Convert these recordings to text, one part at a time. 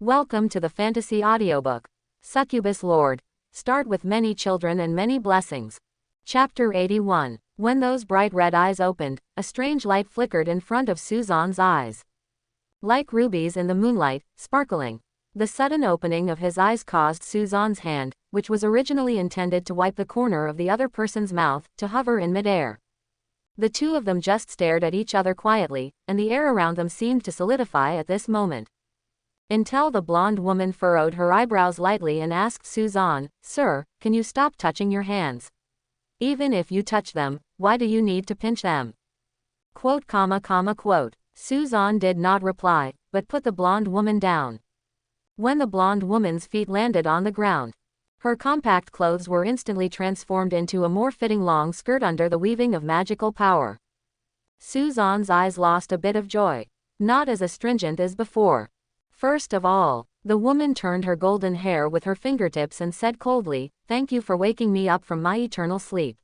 Welcome to the fantasy audiobook, Succubus Lord. Start with many children and many blessings. Chapter 81. When those bright red eyes opened, a strange light flickered in front of Suzan's eyes. Like rubies in the moonlight, sparkling. The sudden opening of his eyes caused Suzan's hand, which was originally intended to wipe the corner of the other person's mouth, to hover in midair. The two of them just stared at each other quietly, and the air around them seemed to solidify at this moment. Until the blonde woman furrowed her eyebrows lightly and asked Suzan, "Sir, can you stop touching your hands? Even if you touch them, why do you need to pinch them?" Quote. Suzan did not reply, but put the blonde woman down. When the blonde woman's feet landed on the ground, her compact clothes were instantly transformed into a more fitting long skirt under the weaving of magical power. Suzan's eyes lost a bit of joy. Not as astringent as before. First of all, the woman turned her golden hair with her fingertips and said coldly, "Thank you for waking me up from my eternal sleep.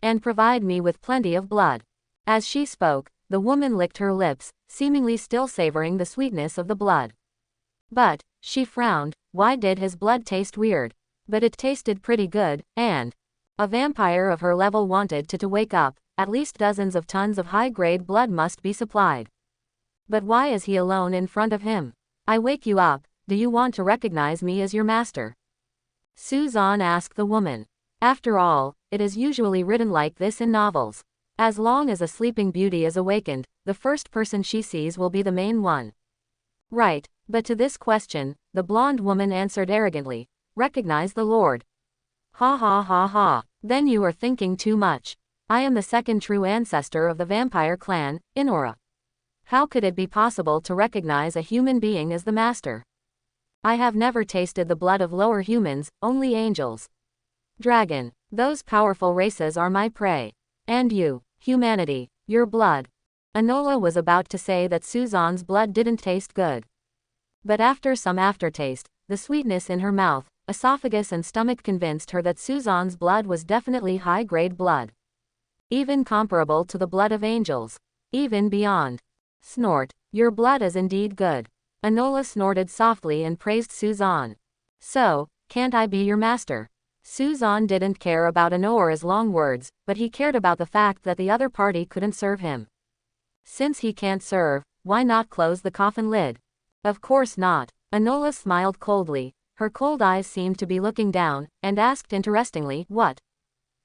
And provide me with plenty of blood." As she spoke, the woman licked her lips, seemingly still savoring the sweetness of the blood. But, she frowned, why did his blood taste weird? But it tasted pretty good, and a vampire of her level wanted to wake up. At least dozens of tons of high-grade blood must be supplied. But why is he alone in front of him? "I wake you up, do you want to recognize me as your master?" Suzan asked the woman. After all, it is usually written like this in novels. As long as a sleeping beauty is awakened, the first person she sees will be the main one. Right, but to this question, the blonde woman answered arrogantly, "Recognize the Lord." Ha ha ha ha, then you are thinking too much. I am the second true ancestor of the vampire clan, Anola. How could it be possible to recognize a human being as the master? I have never tasted the blood of lower humans, only angels. Dragon, those powerful races are my prey. And you, humanity, your blood. Anola was about to say that Suzan's blood didn't taste good. But after some aftertaste, the sweetness in her mouth, esophagus and stomach convinced her that Suzan's blood was definitely high-grade blood. Even comparable to the blood of angels. Even beyond. Snort, your blood is indeed good. Anola snorted softly and praised Suzan. So, can't I be your master? Suzan didn't care about Anola's long words, but he cared about the fact that the other party couldn't serve him. Since he can't serve, why not close the coffin lid? Of course not. Anola smiled coldly, her cold eyes seemed to be looking down, and asked interestingly, "What?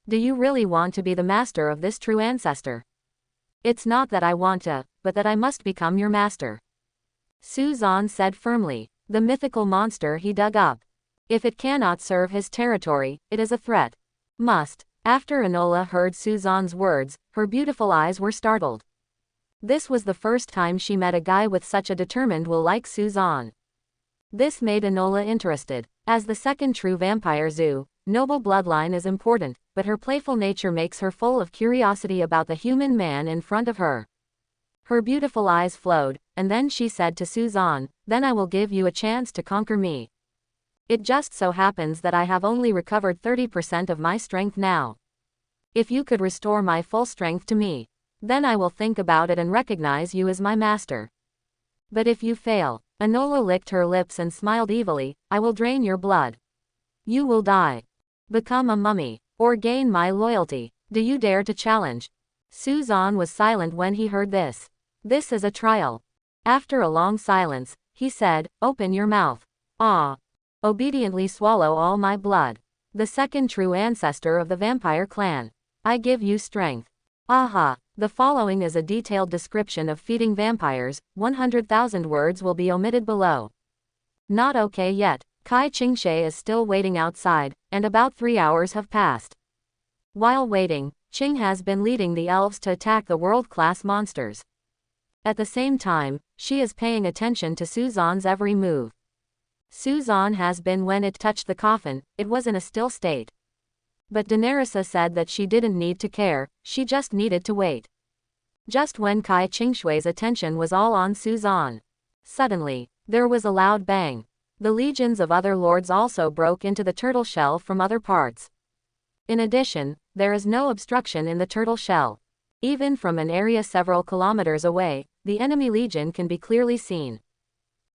Do you really want to be the master of this true ancestor?" "It's not that I want to, but that I must become your master," Suzan said firmly. The mythical monster he dug up. If it cannot serve his territory, it is a threat. Must. After Anola heard Suzan's words, her beautiful eyes were startled. This was the first time she met a guy with such a determined will like Suzan. This made Anola interested. As the second true vampire zoo, noble bloodline is important, but her playful nature makes her full of curiosity about the human man in front of her. Her beautiful eyes flowed, and then she said to Suzan, "Then I will give you a chance to conquer me. It just so happens that I have only recovered 30% of my strength now. If you could restore my full strength to me, then I will think about it and recognize you as my master. But if you fail," Anola licked her lips and smiled evilly, "I will drain your blood. You will die. Become a mummy. Or gain my loyalty. Do you dare to challenge?" Suzan was silent when he heard this. "This is a trial." After a long silence, he said, "Open your mouth. Ah. Obediently swallow all my blood. The second true ancestor of the vampire clan. I give you strength." Aha. The following is a detailed description of feeding vampires, 100,000 words will be omitted below. Not okay yet. Kai Qingshe is still waiting outside, and about 3 hours have passed. While waiting, Qing has been leading the elves to attack the world-class monsters. At the same time, she is paying attention to Suzan's every move. Suzan has been when it touched the coffin, it was in a still state. But Daenerys said that she didn't need to care, she just needed to wait. Just when Kai Qingshui's attention was all on Suzan, suddenly, there was a loud bang. The legions of other lords also broke into the turtle shell from other parts. In addition, there is no obstruction in the turtle shell. Even from an area several kilometers away, the enemy legion can be clearly seen.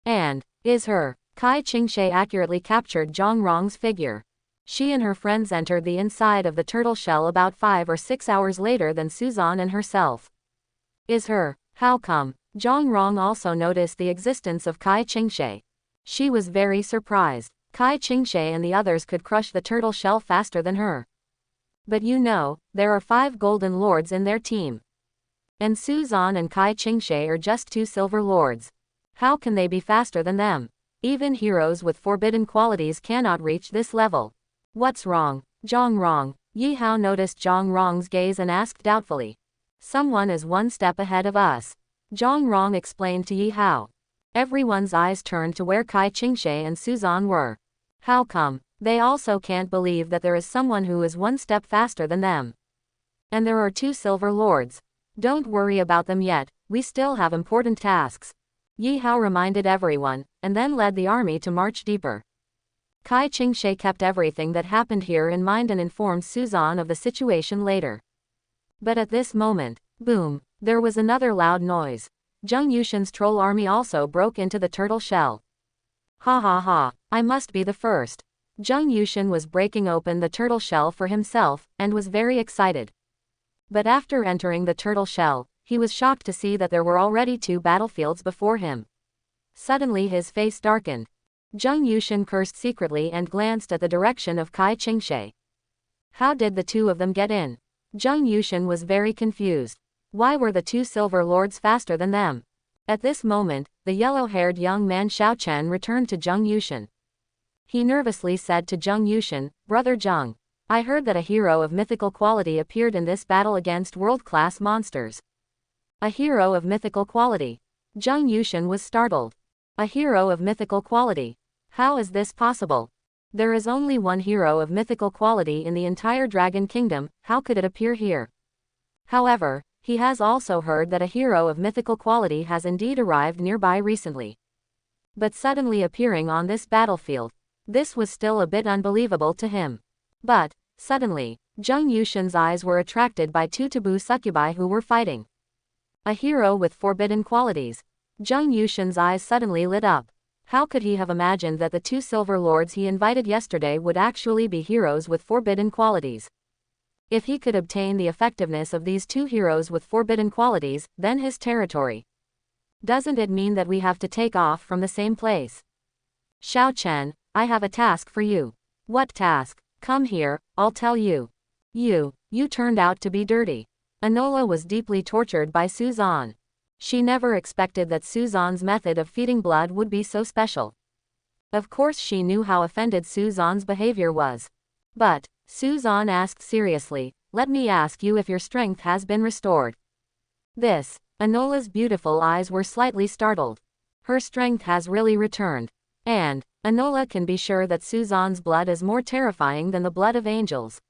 And, is her Kai Qingshe accurately captured Zhang Rong's figure. She and her friends entered the inside of the turtle shell about 5 or 6 hours later than Suzan and herself. Is her. How come? Zhang Rong also noticed the existence of Kai Qingshe. She was very surprised. Kai Qingshe and the others could crush the turtle shell faster than her. But you know, there are 5 golden lords in their team. And Suzan and Kai Qingshe are just 2 silver lords. How can they be faster than them? Even heroes with forbidden qualities cannot reach this level. What's wrong? Zhang Rong. Yi Hao noticed Zhang Rong's gaze and asked doubtfully. Someone is 1 step ahead of us. Zhang Rong explained to Yi Hao. Everyone's eyes turned to where Kai Qingshe and Suzan were. How come? They also can't believe that there is someone who is 1 step faster than them. And there are 2 silver lords. Don't worry about them yet, we still have important tasks. Yi Hao reminded everyone, and then led the army to march deeper. Kai Qingshe kept everything that happened here in mind and informed Suzan of the situation later. But at this moment, boom, there was another loud noise. Zheng Yushin's troll army also broke into the turtle shell. Ha ha ha, I must be the first. Zheng Yushin was breaking open the turtle shell for himself, and was very excited. But after entering the turtle shell, he was shocked to see that there were already 2 battlefields before him. Suddenly his face darkened. Zheng Yushin cursed secretly and glanced at the direction of Kai Qingshe. How did the 2 of them get in? Zheng Yushin was very confused. Why were the 2 silver lords faster than them? At this moment, the yellow-haired young man Xiao Chen returned to Zheng Yushin. He nervously said to Zheng Yushin, Brother Zheng, I heard that a hero of mythical quality appeared in this battle against world-class monsters. A hero of mythical quality. Zheng Yushin was startled. A hero of mythical quality. How is this possible? There is only 1 hero of mythical quality in the entire Dragon Kingdom, how could it appear here? However, he has also heard that a hero of mythical quality has indeed arrived nearby recently. But suddenly appearing on this battlefield, this was still a bit unbelievable to him. But, suddenly, Zheng Yushin's eyes were attracted by 2 taboo succubi who were fighting. A hero with forbidden qualities. Zheng Yushin's eyes suddenly lit up. How could he have imagined that the 2 silver lords he invited yesterday would actually be heroes with forbidden qualities? If he could obtain the effectiveness of these 2 heroes with forbidden qualities, then his territory. Doesn't it mean that we have to take off from the same place? Xiao Chen, I have a task for you. What task? Come here, I'll tell you. You turned out to be dirty. Anola was deeply tortured by Suzan. She never expected that Suzan's method of feeding blood would be so special. Of course she knew how offended Suzan's behavior was. But, Suzan asked seriously, let me ask you if your strength has been restored. Anola's beautiful eyes were slightly startled. Her strength has really returned. And, Anola can be sure that Suzan's blood is more terrifying than the blood of angels.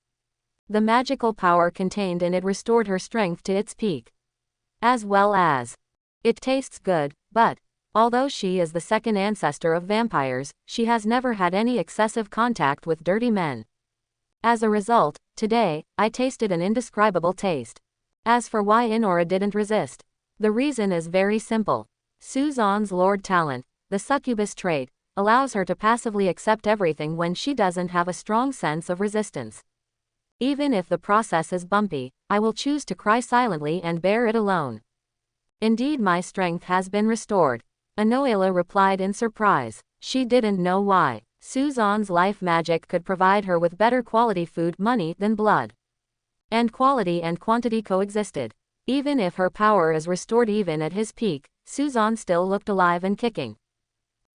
The magical power contained in it restored her strength to its peak. As well as, it tastes good, but, although she is the 2nd ancestor of vampires, she has never had any excessive contact with dirty men. As a result, today, I tasted an indescribable taste. As for why Inora didn't resist, the reason is very simple. Suzan's Lord talent, the succubus trait, allows her to passively accept everything when she doesn't have a strong sense of resistance. Even if the process is bumpy, I will choose to cry silently and bear it alone. Indeed, my strength has been restored. Anola replied in surprise. She didn't know why. Suzan's life magic could provide her with better quality food money than blood. And quality and quantity coexisted. Even if her power is restored even at his peak, Suzan still looked alive and kicking.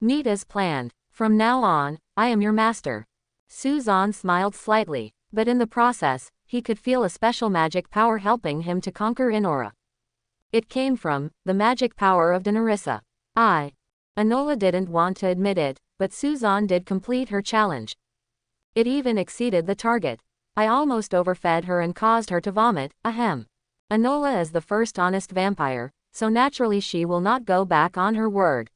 Meet as planned. From now on, I am your master. Suzan smiled slightly, but in the process, he could feel a special magic power helping him to conquer Inora. It came from the magic power of Denarissa. Anola didn't want to admit it, but Suzan did complete her challenge. It even exceeded the target. I almost overfed her and caused her to vomit, ahem. Anola is the first honest vampire, so naturally she will not go back on her word.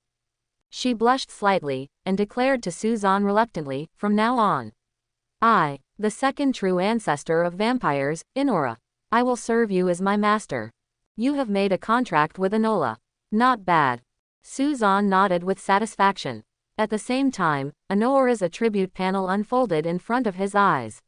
She blushed slightly, and declared to Suzan reluctantly, from now on, I, the 2nd true ancestor of vampires, Inora, I will serve you as my master. You have made a contract with Anola. Not bad. Suzan nodded with satisfaction. At the same time, Anora's attribute panel unfolded in front of his eyes.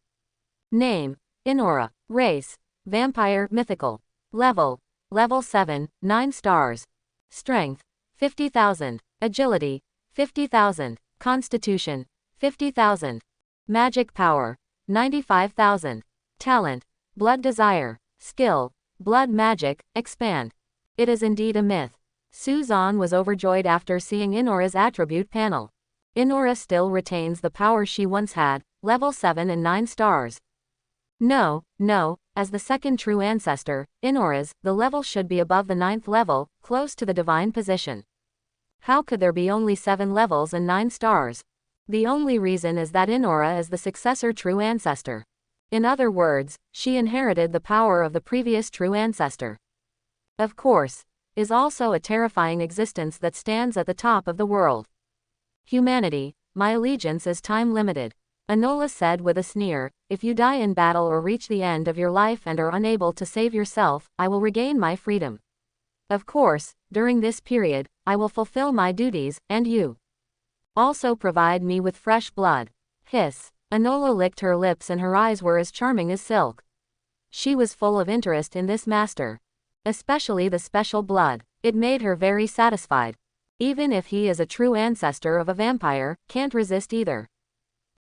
Name: Inora. Race: Vampire Mythical. Level: Level 7, 9 stars. Strength: 50,000. Agility: 50,000. Constitution: 50,000. Magic power: 95,000. Talent: Blood desire. Skill: Blood magic, expand. It is indeed a myth. Suzan was overjoyed after seeing Inora's attribute panel. Inora still retains the power she once had, level 7 and 9 stars. No, as the second true ancestor, Inora's, the level should be above the 9th level, close to the divine position. How could there be only 7 levels and 9 stars? The only reason is that Inora is the successor true ancestor. In other words, she inherited the power of the previous true ancestor. Of course, is also a terrifying existence that stands at the top of the world. Humanity, my allegiance is time-limited. Anola said with a sneer, if you die in battle or reach the end of your life and are unable to save yourself, I will regain my freedom. Of course, during this period, I will fulfill my duties, and you also provide me with fresh blood. Hiss. Anola licked her lips and her eyes were as charming as silk. She was full of interest in this master. Especially the special blood. It made her very satisfied. Even if he is a true ancestor of a vampire, can't resist either.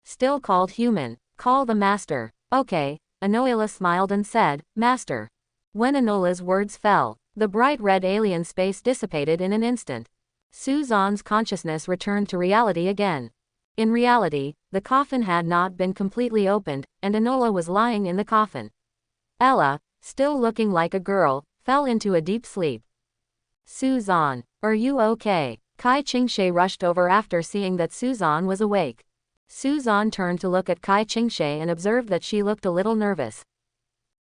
Still called human. Call the master. Okay, Anola smiled and said, Master. When Anola's words fell, the bright red alien space dissipated in an instant. Suzan's consciousness returned to reality again. In reality, the coffin had not been completely opened, and Anola was lying in the coffin. Ella, still looking like a girl, fell into a deep sleep. Suzan, are you okay? Kai Qingshe rushed over after seeing that Suzan was awake. Suzan turned to look at Kai Qingshe and observed that she looked a little nervous.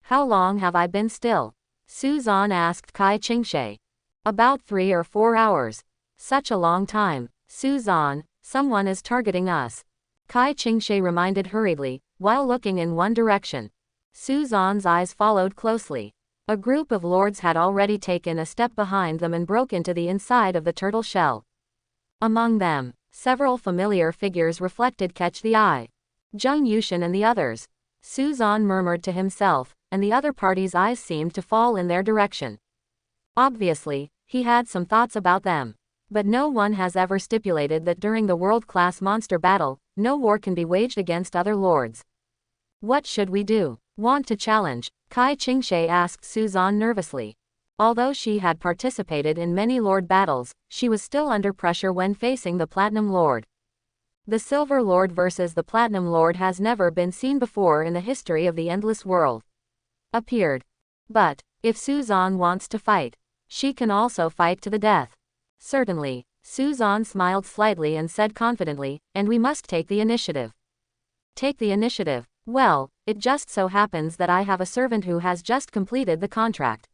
How long have I been still? Suzan asked Kai Qingshe. About 3 or 4 hours. Such a long time. Suzan, someone is targeting us. Kai Qingshe reminded hurriedly, while looking in one direction. Suzan's eyes followed closely. A group of lords had already taken a step behind them and broke into the inside of the turtle shell. Among them, several familiar figures reflected catch the eye. Zheng Yushin and the others. Suzan murmured to himself, and the other party's eyes seemed to fall in their direction. Obviously, he had some thoughts about them. But no one has ever stipulated that during the world-class monster battle, no war can be waged against other lords. What should we do? Want to challenge? Kai Qingshe asked Suzan nervously. Although she had participated in many lord battles, she was still under pressure when facing the Platinum Lord. The Silver Lord versus the Platinum Lord has never been seen before in the history of the Endless World. Appeared. But, if Suzan wants to fight, she can also fight to the death. Certainly, Suzan smiled slightly and said confidently, and we must take the initiative. Take the initiative. Well, it just so happens that I have a servant who has just completed the contract.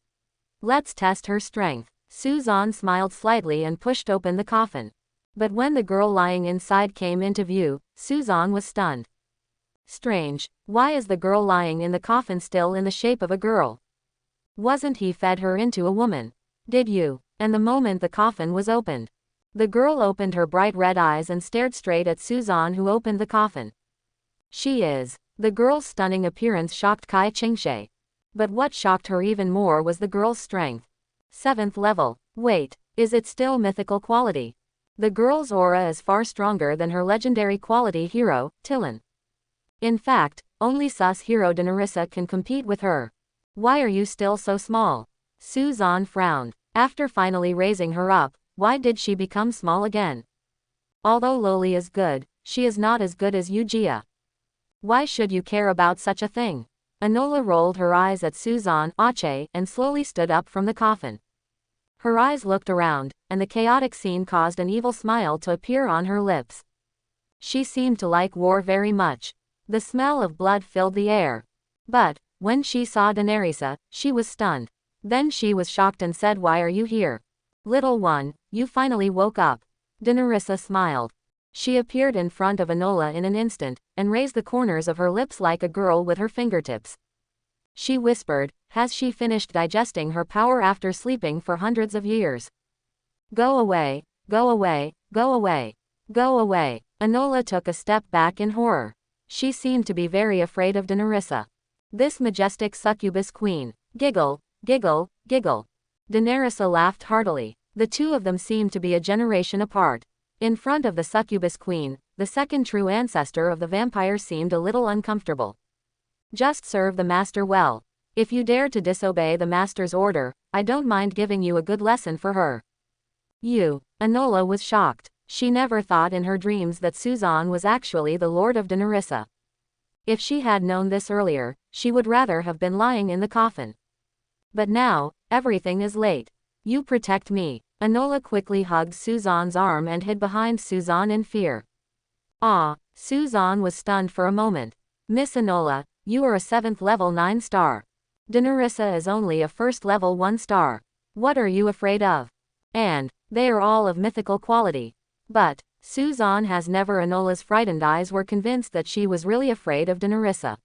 Let's test her strength. Suzan smiled slightly and pushed open the coffin. But when the girl lying inside came into view, Suzan was stunned. Strange, why is the girl lying in the coffin still in the shape of a girl? Wasn't he fed her into a woman? Did you? And the moment the coffin was opened, the girl opened her bright red eyes and stared straight at Suzan, who opened the coffin. She is. The girl's stunning appearance shocked Kai Qingshe. But what shocked her even more was the girl's strength. 7th level. Wait, is it still mythical quality? The girl's aura is far stronger than her legendary quality hero, Tillen. In fact, only sus hero Dinarissa can compete with her. Why are you still so small? Suzan frowned. After finally raising her up, why did she become small again? Although Loli is good, she is not as good as Yujia. Why should you care about such a thing? Anola rolled her eyes at Suzan Ache and slowly stood up from the coffin. Her eyes looked around, and the chaotic scene caused an evil smile to appear on her lips. She seemed to like war very much. The smell of blood filled the air. But, when she saw Dinarissa, she was stunned. Then she was shocked and said, "Why are you here? Little one, you finally woke up." Dinarissa smiled. She appeared in front of Anola in an instant, and raised the corners of her lips like a girl with her fingertips. She whispered, "Has she finished digesting her power after sleeping for hundreds of years? Go away, go away, go away." Go away. Anola took a step back in horror. She seemed to be very afraid of Daenerys. This majestic succubus queen. Giggle, giggle, giggle. Daenerys laughed heartily. The two of them seemed to be a generation apart. In front of the succubus queen, the second true ancestor of the vampire seemed a little uncomfortable. Just serve the master well. If you dare to disobey the master's order, I don't mind giving you a good lesson for her. You. Anola was shocked. She never thought in her dreams that Suzan was actually the Lord of Daenerys. If she had known this earlier, she would rather have been lying in the coffin. But now, everything is late. You protect me. Anola quickly hugged Suzan's arm and hid behind Suzan in fear. Ah, Suzan was stunned for a moment. Miss Anola, you are a 7th level 9 star. Daenerys is only a 1st level 1 star. What are you afraid of? And, they are all of mythical quality. But, Suzan has never. Anola's frightened eyes were convinced that she was really afraid of Daenerys.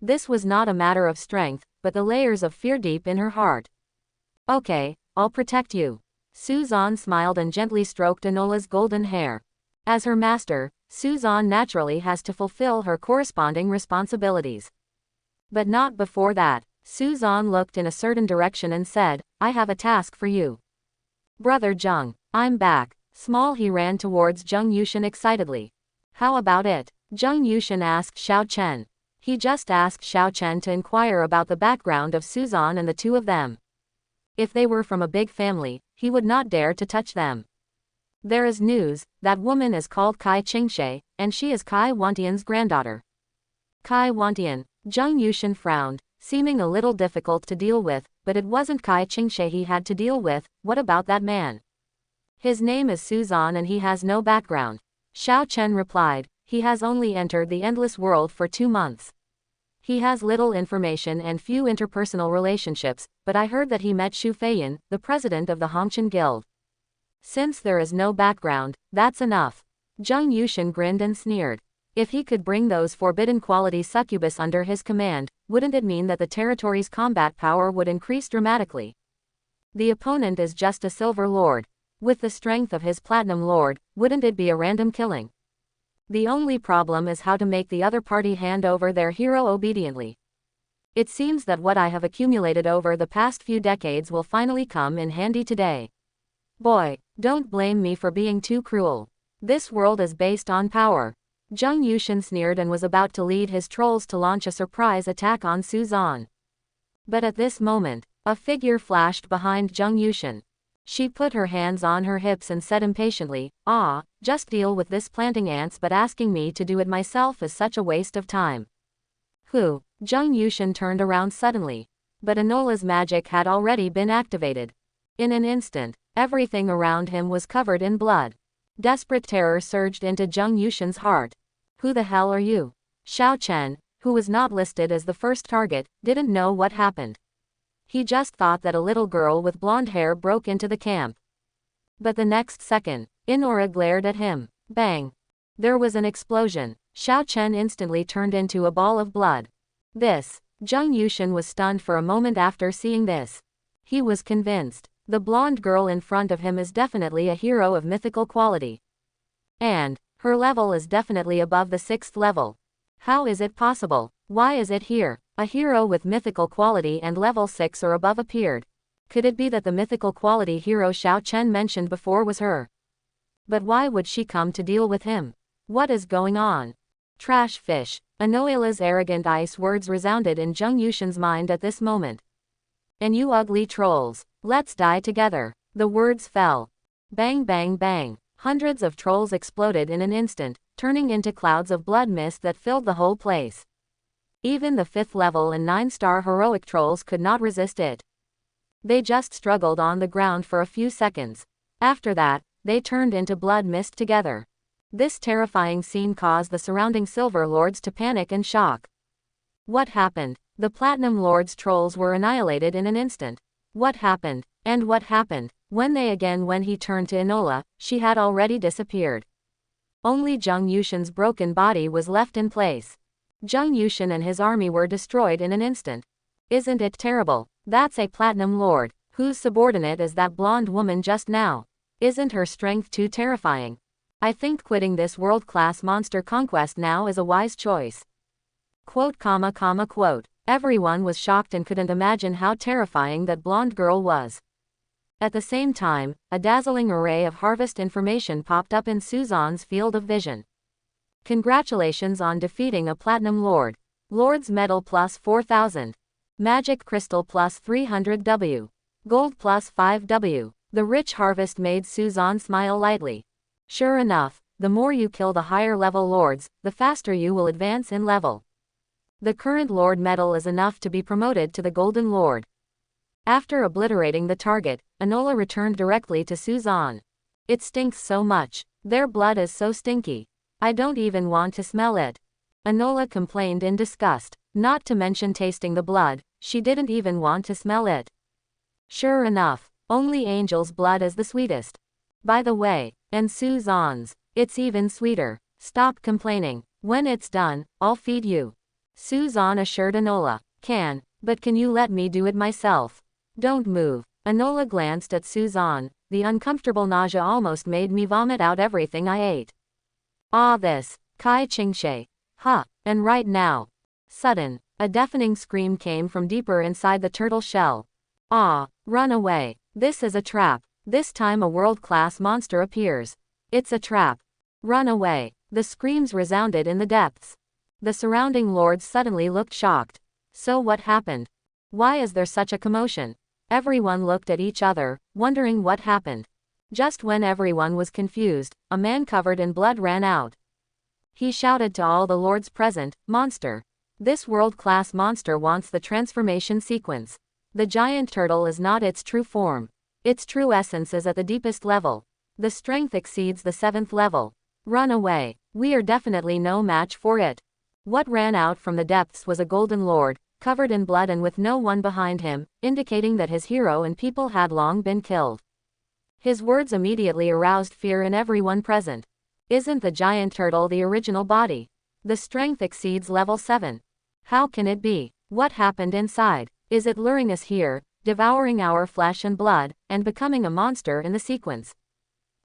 This was not a matter of strength, but the layers of fear deep in her heart. Okay, I'll protect you. Suzan smiled and gently stroked Anola's golden hair. As her master, Suzan naturally has to fulfill her corresponding responsibilities. But not before that. Suzan looked in a certain direction and said, I have a task for you. Brother Jung, I'm back. Small he ran towards Jung Yushin excitedly. How about it? Jung Yushin asked Xiao Chen. He just asked Xiao Chen to inquire about the background of Suzan and the two of them. If they were from a big family, he would not dare to touch them. There is news, that woman is called Kai Qingshe, and she is Kai Wantian's granddaughter. Kai Wantian. Jung Yushin frowned, seeming a little difficult to deal with, but it wasn't Kai Qingshe he had to deal with. What about that man? His name is Suzan and he has no background. Xiao Chen replied, he has only entered the endless world for 2 months. He has little information and few interpersonal relationships, but I heard that he met Xu Feiyan, the president of the Hongqian Guild. Since there is no background, that's enough. Jung Yushin grinned and sneered. If he could bring those forbidden quality succubus under his command, wouldn't it mean that the territory's combat power would increase dramatically? The opponent is just a silver lord. With the strength of his platinum lord, wouldn't it be a random killing? The only problem is how to make the other party hand over their hero obediently. It seems that what I have accumulated over the past few decades will finally come in handy today. Boy, don't blame me for being too cruel. This world is based on power. Jung Yushin sneered and was about to lead his trolls to launch a surprise attack on Suzan. But at this moment, a figure flashed behind Jung Yushin. She put her hands on her hips and said impatiently, just deal with this planting ants, but asking me to do it myself is such a waste of time. Who? Jung Yushin turned around suddenly. But Anola's magic had already been activated. In an instant, everything around him was covered in blood. Desperate terror surged into Jung Yushin's heart. Who the hell are you? Xiao Chen, who was not listed as the first target, didn't know what happened. He just thought that a little girl with blonde hair broke into the camp. But the next second, Inora glared at him. Bang! There was an explosion. Xiao Chen instantly turned into a ball of blood. Jung Yushin was stunned for a moment after seeing this. He was convinced. The blonde girl in front of him is definitely a hero of mythical quality. And, her level is definitely above the 6th level. How is it possible? Why is it here? A hero with mythical quality and level 6 or above appeared. Could it be that the mythical quality hero Xiao Chen mentioned before was her? But why would she come to deal with him? What is going on? Trash fish. Anola's arrogant ice words resounded in Jung Yushin's mind at this moment. And you ugly trolls, let's die together. The words fell. Bang bang bang. Hundreds of trolls exploded in an instant, turning into clouds of blood mist that filled the whole place. Even the 5th level and 9-star heroic trolls could not resist it. They just struggled on the ground for a few seconds. After that, they turned into blood mist together. This terrifying scene caused the surrounding Silver Lords to panic and shock. What happened? The Platinum Lord's trolls were annihilated in an instant. What happened? And what happened? When he turned to Anola, she had already disappeared. Only Jung Yushin's broken body was left in place. Jung Yushin and his army were destroyed in an instant. Isn't it terrible? That's a Platinum Lord. Whose subordinate is that blonde woman just now? Isn't her strength too terrifying? I think quitting this world-class monster conquest now is a wise choice. Quote. Everyone was shocked and couldn't imagine how terrifying that blonde girl was. At the same time, a dazzling array of harvest information popped up in Suzanne's field of vision. Congratulations on defeating a Platinum Lord. Lord's Medal plus 4,000. Magic Crystal plus 300W. Gold plus 5W. The rich harvest made Suzanne smile lightly. Sure enough, the more you kill the higher level lords, the faster you will advance in level. The current Lord medal is enough to be promoted to the Golden Lord. After obliterating the target, Anola returned directly to Suzanne. It stinks so much. Their blood is so stinky. I don't even want to smell it. Anola complained in disgust. Not to mention tasting the blood, she didn't even want to smell it. Sure enough, only Angel's blood is the sweetest. By the way, and Suzanne's, it's even sweeter. Stop complaining. When it's done, I'll feed you. Suzanne assured Anola. But can you let me do it myself? Don't move. Anola glanced at Suzanne. The uncomfortable nausea almost made me vomit out everything I ate. This. Kai Qingshe. And right now. Sudden, a deafening scream came from deeper inside the turtle shell. Run away. This is a trap. This time a world-class monster appears. It's a trap. Run away. The screams resounded in the depths. The surrounding lords suddenly looked shocked. So what happened? Why is there such a commotion? Everyone looked at each other, wondering what happened. Just when everyone was confused, a man covered in blood ran out. He shouted to all the lords present, "Monster! This world-class monster wants the transformation sequence. The giant turtle is not its true form. Its true essence is at the deepest level. The strength exceeds the 7th level. Run away. We are definitely no match for it." What ran out from the depths was a golden lord, covered in blood and with no one behind him, indicating that his hero and people had long been killed. His words immediately aroused fear in everyone present. Isn't the giant turtle the original body? The strength exceeds level 7. How can it be? What happened inside? Is it luring us here, devouring our flesh and blood, and becoming a monster in the sequence?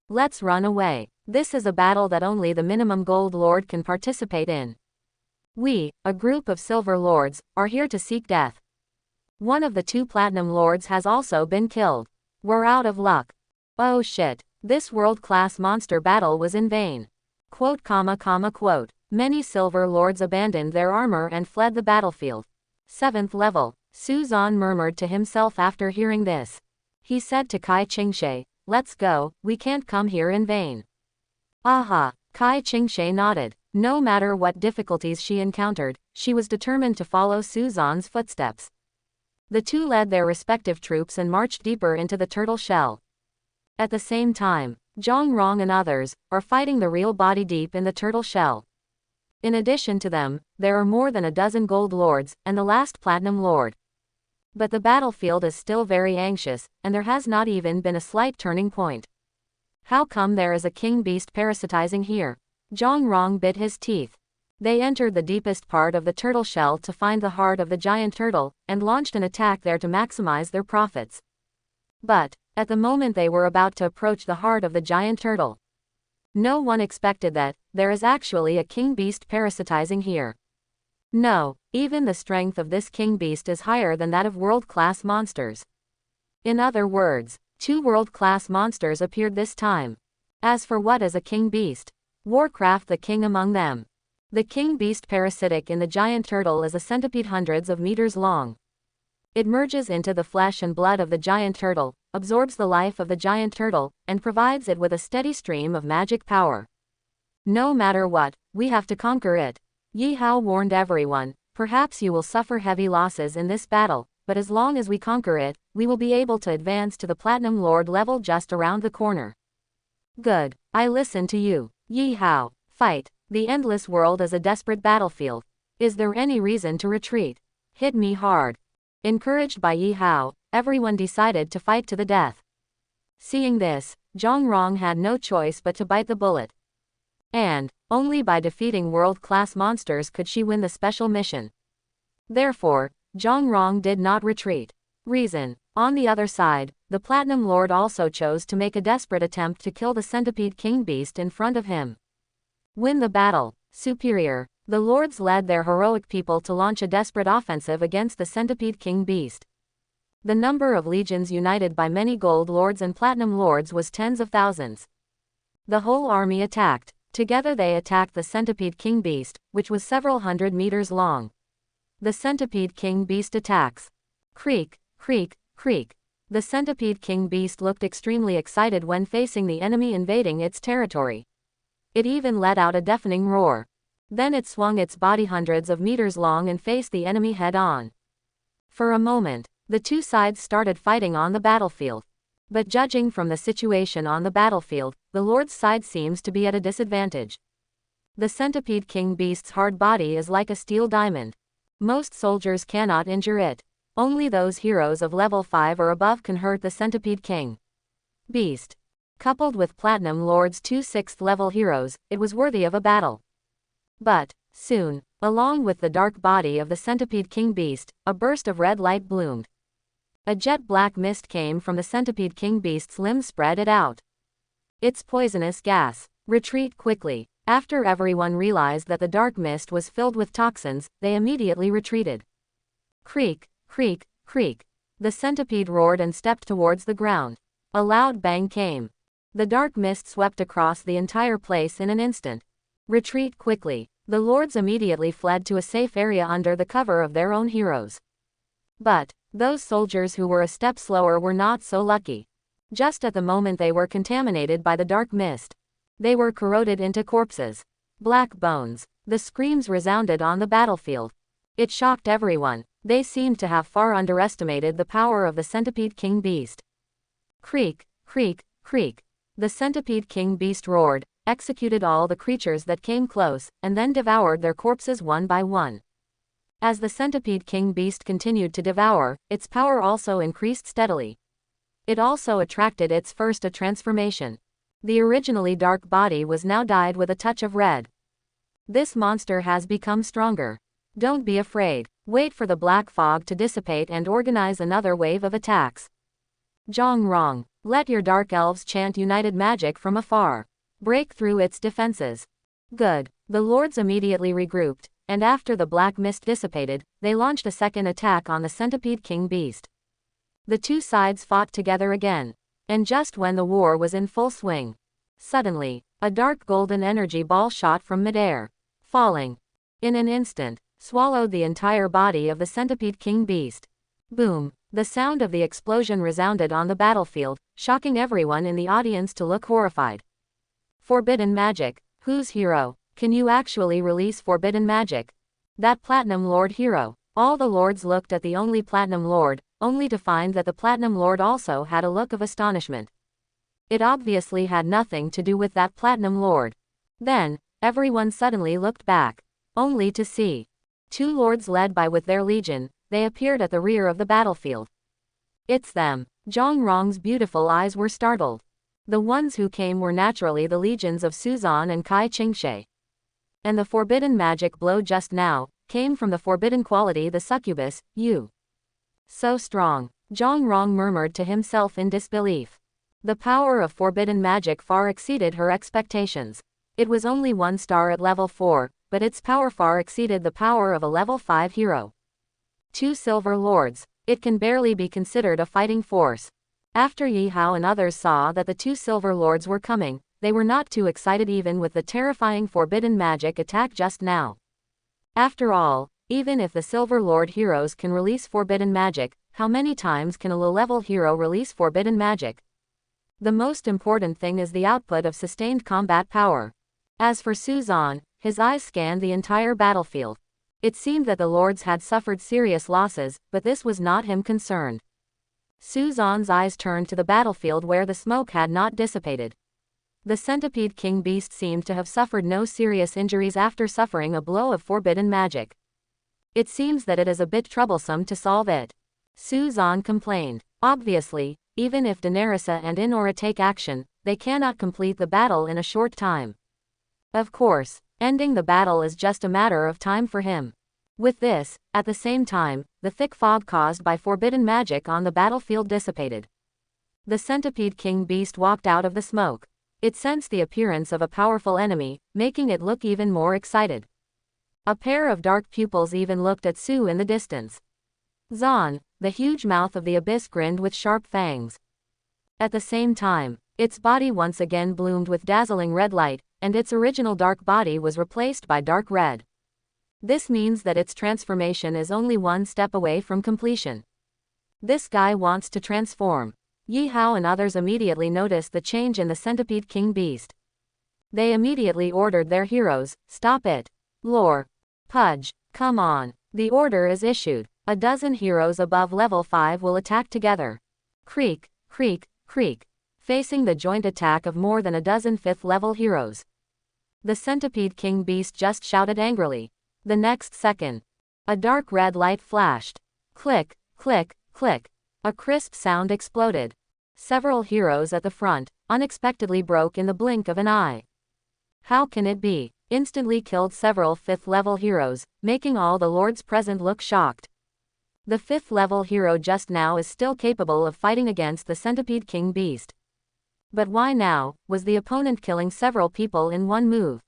Let's run away. This is a battle that only the minimum gold lord can participate in. We, a group of silver lords, are here to seek death. One of the 2 platinum lords has also been killed. We're out of luck. Oh shit. This world-class monster battle was in vain. Quote. Many silver lords abandoned their armor and fled the battlefield. 7th level. Suzanne murmured to himself after hearing this. He said to Kai Qingshe, "Let's go, we can't come here in vain." Kai Qingshe nodded. No matter what difficulties she encountered, she was determined to follow Suzanne's footsteps. The 2 led their respective troops and marched deeper into the turtle shell. At the same time, Zhongrong and others are fighting the real body deep in the turtle shell. In addition to them, there are more than a dozen gold lords and the last platinum lord. But the battlefield is still very anxious, and there has not even been a slight turning point. How come there is a king beast parasitizing here? Zhongrong bit his teeth. They entered the deepest part of the turtle shell to find the heart of the giant turtle, and launched an attack there to maximize their profits. But, at the moment they were about to approach the heart of the giant turtle, no one expected that there is actually a king beast parasitizing here. No, even the strength of this king beast is higher than that of world-class monsters. In other words, 2 world-class monsters appeared this time. As for what is a king beast? Warcraft the king among them. The king beast parasitic in the giant turtle is a centipede hundreds of meters long. It merges into the flesh and blood of the giant turtle, absorbs the life of the giant turtle, and provides it with a steady stream of magic power. No matter what, we have to conquer it. Yi Hao warned everyone, perhaps you will suffer heavy losses in this battle, but as long as we conquer it, we will be able to advance to the Platinum Lord level just around the corner. Good, I listen to you. Yi Hao, fight. The endless world is a desperate battlefield. Is there any reason to retreat? Hit me hard. Encouraged by Yi Hao, everyone decided to fight to the death. Seeing this, Zhongrong had no choice but to bite the bullet. And, only by defeating world-class monsters could she win the special mission. Therefore, Zhongrong did not retreat. Reason. On the other side, the Platinum Lord also chose to make a desperate attempt to kill the Centipede King Beast in front of him. Win the battle. Superior. The Lords led their heroic people to launch a desperate offensive against the Centipede King Beast. The number of legions united by many Gold Lords and Platinum Lords was tens of thousands. The whole army attacked. Together they attacked the Centipede King Beast, which was several hundred meters long. The Centipede King Beast attacks. Creak, creak, creak. The Centipede King Beast looked extremely excited when facing the enemy invading its territory. It even let out a deafening roar. Then it swung its body hundreds of meters long and faced the enemy head-on. For a moment, the two sides started fighting on the battlefield. But judging from the situation on the battlefield, the Lord's side seems to be at a disadvantage. The Centipede King Beast's hard body is like a steel diamond. Most soldiers cannot injure it. Only those heroes of level 5 or above can hurt the Centipede King Beast. Coupled with Platinum Lord's 2 6th level heroes, it was worthy of a battle. But, soon, along with the dark body of the Centipede King Beast, a burst of red light bloomed. A jet black mist came from the Centipede King Beast's limbs, spread it out. It's poisonous gas. Retreat quickly. After everyone realized that the dark mist was filled with toxins, they immediately retreated. Creak, creak, creak. The centipede roared and stepped towards the ground. A loud bang came. The dark mist swept across the entire place in an instant. Retreat quickly. The Lords immediately fled to a safe area under the cover of their own heroes. But those soldiers who were a step slower were not so lucky. Just at the moment they were contaminated by the dark mist. They were corroded into corpses. Black bones. The screams resounded on the battlefield. It shocked everyone. They seemed to have far underestimated the power of the Centipede King Beast. Creak, creak, creak. The Centipede King Beast roared, executed all the creatures that came close, and then devoured their corpses one by one. As the Centipede King Beast continued to devour, its power also increased steadily. It also attracted its first a transformation. The originally dark body was now dyed with a touch of red. This monster has become stronger. Don't be afraid. Wait for the black fog to dissipate and organize another wave of attacks. Zhong Rong, let your dark elves chant united magic from afar. Break through its defenses. Good. The Lords immediately regrouped, and after the black mist dissipated, they launched a second attack on the Centipede King Beast. The two sides fought together again. And just when the war was in full swing, suddenly, a dark golden energy ball shot from midair, falling, in an instant, swallowed the entire body of the Centipede King Beast. Boom! The sound of the explosion resounded on the battlefield, shocking everyone in the audience to look horrified. Forbidden magic. Whose hero? Can you actually release forbidden magic? That Platinum Lord hero. All the Lords looked at the only Platinum Lord, only to find that the Platinum Lord also had a look of astonishment. It obviously had nothing to do with that Platinum Lord. Then, everyone suddenly looked back, only to see two Lords led by with their legion. They appeared at the rear of the battlefield. It's them. Zhong Rong's beautiful eyes were startled. The ones who came were naturally the legions of Suzan and Kai Qingshe. And the forbidden magic blow just now came from the forbidden quality, the succubus, you. So strong. Zhong Rong murmured to himself in disbelief. The power of forbidden magic far exceeded her expectations. It was only 1 star at level 4, but its power far exceeded the power of a level 5 hero. 2 silver lords. It can barely be considered a fighting force. After Yi Hao and others saw that the 2 silver lords were coming, they were not too excited even with the terrifying forbidden magic attack just now. After all, even if the silver lord heroes can release forbidden magic, how many times can a low-level hero release forbidden magic? The most important thing is the output of sustained combat power. As for Suzan, his eyes scanned the entire battlefield. It seemed that the lords had suffered serious losses, but this was not him concerned. Suzan's eyes turned to the battlefield where the smoke had not dissipated. The Centipede King Beast seemed to have suffered no serious injuries after suffering a blow of forbidden magic. It seems that it is a bit troublesome to solve it. Suzan complained. Obviously, even if Daenerys and Inora take action, they cannot complete the battle in a short time. Of course, ending the battle is just a matter of time for him. With this, at the same time, the thick fog caused by forbidden magic on the battlefield dissipated. The Centipede King Beast walked out of the smoke. It sensed the appearance of a powerful enemy, making it look even more excited. A pair of dark pupils even looked at Sue in the distance. Zon, the huge mouth of the abyss, grinned with sharp fangs. At the same time, its body once again bloomed with dazzling red light, and its original dark body was replaced by dark red. This means that its transformation is only one step away from completion. This guy wants to transform. Yi Hao and others immediately noticed the change in the Centipede King Beast. They immediately ordered their heroes, "Stop it. Lore. Pudge, come on." The order is issued. A dozen heroes above level 5 will attack together. Creak, creak, creak. Facing the joint attack of more than a dozen 5th level heroes. The Centipede King Beast just shouted angrily. The next second, a dark red light flashed. Click, click, click. A crisp sound exploded. Several heroes at the front unexpectedly broke in the blink of an eye. How can it be? Instantly killed several 5th level heroes, making all the lords present look shocked. The 5th level hero just now is still capable of fighting against the Centipede King Beast. But why now was the opponent killing several people in one move?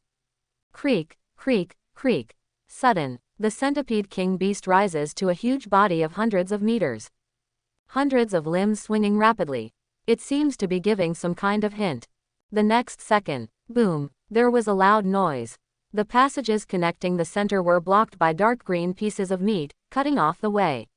Creak, creak, creak. Sudden, the Centipede King Beast rises to a huge body of hundreds of meters. Hundreds of limbs swinging rapidly. It seems to be giving some kind of hint. The next second, boom, there was a loud noise. The passages connecting the center were blocked by dark green pieces of meat, cutting off the way.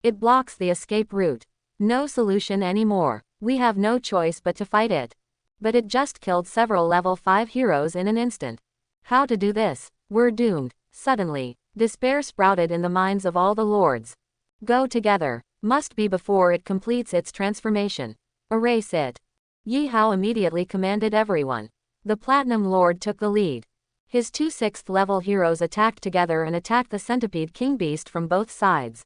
It blocks the escape route. No solution anymore. We have no choice but to fight it. But it just killed several level 5 heroes in an instant. How to do this? We're doomed. Suddenly, despair sprouted in the minds of all the lords. Go together. Must be before it completes its transformation. Erase it. Yi Hao immediately commanded everyone. The Platinum Lord took the lead. His 2 6th level heroes attacked together and attacked the Centipede King Beast from both sides.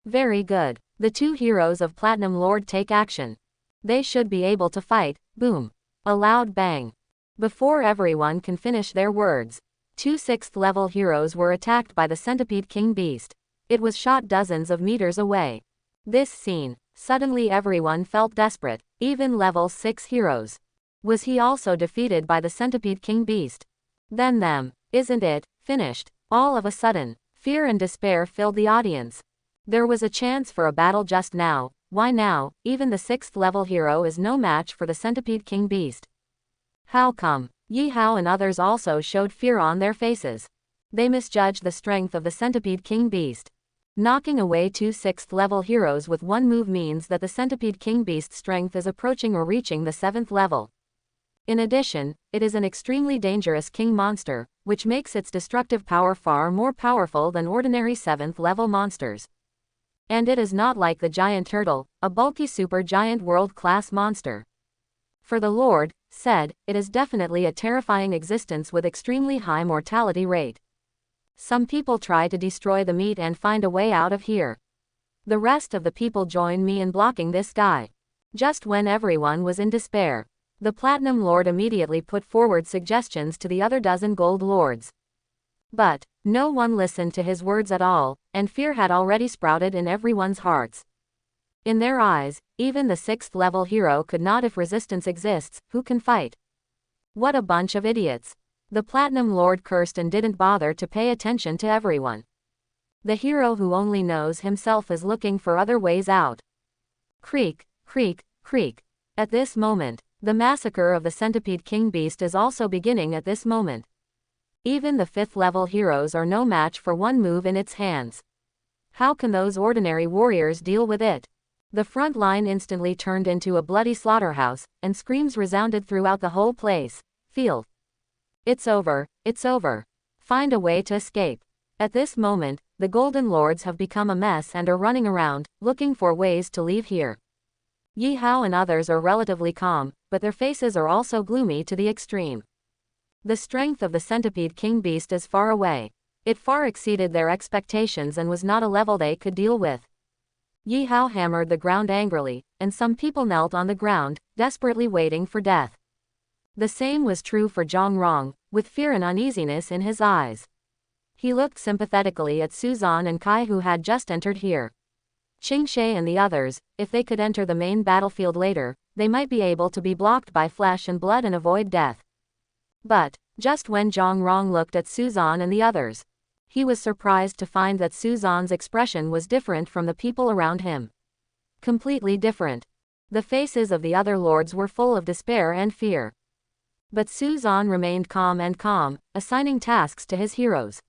Very good. The 2 heroes of Platinum Lord take action. They should be able to fight. Boom. A loud bang. Before everyone can finish their words, 2 6th level heroes were attacked by the Centipede King Beast. It was shot dozens of meters away. This scene, suddenly everyone felt desperate, even level 6 heroes. Was he also defeated by the Centipede King Beast? Then them, isn't it, finished? All of a sudden, fear and despair filled the audience. There was a chance for a battle just now. Why now? Even the 6th level hero is no match for the Centipede King Beast. How come? Yi Hao and others also showed fear on their faces. They misjudged the strength of the Centipede King Beast. Knocking away 2 6th level heroes with one move means that the Centipede King Beast's strength is approaching or reaching the 7th level. In addition, it is an extremely dangerous king monster, which makes its destructive power far more powerful than ordinary 7th level monsters. And it is not like the giant turtle, a bulky super giant world-class monster. For the Lord, said, it is definitely a terrifying existence with extremely high mortality rate. Some people try to destroy the meat and find a way out of here. The rest of the people join me in blocking this guy. Just when everyone was in despair, the Platinum Lord immediately put forward suggestions to the other dozen gold lords. But no one listened to his words at all, and fear had already sprouted in everyone's hearts. In their eyes, even the 6th level hero could not. If resistance exists, who can fight? What a bunch of idiots. The Platinum Lord cursed and didn't bother to pay attention to everyone. The hero who only knows himself is looking for other ways out. Creak, creak, creak. At this moment, the massacre of the Centipede King Beast is also beginning at this moment. Even the 5th level heroes are no match for one move in its hands. How can those ordinary warriors deal with it? The front line instantly turned into a bloody slaughterhouse, and screams resounded throughout the whole place. Field. It's over, it's over. Find a way to escape. At this moment, the Golden Lords have become a mess and are running around, looking for ways to leave here. Yi Hao and others are relatively calm, but their faces are also gloomy to the extreme. The strength of the Centipede King Beast is far away. It far exceeded their expectations and was not a level they could deal with. Yi Hao hammered the ground angrily, and some people knelt on the ground, desperately waiting for death. The same was true for Zhang Rong, with fear and uneasiness in his eyes. He looked sympathetically at Suzan and Kai, who had just entered here. Qingshe and the others, if they could enter the main battlefield later, they might be able to be blocked by flesh and blood and avoid death. But, just when Zhang Rong looked at Suzan and the others, he was surprised to find that Suzan's expression was different from the people around him. Completely different. The faces of the other lords were full of despair and fear. But Suzan remained calm, assigning tasks to his heroes.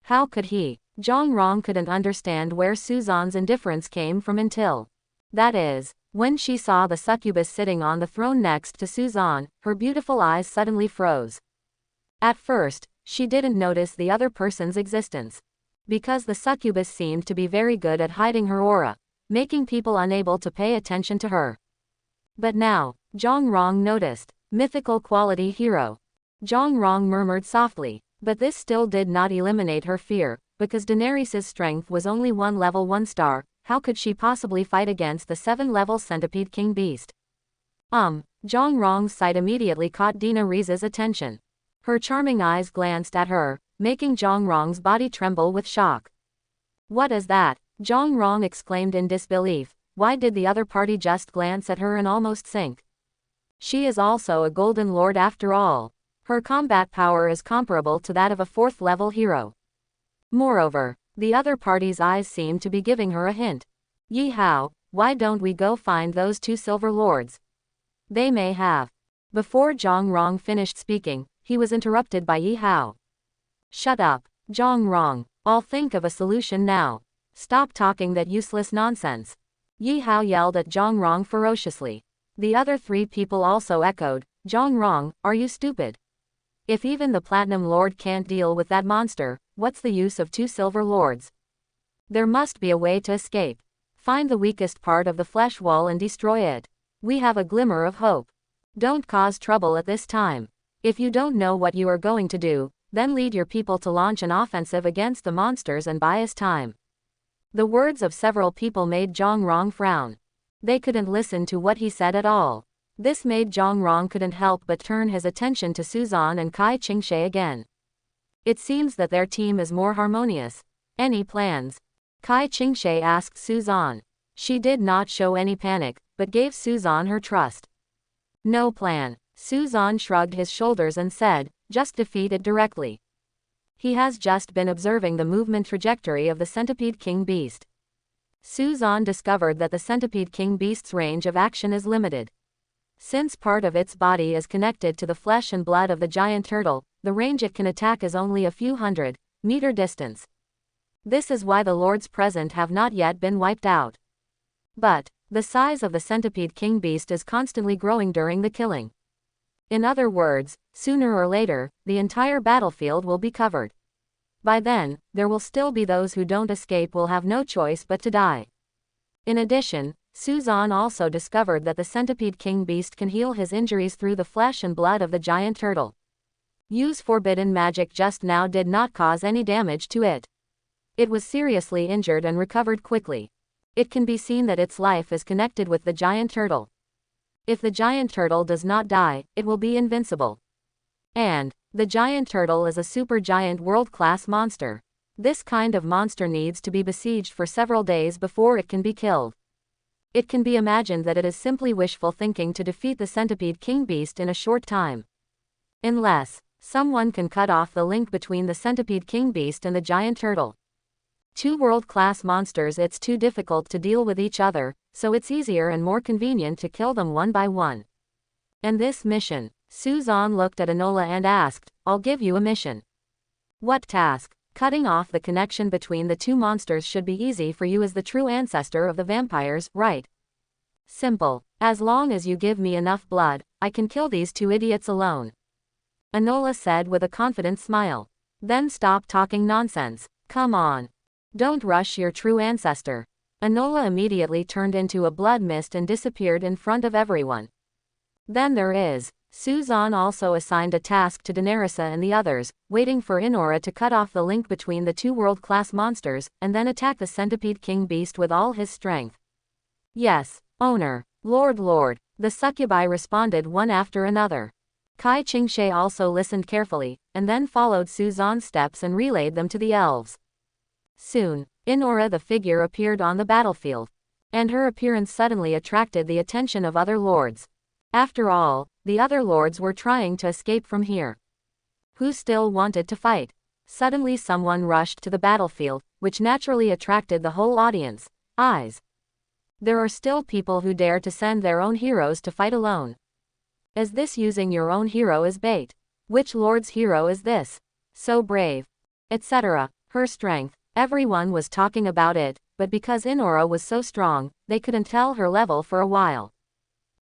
How could he? Zhang Rong couldn't understand where Suzan's indifference came from until, that is, when she saw the succubus sitting on the throne next to Suzan, her beautiful eyes suddenly froze. At first, she didn't notice the other person's existence, because the succubus seemed to be very good at hiding her aura, making people unable to pay attention to her. But now, Zhang Rong noticed. Mythical quality hero. Zhang Rong murmured softly, but this still did not eliminate her fear, because Daenerys' strength was only one level 1 star, how could she possibly fight against the 7-level centipede king beast? Zhang Rong's sight immediately caught Daenerys' attention. Her charming eyes glanced at her, making Zhang Rong's body tremble with shock. What is that? Zhang Rong exclaimed in disbelief. Why did the other party just glance at her and almost sink? She is also a golden lord after all. Her combat power is comparable to that of a 4th-level hero. Moreover, the other party's eyes seemed to be giving her a hint. Yi Hao, why don't we go find those 2 silver lords? They may have. Before Zhang Rong finished speaking, he was interrupted by Yi Hao. Shut up, Zhang Rong. I'll think of a solution now. Stop talking that useless nonsense. Yi Hao yelled at Zhang Rong ferociously. The other 3 people also echoed, Zhang Rong, are you stupid? If even the Platinum Lord can't deal with that monster, what's the use of 2 silver lords? There must be a way to escape. Find the weakest part of the flesh wall and destroy it. We have a glimmer of hope. Don't cause trouble at this time. If you don't know what you are going to do, then lead your people to launch an offensive against the monsters and buy us time. The words of several people made Zhang Rong frown. They couldn't listen to what he said at all. This made Zhang Rong couldn't help but turn his attention to Suzan and Kai Qingshe again. It seems that their team is more harmonious. Any plans? Kai Qingshe asked Suzan. She did not show any panic, but gave Suzan her trust. No plan. Suzan shrugged his shoulders and said, just defeat it directly. He has just been observing the movement trajectory of the centipede king beast. Suzan discovered that the centipede king beast's range of action is limited. Since part of its body is connected to the flesh and blood of the giant turtle, the range it can attack is only a few hundred-meter distance. This is why the lords present have not yet been wiped out. But, the size of the centipede king beast is constantly growing during the killing. In other words, sooner or later, the entire battlefield will be covered. By then, there will still be those who don't escape will have no choice but to die. In addition, Suzan also discovered that the centipede king beast can heal his injuries through the flesh and blood of the giant turtle. Use forbidden magic just now did not cause any damage to it. It was seriously injured and recovered quickly. It can be seen that its life is connected with the giant turtle. If the giant turtle does not die, it will be invincible. And, the giant turtle is a supergiant world-class monster. This kind of monster needs to be besieged for several days before it can be killed. It can be imagined that it is simply wishful thinking to defeat the centipede king beast in a short time. Unless, someone can cut off the link between the centipede king beast and the giant turtle. 2 world-class monsters, it's too difficult to deal with each other, so it's easier and more convenient to kill them one by one. And this mission? Suzan looked at Anola and asked, I'll give you a mission. What task? Cutting off the connection between the 2 monsters should be easy for you as the true ancestor of the vampires, right? Simple. As long as you give me enough blood, I can kill these 2 idiots alone. Anola said with a confident smile. Then stop talking nonsense. Come on. Don't rush your true ancestor. Anola immediately turned into a blood mist and disappeared in front of everyone. Then there is. Suzan also assigned a task to Daenerys and the others, waiting for Inora to cut off the link between the 2 world-class monsters, and then attack the centipede king beast with all his strength. Yes, owner. Lord, the succubi responded one after another. Kai Qingshe also listened carefully, and then followed Suzan's steps and relayed them to the elves. Soon, Inora the figure appeared on the battlefield. And her appearance suddenly attracted the attention of other lords. After all, the other lords were trying to escape from here. Who still wanted to fight? Suddenly someone rushed to the battlefield, which naturally attracted the whole audience. Eyes. There are still people who dare to send their own heroes to fight alone. Is this using your own hero as bait? Which lord's hero is this? So brave. Etc. Her strength. Everyone was talking about it, but because Inora was so strong, they couldn't tell her level for a while.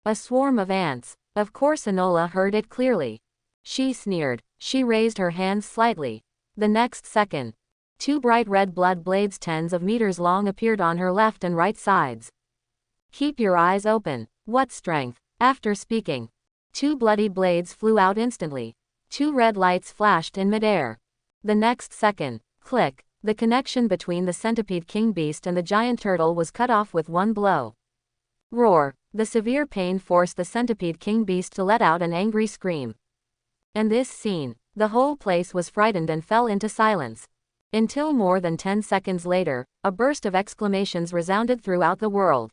A swarm of ants. Of course Anola heard it clearly. She sneered. She raised her hands slightly. The next second, 2 bright red blood blades tens of meters long appeared on her left and right sides. Keep your eyes open. What strength? After speaking, 2 bloody blades flew out instantly. 2 red lights flashed in midair. The next second, click, the connection between the centipede king beast and the giant turtle was cut off with one blow. Roar. The severe pain forced the centipede king beast to let out an angry scream. And this scene, the whole place was frightened and fell into silence. Until more than 10 seconds later, a burst of exclamations resounded throughout the world.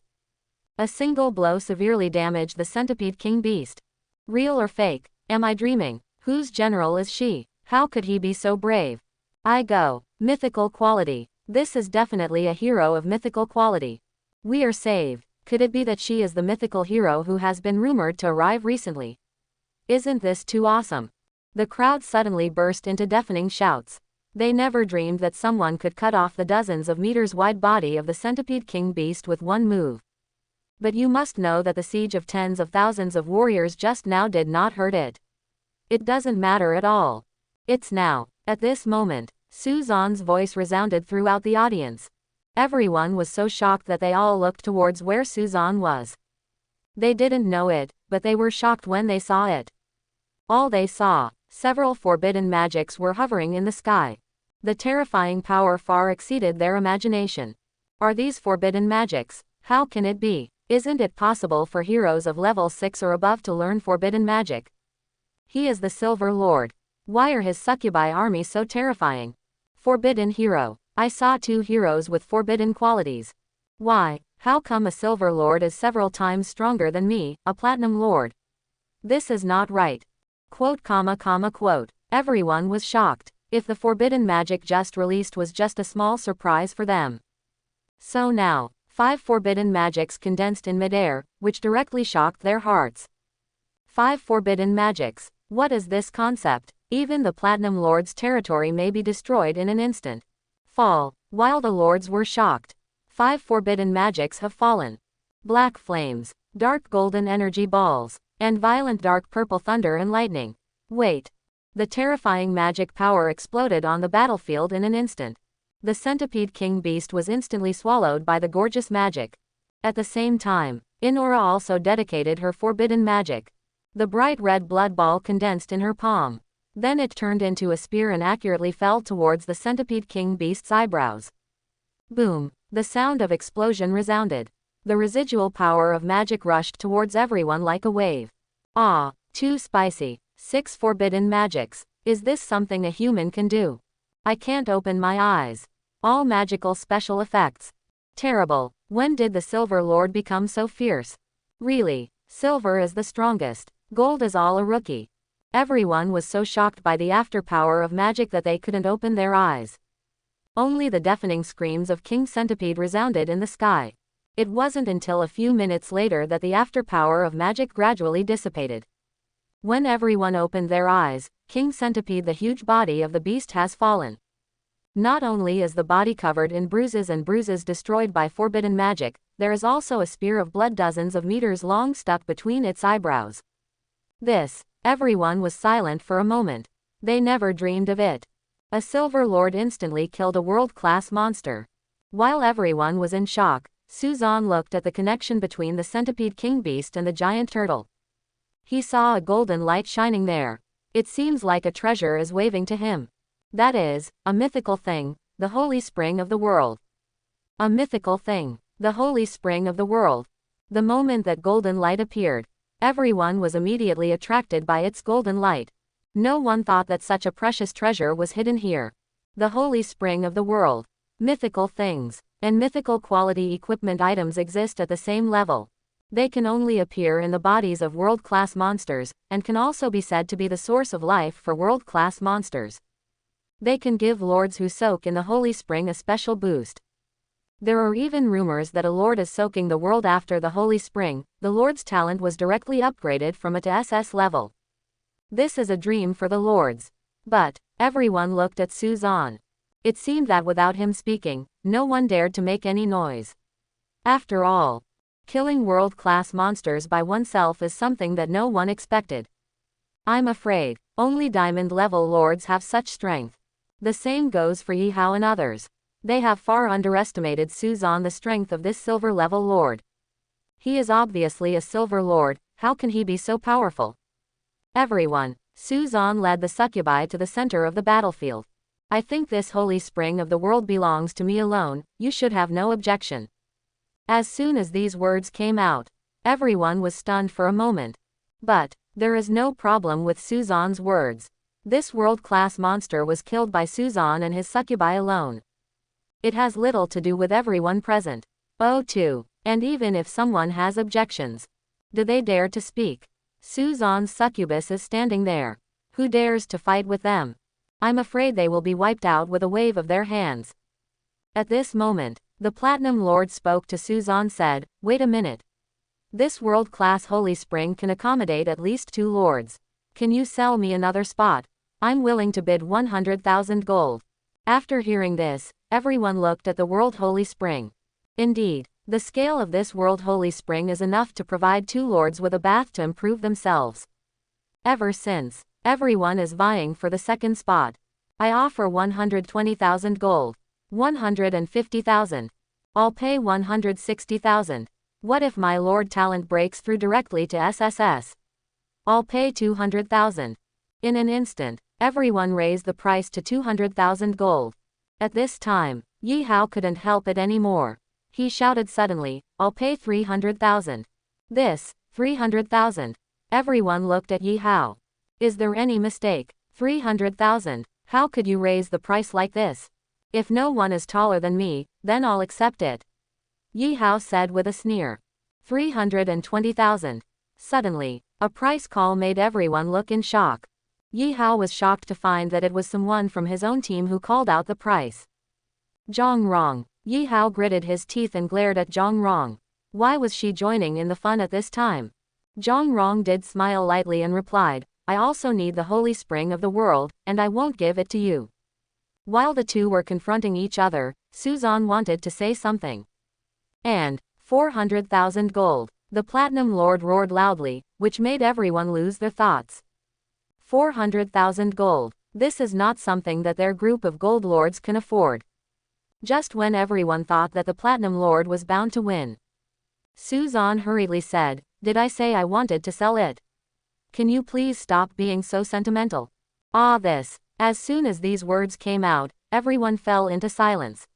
A single blow severely damaged the centipede king beast. Real or fake? Am I dreaming? Whose general is she? How could he be so brave? I go. Mythical quality. This is definitely a hero of mythical quality. We are saved. Could it be that she is the mythical hero who has been rumored to arrive recently? Isn't this too awesome? The crowd suddenly burst into deafening shouts. They never dreamed that someone could cut off the dozens of meters wide body of the centipede king beast with one move. But you must know that the siege of tens of thousands of warriors just now did not hurt it. It doesn't matter at all. It's now. At this moment, Suzanne's voice resounded throughout the audience. Everyone was so shocked that they all looked towards where Suzanne was. They didn't know it, but they were shocked when they saw it. All they saw, several forbidden magics were hovering in the sky. The terrifying power far exceeded their imagination. Are these forbidden magics? How can it be? Isn't it possible for heroes of level 6 or above to learn forbidden magic? He is the Silver Lord. Why are his succubi army so terrifying? Forbidden hero. I saw 2 heroes with forbidden qualities. Why? How come a Silver Lord is several times stronger than me, a Platinum Lord? This is not right. Quote. Everyone was shocked. If the forbidden magic just released was just a small surprise for them. So now, 5 forbidden magics condensed in midair, which directly shocked their hearts. 5 forbidden magics. What is this concept? Even the Platinum Lord's territory may be destroyed in an instant. Fall. While the lords were shocked, 5 forbidden magics have fallen. Black flames, dark golden energy balls, and violent dark purple thunder and lightning. Wait. The terrifying magic power exploded on the battlefield in an instant. The centipede king beast was instantly swallowed by the gorgeous magic. At the same time, Inora also dedicated her forbidden magic. The bright red blood ball condensed in her palm. Then it turned into a spear and accurately fell towards the centipede king beast's eyebrows. Boom! The sound of explosion resounded. The residual power of magic rushed towards everyone like a wave. Ah, too spicy. 6 forbidden magics. Is this something a human can do? I can't open my eyes. All magical special effects. Terrible. When did the Silver Lord become so fierce? Really, silver is the strongest. Gold is all a rookie. Everyone was so shocked by the afterpower of magic that they couldn't open their eyes. Only the deafening screams of King Centipede resounded in the sky. It wasn't until a few minutes later that the afterpower of magic gradually dissipated. When everyone opened their eyes, King Centipede, the huge body of the beast, has fallen. Not only is the body covered in bruises and bruises destroyed by forbidden magic, there is also a spear of blood dozens of meters long stuck between its eyebrows. Everyone was silent for a moment. They never dreamed of it. A Silver Lord instantly killed a world-class monster. While everyone was in shock, Suzanne looked at the connection between the centipede king beast and the giant turtle. He saw a golden light shining there. It seems like a treasure is waving to him. That is, a mythical thing, the holy spring of the world. A mythical thing, the holy spring of the world. The moment that golden light appeared, everyone was immediately attracted by its golden light. No one thought that such a precious treasure was hidden here. The holy spring of the world. Mythical things and mythical quality equipment items exist at the same level. They can only appear in the bodies of world-class monsters, and can also be said to be the source of life for world-class monsters. They can give lords who soak in the holy spring a special boost. There are even rumors that a lord is soaking the world after the holy spring. The lord's talent was directly upgraded from a to SS level. This is a dream for the lords. But everyone looked at Suzanne. It seemed that without him speaking, no one dared to make any noise. After all, killing world-class monsters by oneself is something that no one expected. I'm afraid only diamond-level lords have such strength. The same goes for Yi Hao and others. They have far underestimated Suzanne the strength of this silver-level lord. He is obviously a silver lord, how can he be so powerful? Everyone. Suzanne led the succubi to the center of the battlefield. I think this holy spring of the world belongs to me alone, you should have no objection. As soon as these words came out, everyone was stunned for a moment. But there is no problem with Suzanne's words. This world-class monster was killed by Suzanne and his succubi alone. It has little to do with everyone present. Oh too, and even if someone has objections, do they dare to speak? Suzanne's succubus is standing there. Who dares to fight with them? I'm afraid they will be wiped out with a wave of their hands. At this moment, the Platinum Lord spoke to Suzanne said, wait a minute. This world-class holy spring can accommodate at least 2 lords. Can you sell me another spot? I'm willing to bid 100,000 gold. After hearing this, everyone looked at the World Holy Spring. Indeed, the scale of this World Holy Spring is enough to provide 2 lords with a bath to improve themselves. Ever since, everyone is vying for the second spot. I offer 120,000 gold. 150,000. I'll pay 160,000. What if my lord talent breaks through directly to SSS? I'll pay 200,000. In an instant, everyone raised the price to 200,000 gold. At this time, Yi Hao couldn't help it anymore. He shouted suddenly, I'll pay 300,000. This, 300,000. Everyone looked at Yi Hao. Is there any mistake? 300,000. How could you raise the price like this? If no one is taller than me, then I'll accept it. Yi Hao said with a sneer. 320,000. Suddenly, a price call made everyone look in shock. Yi Hao was shocked to find that it was someone from his own team who called out the price. Zhang Rong. Yi Hao gritted his teeth and glared at Zhang Rong. Why was she joining in the fun at this time? Zhang Rong did smile lightly and replied, I also need the holy spring of the world, and I won't give it to you. While the two were confronting each other, Suzanne wanted to say something. And 400,000 gold. The Platinum Lord roared loudly, which made everyone lose their thoughts. 400,000 gold. This is not something that their group of gold lords can afford. Just when everyone thought that the Platinum Lord was bound to win, Suzanne hurriedly said, did I say I wanted to sell it? Can you please stop being so sentimental? This. As soon as these words came out, everyone fell into silence.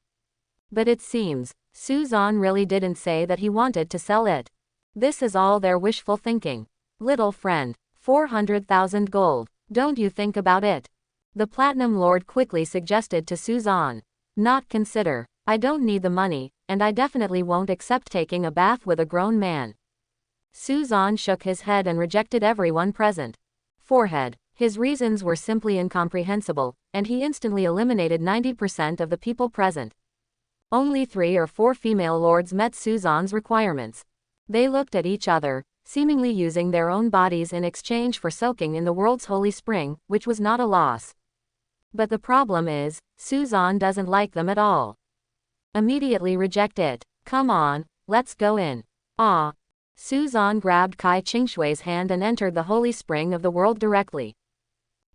But it seems, Suzanne really didn't say that he wanted to sell it. This is all their wishful thinking. Little friend, 400,000 gold, don't you think about it? The Platinum Lord quickly suggested to Suzanne. Not consider. I don't need the money, and I definitely won't accept taking a bath with a grown man. Suzanne shook his head and rejected everyone present. Forehead. His reasons were simply incomprehensible, and he instantly eliminated 90% of the people present. Only 3 or 4 female lords met Suzanne's requirements. They looked at each other, seemingly using their own bodies in exchange for soaking in the world's holy spring, which was not a loss. But the problem is, Suzanne doesn't like them at all. Immediately reject it. Come on, let's go in. Suzanne grabbed Kai Qingshui's hand and entered the holy spring of the world directly.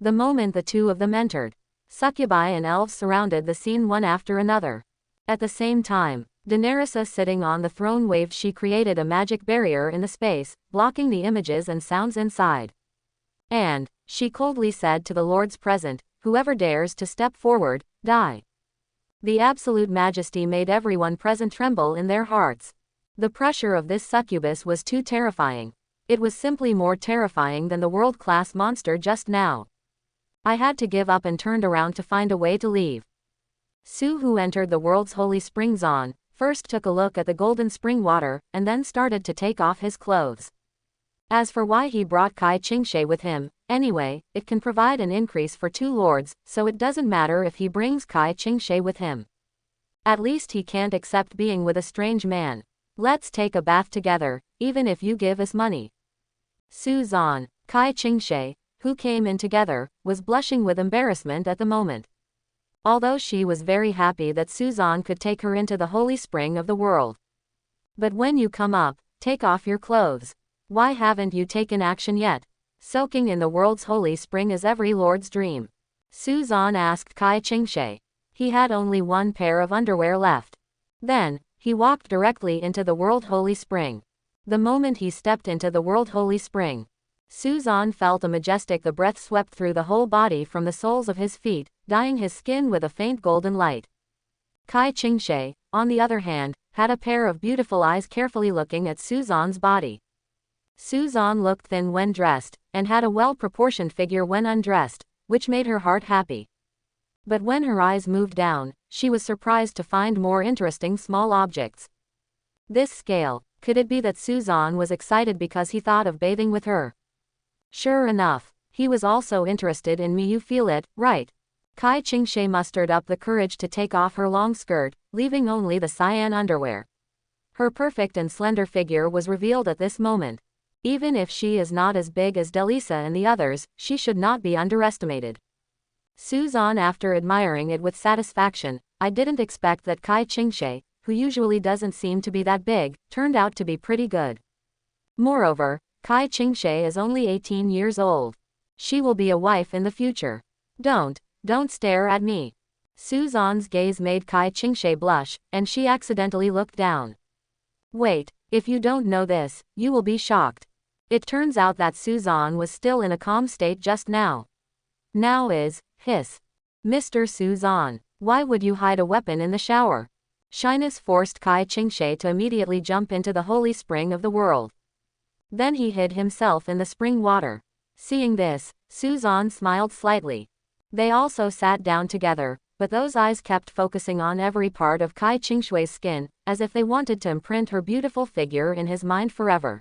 The moment the two of them entered, succubi and elves surrounded the scene one after another. At the same time, Daenerys sitting on the throne waved. She created a magic barrier in the space, blocking the images and sounds inside. And she coldly said to the lords present, whoever dares to step forward, die. The absolute majesty made everyone present tremble in their hearts. The pressure of this succubus was too terrifying. It was simply more terrifying than the world-class monster just now. I had to give up and turned around to find a way to leave. Su, who entered the world's holy spring zone, first took a look at the golden spring water, and then started to take off his clothes. As for why he brought Kai Qingshe with him, anyway, it can provide an increase for 2 lords, so it doesn't matter if he brings Kai Qingshe with him. At least he can't accept being with a strange man. Let's take a bath together, even if you give us money. Suzan. Kai Qingshe, who came in together, was blushing with embarrassment at the moment. Although she was very happy that Suzan could take her into the holy spring of the world. But when you come up, take off your clothes. Why haven't you taken action yet? Soaking in the world's holy spring is every lord's dream. Suzan asked Kai Qingshe. He had only 1 pair of underwear left. Then, he walked directly into the world holy spring. The moment he stepped into the world holy spring, Suzan felt a majestic breath swept through the whole body from the soles of his feet, dyeing his skin with a faint golden light. Kai Qingshe, on the other hand, had a pair of beautiful eyes carefully looking at Suzan's body. Suzan looked thin when dressed, and had a well-proportioned figure when undressed, which made her heart happy. But when her eyes moved down, she was surprised to find more interesting small objects. This scale, could it be that Suzan was excited because he thought of bathing with her? Sure enough, he was also interested in me, you feel it, right? Kai Qingshe mustered up the courage to take off her long skirt, leaving only the cyan underwear. Her perfect and slender figure was revealed at this moment. Even if she is not as big as Delisa and the others, she should not be underestimated. Suzan, after admiring it with satisfaction, I didn't expect that Kai Qingshe, who usually doesn't seem to be that big, turned out to be pretty good. Moreover, Kai Qingshe is only 18 years old. She will be a wife in the future. Don't stare at me. Suzan's gaze made Kai Qingshe blush, and she accidentally looked down. Wait, if you don't know this, you will be shocked. It turns out that Suzan was still in a calm state just now. Now is, hiss. Mr. Suzan, why would you hide a weapon in the shower? Shyness forced Kai Qingshe to immediately jump into the holy spring of the world. Then he hid himself in the spring water. Seeing this, Suzan smiled slightly. They also sat down together, but those eyes kept focusing on every part of Kai Qingshui's skin, as if they wanted to imprint her beautiful figure in his mind forever.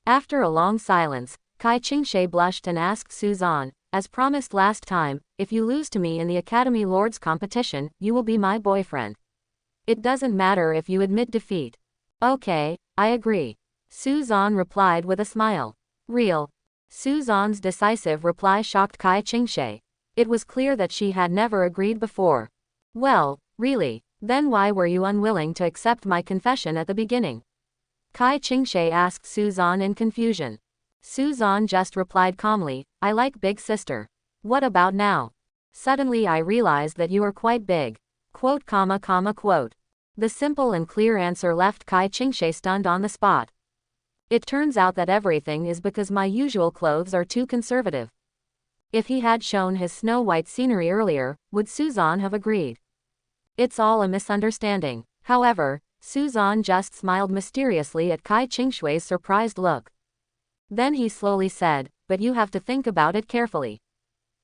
After a long silence, Kai Qingshe blushed and asked Suzan, as promised last time, if you lose to me in the Academy Lords competition, you will be my boyfriend. It doesn't matter if you admit defeat. Okay, I agree. Suzan replied with a smile. Real. Suzan's decisive reply shocked Kai Qingshe. It was clear that she had never agreed before. Well, really, then why were you unwilling to accept my confession at the beginning? Kai Qingshe asked Suzan in confusion. Suzan just replied calmly, I like big sister. What about now? Suddenly I realized that you are quite big. Quote. The simple and clear answer left Kai Qingshe stunned on the spot. It turns out that everything is because my usual clothes are too conservative. If he had shown his snow-white scenery earlier, would Suzan have agreed? It's all a misunderstanding. However, Suzan just smiled mysteriously at Kai Qingshui's surprised look. Then he slowly said, but you have to think about it carefully.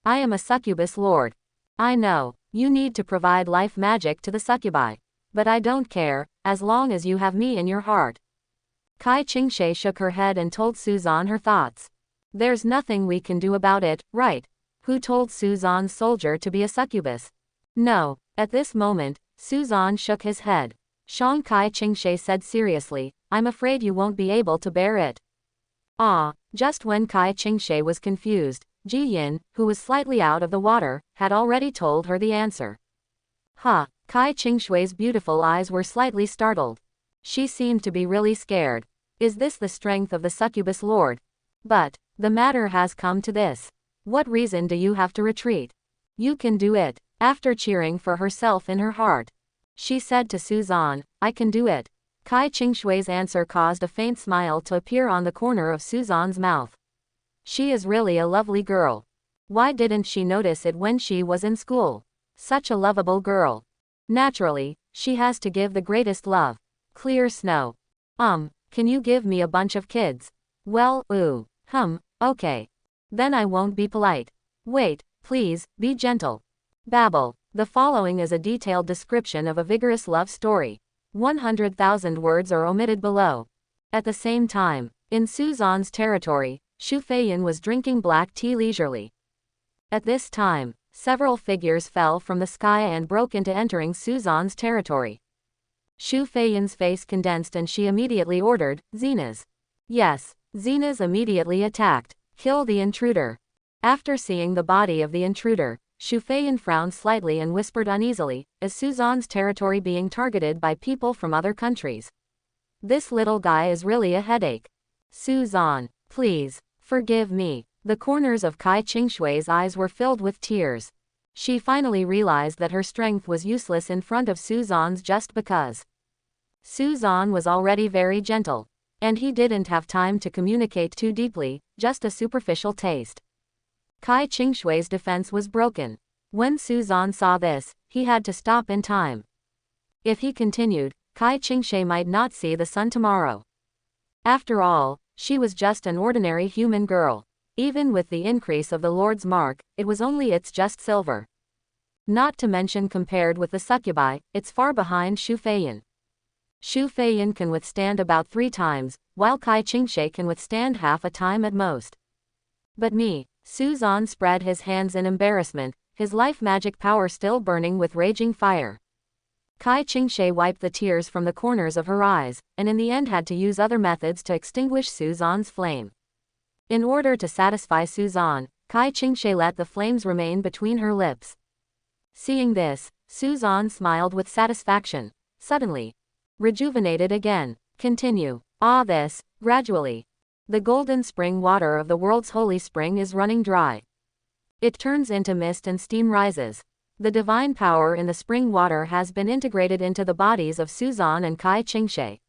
I am a succubus lord. I know, you need to provide life magic to the succubi. But I don't care, as long as you have me in your heart. Kai Qingshe shook her head and told Suzan her thoughts. There's nothing we can do about it, right? Who told Suzan's soldier to be a succubus? No. At this moment, Suzan shook his head. Shang. Kai Qingshe said seriously, I'm afraid you won't be able to bear it. Just when Kai Qingshe was confused, Ji Yin, who was slightly out of the water, had already told her the answer. Kai Qingshui's beautiful eyes were slightly startled. She seemed to be really scared. Is this the strength of the Succubus Lord? But, the matter has come to this. What reason do you have to retreat? You can do it. After cheering for herself in her heart, she said to Suzan, I can do it. Kai Qingshui's answer caused a faint smile to appear on the corner of Suzan's mouth. She is really a lovely girl. Why didn't she notice it when she was in school? Such a lovable girl. Naturally, she has to give the greatest love. Clear snow. Can you give me a bunch of kids? Well, okay. Then I won't be polite. Wait, please, be gentle. Babble. The following is a detailed description of a vigorous love story. 100,000 words are omitted below. At the same time, in Suzan's territory, Xu Feiyan was drinking black tea leisurely. At this time, several figures fell from the sky and broke into entering Suzan's territory. Xu Feiyan's face condensed and she immediately ordered, Xenas. Yes, Xenas immediately attacked. Kill the intruder. After seeing the body of the intruder, Xu Feiyan frowned slightly and whispered uneasily, is Suzan's territory being targeted by people from other countries? This little guy is really a headache. Suzan, please, forgive me. The corners of Kai Qingshui's eyes were filled with tears. She finally realized that her strength was useless in front of Suzan's just because. Suzan was already very gentle, and he didn't have time to communicate too deeply, just a superficial taste. Kai Qingshui's defense was broken. When Suzan saw this, he had to stop in time. If he continued, Kai Qingshui might not see the sun tomorrow. After all, she was just an ordinary human girl. Even with the increase of the Lord's mark, it was only it's just silver. Not to mention compared with the succubi, it's far behind Xu Feiyan. Xu Feiyan can withstand about 3 times, while Kai Qingshui can withstand half a time at most. But me, Suzan spread his hands in embarrassment, his life magic power still burning with raging fire. Kai Qingshui wiped the tears from the corners of her eyes, and in the end had to use other methods to extinguish Suzan's flame. In order to satisfy Suzan, Kai Qingshui let the flames remain between her lips. Seeing this, Suzan smiled with satisfaction. Suddenly, rejuvenated again. Continue. This, gradually. The golden spring water of the world's holy spring is running dry. It turns into mist and steam rises. The divine power in the spring water has been integrated into the bodies of Suzan and Kai Qingshui.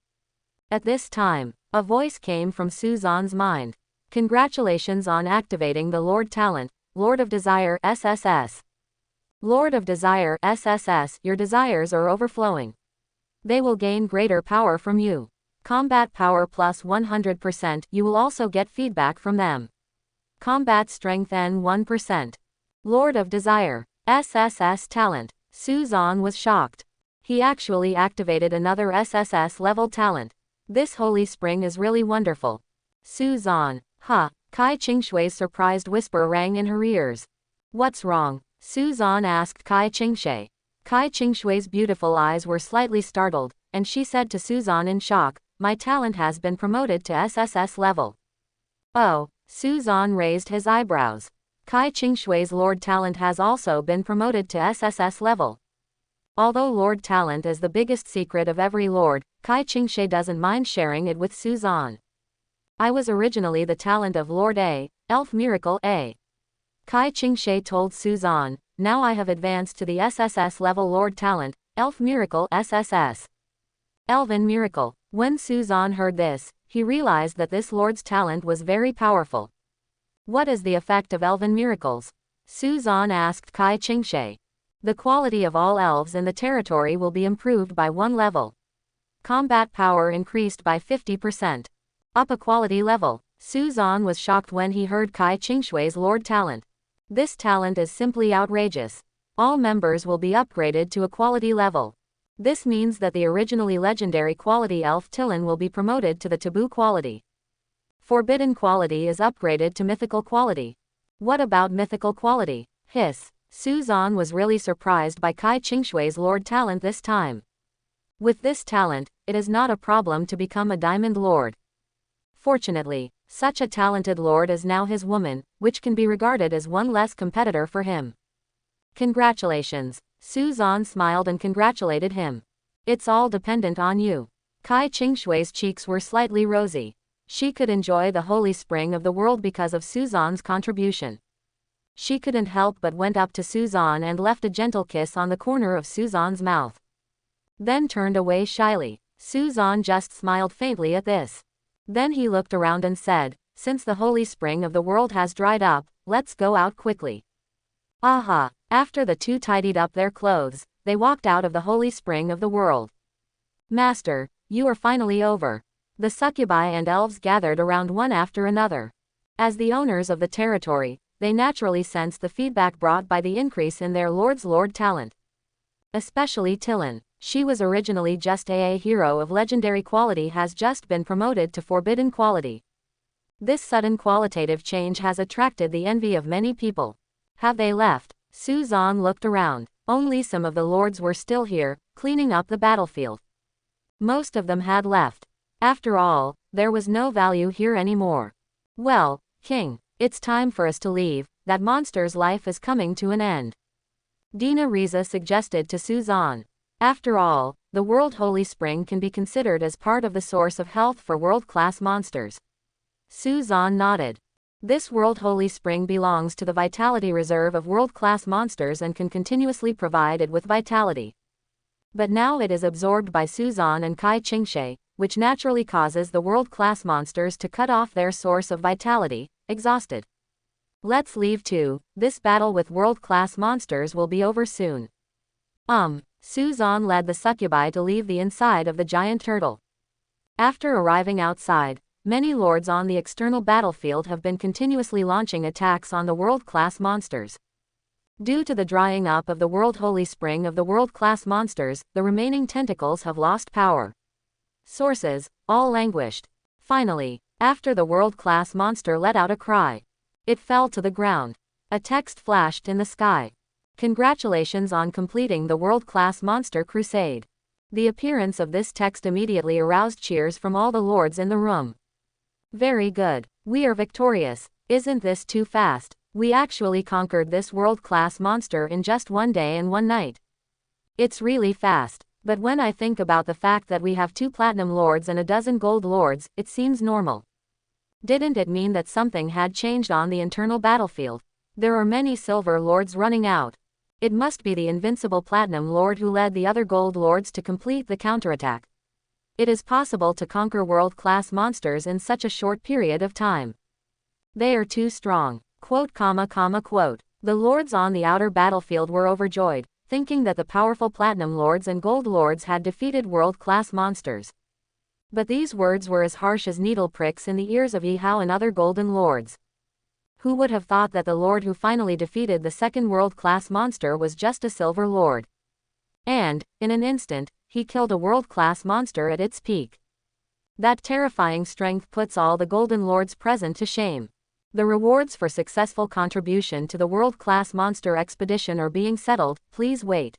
At this time, a voice came from Suzan's mind. Congratulations on activating the Lord talent, Lord of Desire SSS. Lord of Desire SSS, your desires are overflowing. They will gain greater power from you. Combat power plus 100%, you will also get feedback from them. Combat strength N 1%. Lord of Desire, SSS talent. Suzan was shocked. He actually activated another SSS level talent. This holy spring is really wonderful. Suzan, huh? Kai Qingshui's surprised whisper rang in her ears. What's wrong? Suzan asked Kai Qingshui. Kai Qingshui's beautiful eyes were slightly startled, and she said to Suzan in shock, my talent has been promoted to SSS level. Oh, Suzan raised his eyebrows. Kai Qingshui's Lord talent has also been promoted to SSS level. Although Lord talent is the biggest secret of every Lord, Kai Qingshui doesn't mind sharing it with Suzan. I was originally the talent of Lord A, Elf Miracle A. Kai Qingshui told Suzan, now I have advanced to the SSS level Lord talent, Elf Miracle SSS. Elven Miracle. When Suzan heard this, he realized that this Lord's talent was very powerful. What is the effect of Elven miracles? Suzan asked Kai Qingshui. The quality of all elves in the territory will be improved by 1 level. Combat power increased by 50%. Up a quality level. Suzan was shocked when he heard Kai Qingshui's Lord talent. This talent is simply outrageous. All members will be upgraded to a quality level. This means that the originally legendary quality elf Tilin will be promoted to the taboo quality. Forbidden quality is upgraded to mythical quality. What about mythical quality? Hiss. Suzan was really surprised by Kai Qingshui's Lord talent this time. With this talent, it is not a problem to become a Diamond Lord. Fortunately, such a talented Lord is now his woman, which can be regarded as one less competitor for him. Congratulations. Suzan smiled and congratulated him. It's all dependent on you. Kai Qingshui's cheeks were slightly rosy. She could enjoy the holy spring of the world because of Suzan's contribution. She couldn't help but went up to Suzan and left a gentle kiss on the corner of Suzan's mouth. Then turned away shyly. Suzan just smiled faintly at this. Then he looked around and said, since the holy spring of the world has dried up, let's go out quickly. Aha! After the two tidied up their clothes, they walked out of the holy spring of the world. Master, you are finally over. The succubi and elves gathered around one after another. As the owners of the territory, they naturally sensed the feedback brought by the increase in their lord's Lord talent. Especially Tilin. She was originally just a hero of legendary quality, has just been promoted to forbidden quality. This sudden qualitative change has attracted the envy of many people. Have they left? Suzan looked around. Only some of the lords were still here, cleaning up the battlefield. Most of them had left. After all, there was no value here anymore. Well, King, it's time for us to leave. That monster's life is coming to an end. Dina Riza suggested to Suzan. After all, the World Holy Spring can be considered as part of the source of health for world-class monsters. Suzan nodded. This World Holy Spring belongs to the Vitality Reserve of world-class monsters and can continuously provide it with vitality. But now it is absorbed by Suzan and Kai Qingshe, which naturally causes the world-class monsters to cut off their source of vitality, exhausted. Let's leave too, this battle with world-class monsters will be over soon. Suzan led the succubi to leave the inside of the giant turtle. After arriving outside, many lords on the external battlefield have been continuously launching attacks on the world-class monsters. Due to the drying up of the World Holy Spring of the world-class monsters, the remaining tentacles have lost power. Sources, all languished. Finally, after the world-class monster let out a cry, it fell to the ground. A text flashed in the sky. Congratulations on completing the world-class monster crusade. The appearance of this text immediately aroused cheers from all the lords in the room. Very good. We are victorious. Isn't this too fast? We actually conquered this world-class monster in just one day and one night. It's really fast. But when I think about the fact that we have 2 platinum lords and a dozen gold lords, it seems normal. Didn't it mean that something had changed on the internal battlefield? There are many silver lords running out. It must be the invincible platinum lord who led the other gold lords to complete the counterattack. It is possible to conquer world-class monsters in such a short period of time. They are too strong. Quote. The lords on the outer battlefield were overjoyed, thinking that the powerful platinum lords and gold lords had defeated world-class monsters. But these words were as harsh as needle pricks in the ears of Yihao and other golden lords. Who would have thought that the lord who finally defeated the second world-class monster was just a silver lord? And, in an instant, he killed a world-class monster at its peak. That terrifying strength puts all the golden lords present to shame. The rewards for successful contribution to the world-class monster expedition are being settled, please wait.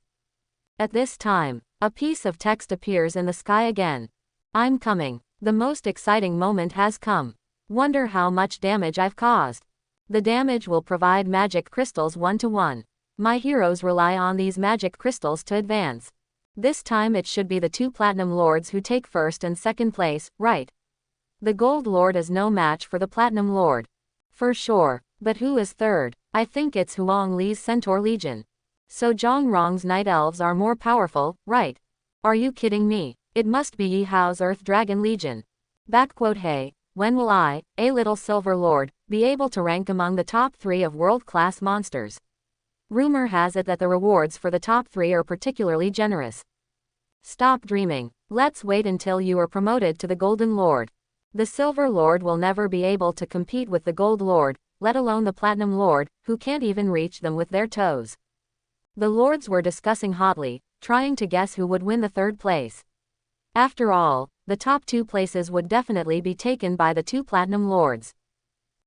At this time, a piece of text appears in the sky again. I'm coming. The most exciting moment has come. Wonder how much damage I've caused. The damage will provide magic crystals 1-to-1. My heroes rely on these magic crystals to advance. This time it should be the 2 platinum lords who take first and second place, right? The gold lord is no match for the platinum lord. For sure, but who is third? I think it's Huang Li's Centaur Legion. So Zhongrong's Night Elves are more powerful, right? Are you kidding me? It must be Yihao's Earth Dragon Legion. Hey, when will I, a little silver lord, be able to rank among the top 3 of world-class monsters? Rumor has it that the rewards for the top 3 are particularly generous. Stop dreaming. Let's wait until you are promoted to the Golden Lord. The Silver Lord will never be able to compete with the Gold Lord, let alone the Platinum Lord, who can't even reach them with their toes. The lords were discussing hotly, trying to guess who would win the 3rd place. After all, the top 2 places would definitely be taken by the 2 Platinum Lords.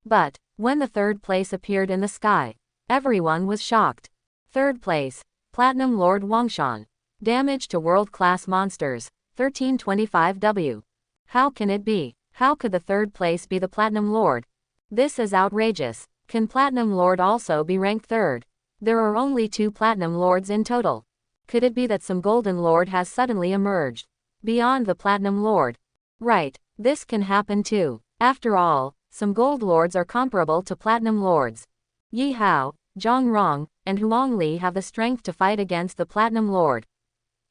But, when the 3rd place appeared in the sky, everyone was shocked. 3rd place, Platinum Lord Wangshan. Damage to world-class monsters, 1325W. How can it be? How could the 3rd place be the Platinum Lord? This is outrageous. Can Platinum Lord also be ranked 3rd? There are only 2 Platinum Lords in total. Could it be that some Golden Lord has suddenly emerged beyond the Platinum Lord? Right, this can happen too. After all, some Gold Lords are comparable to Platinum Lords. Yihao, Zhongrong, and Huang Li have the strength to fight against the Platinum Lord.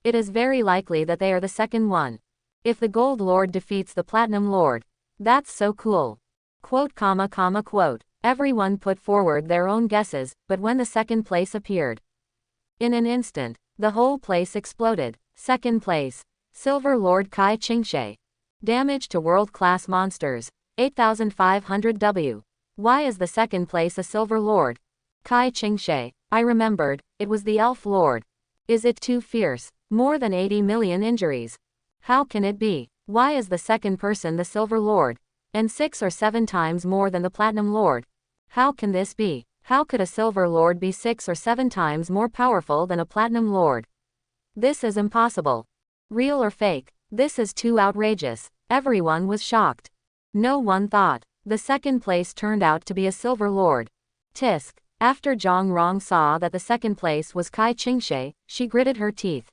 It is very likely that they are the second one. If the Gold Lord defeats the Platinum Lord, that's so cool. Quote. Everyone put forward their own guesses, but when the 2nd place appeared, in an instant, the whole place exploded. 2nd place, Silver Lord Kai Qingshe. Damage to world-class monsters, 8500W. Why is the 2nd place a Silver Lord? Kai Qingshe. I remembered, it was the Elf Lord. Is it too fierce? More than 80 million injuries. How can it be? Why is the second person the Silver Lord? And 6 or 7 times more than the Platinum Lord? How can this be? How could a Silver Lord be 6 or 7 times more powerful than a Platinum Lord? This is impossible. Real or fake? This is too outrageous. Everyone was shocked. No one thought the second place turned out to be a Silver Lord. Tisk. After Zhang Rong saw that the second place was Kai Qingshe, she gritted her teeth.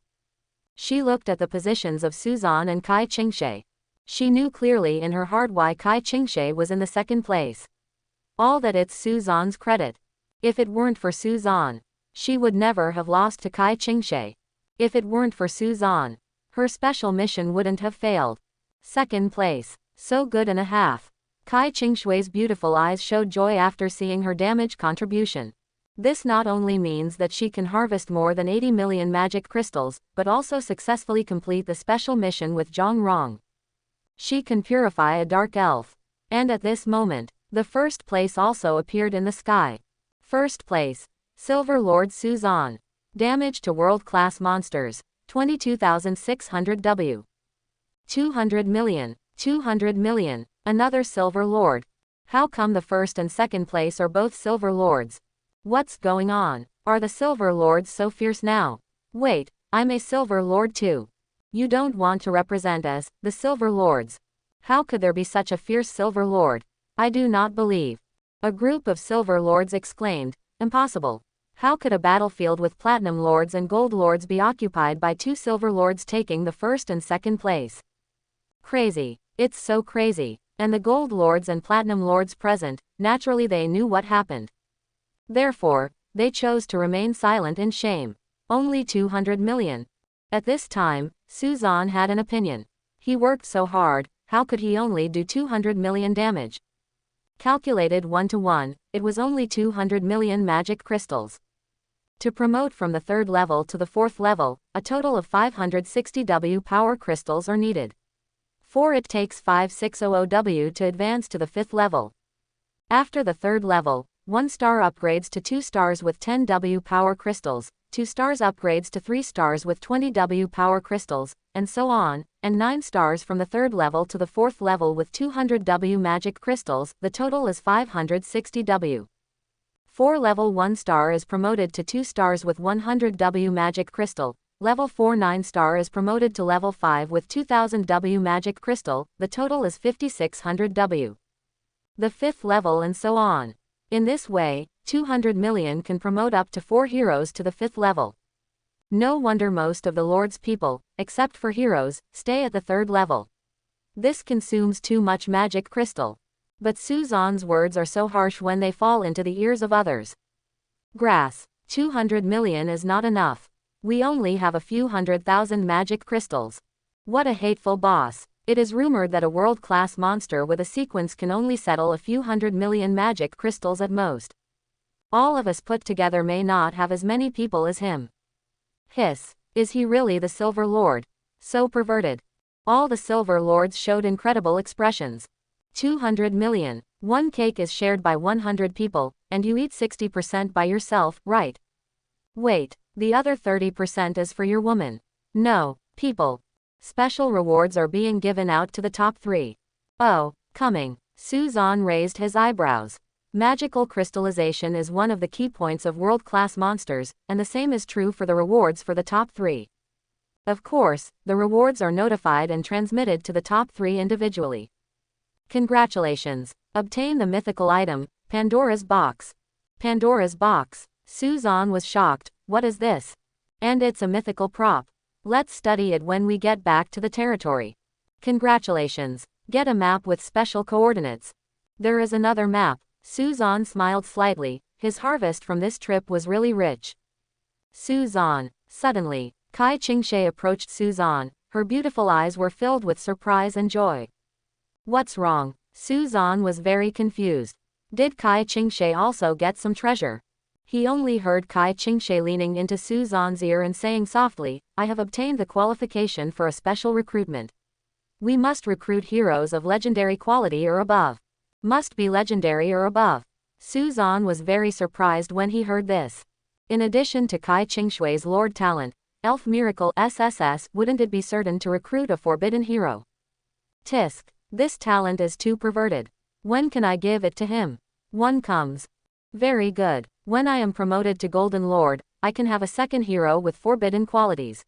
She looked at the positions of Suzan and Kai Qingshe. She knew clearly in her heart why Kai Qingshe was in the second place. All that it's Suzan's credit. If it weren't for Suzan, she would never have lost to Kai Qingshe. If it weren't for Suzan, her special mission wouldn't have failed. Second place. So good and a half. Kai Qingshui's beautiful eyes showed joy after seeing her damage contribution. This not only means that she can harvest more than 80 million magic crystals, but also successfully complete the special mission with Zhang Rong. She can purify a dark elf. And at this moment, the first place also appeared in the sky. First place. Silver Lord Suzan. Damage to world-class monsters. 22,600 W. 200 million. 200 million. Another Silver Lord. How come the first and second place are both Silver Lords? What's going on? Are the Silver Lords so fierce now? Wait, I'm a Silver Lord too. You don't want to represent us, the Silver Lords. How could there be such a fierce Silver Lord? I do not believe. A group of Silver Lords exclaimed, impossible. How could a battlefield with Platinum Lords and Gold Lords be occupied by 2 Silver Lords taking the first and second place? Crazy. It's so crazy. And the Gold Lords and Platinum Lords present, naturally they knew what happened. Therefore, they chose to remain silent in shame. Only 200 million. At this time, Suzan had an opinion. He worked so hard, how could he only do 200 million damage? Calculated 1 to 1, it was only 200 million magic crystals. To promote from the 3rd level to the 4th level, a total of 560 W power crystals are needed. For it takes 5600 W to advance to the 5th level. After the 3rd level, 1 star upgrades to 2 stars with 10 W power crystals, 2 stars upgrades to 3 stars with 20 W power crystals, and so on, and 9 stars from the 3rd level to the 4th level with 200 W magic crystals, the total is 560 W. 4 level 1 star is promoted to 2 stars with 100 W magic crystal, level 4 9 star is promoted to level 5 with 2000 W magic crystal, the total is 5600 W. The 5th level and so on. In this way, 200 million can promote up to 4 heroes to the 5th level. No wonder most of the Lord's people, except for heroes, stay at the 3rd level. This consumes too much magic crystal. But Suzan's words are so harsh when they fall into the ears of others. Grass. 200 million is not enough. We only have a few 100,000 magic crystals. What a hateful boss. It is rumored that a world-class monster with a sequence can only settle a few 100 million magic crystals at most. All of us put together may not have as many people as him. Hiss. Is he really the Silver Lord? So perverted. All the Silver Lords showed incredible expressions. 200 million. One cake is shared by 100 people, and you eat 60% by yourself, right? Wait, the other 30% is for your woman. No, people. Special rewards are being given out to the top 3. Oh, coming. Suzan raised his eyebrows. Magical crystallization is one of the key points of world-class monsters, and the same is true for the rewards for the top 3. Of course, the rewards are notified and transmitted to the top 3 individually. Congratulations. Obtain the mythical item, Pandora's Box. Pandora's Box. Suzan was shocked. What is this? And it's a mythical prop. Let's study it when we get back to the territory. Congratulations. Get a map with special coordinates. There is another map. Suzan smiled slightly. His harvest from this trip was really rich. Suzan. Suddenly, Kai Qingshe approached Suzan. Her beautiful eyes were filled with surprise and joy. What's wrong? Suzan was very confused. Did Kai Qingshe also get some treasure? He only heard Kai Qingshe leaning into Suzan's ear and saying softly, I have obtained the qualification for a special recruitment. We must recruit heroes of legendary quality or above. Must be legendary or above. Suzan was very surprised when he heard this. In addition to Kai Qingshui's Lord talent, Elf Miracle SSS, wouldn't it be certain to recruit a forbidden hero? Tisk. This talent is too perverted. When can I give it to him? One comes. Very good. When I am promoted to Golden Lord, I can have a second hero with forbidden qualities.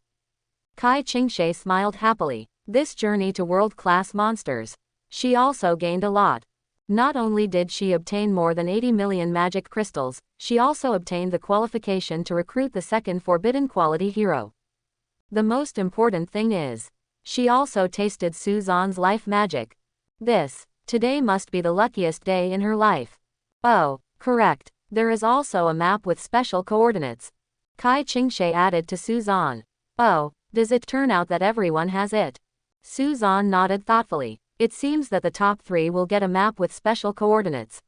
Kai Qingshe smiled happily. This journey to world-class monsters. She also gained a lot. Not only did she obtain more than 80 million magic crystals, she also obtained the qualification to recruit the second forbidden quality hero. The most important thing is, she also tasted Suzanne's life magic. Today must be the luckiest day in her life. Oh, correct. There is also a map with special coordinates. Kai Qingshe added to Suzanne. Oh, does it turn out that everyone has it? Suzanne nodded thoughtfully. It seems that the top 3 will get a map with special coordinates.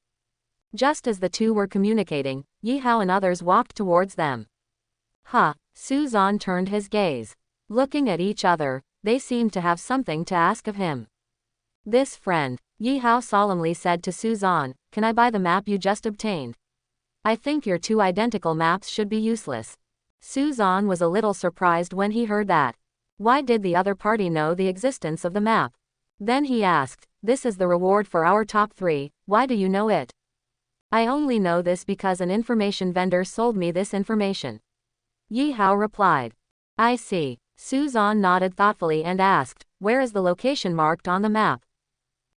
Just as the two were communicating, Yi Hao and others walked towards them. Suzanne turned his gaze. Looking at each other, they seemed to have something to ask of him. This friend, Yi Hao solemnly said to Suzanne, can I buy the map you just obtained? I think your 2 identical maps should be useless. Suzanne was a little surprised when he heard that. Why did the other party know the existence of the map? Then he asked, this is the reward for our top 3, why do you know it? I only know this because an information vendor sold me this information. Yi Hao replied. I see. Suzanne nodded thoughtfully and asked, where is the location marked on the map?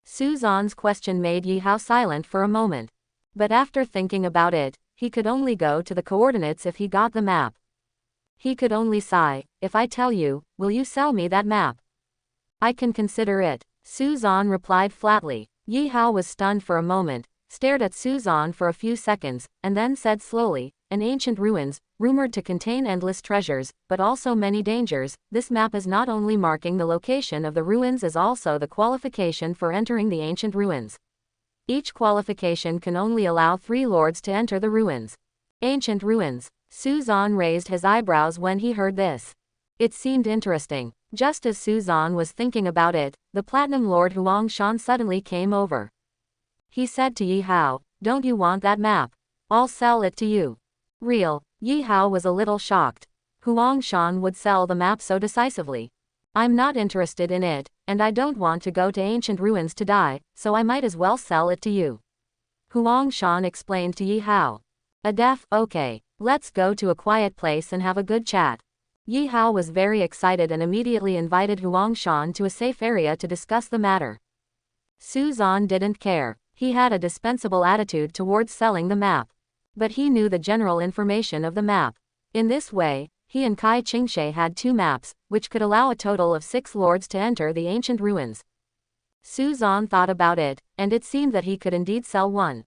Suzanne's question made Yi Hao silent for a moment. But after thinking about it, he could only go to the coordinates if he got the map. He could only sigh, if I tell you, will you sell me that map? I can consider it. Suzanne replied flatly. Yi Hao was stunned for a moment, stared at Suzanne for a few seconds, and then said slowly, an ancient ruins, rumored to contain endless treasures, but also many dangers. This map is not only marking the location of the ruins as also the qualification for entering the ancient ruins. Each qualification can only allow 3 lords to enter the ruins. Ancient ruins. Suzanne raised his eyebrows when he heard this. It seemed interesting. Just as Suzanne was thinking about it, the Platinum Lord Huang Shan suddenly came over. He said to Yi Hao, don't you want that map? I'll sell it to you. Real. Yi Hao was a little shocked. Huang Shan would sell the map so decisively. I'm not interested in it, and I don't want to go to ancient ruins to die, so I might as well sell it to you. Huang Shan explained to Yi Hao. Okay, let's go to a quiet place and have a good chat. Yi Hao was very excited and immediately invited Huang Shan to a safe area to discuss the matter. Suzanne didn't care. He had a dispensable attitude towards selling the map. But he knew the general information of the map. In this way, he and Kai Qingshe had 2 maps, which could allow a total of 6 lords to enter the ancient ruins. Suzanne thought about it, and it seemed that he could indeed sell one.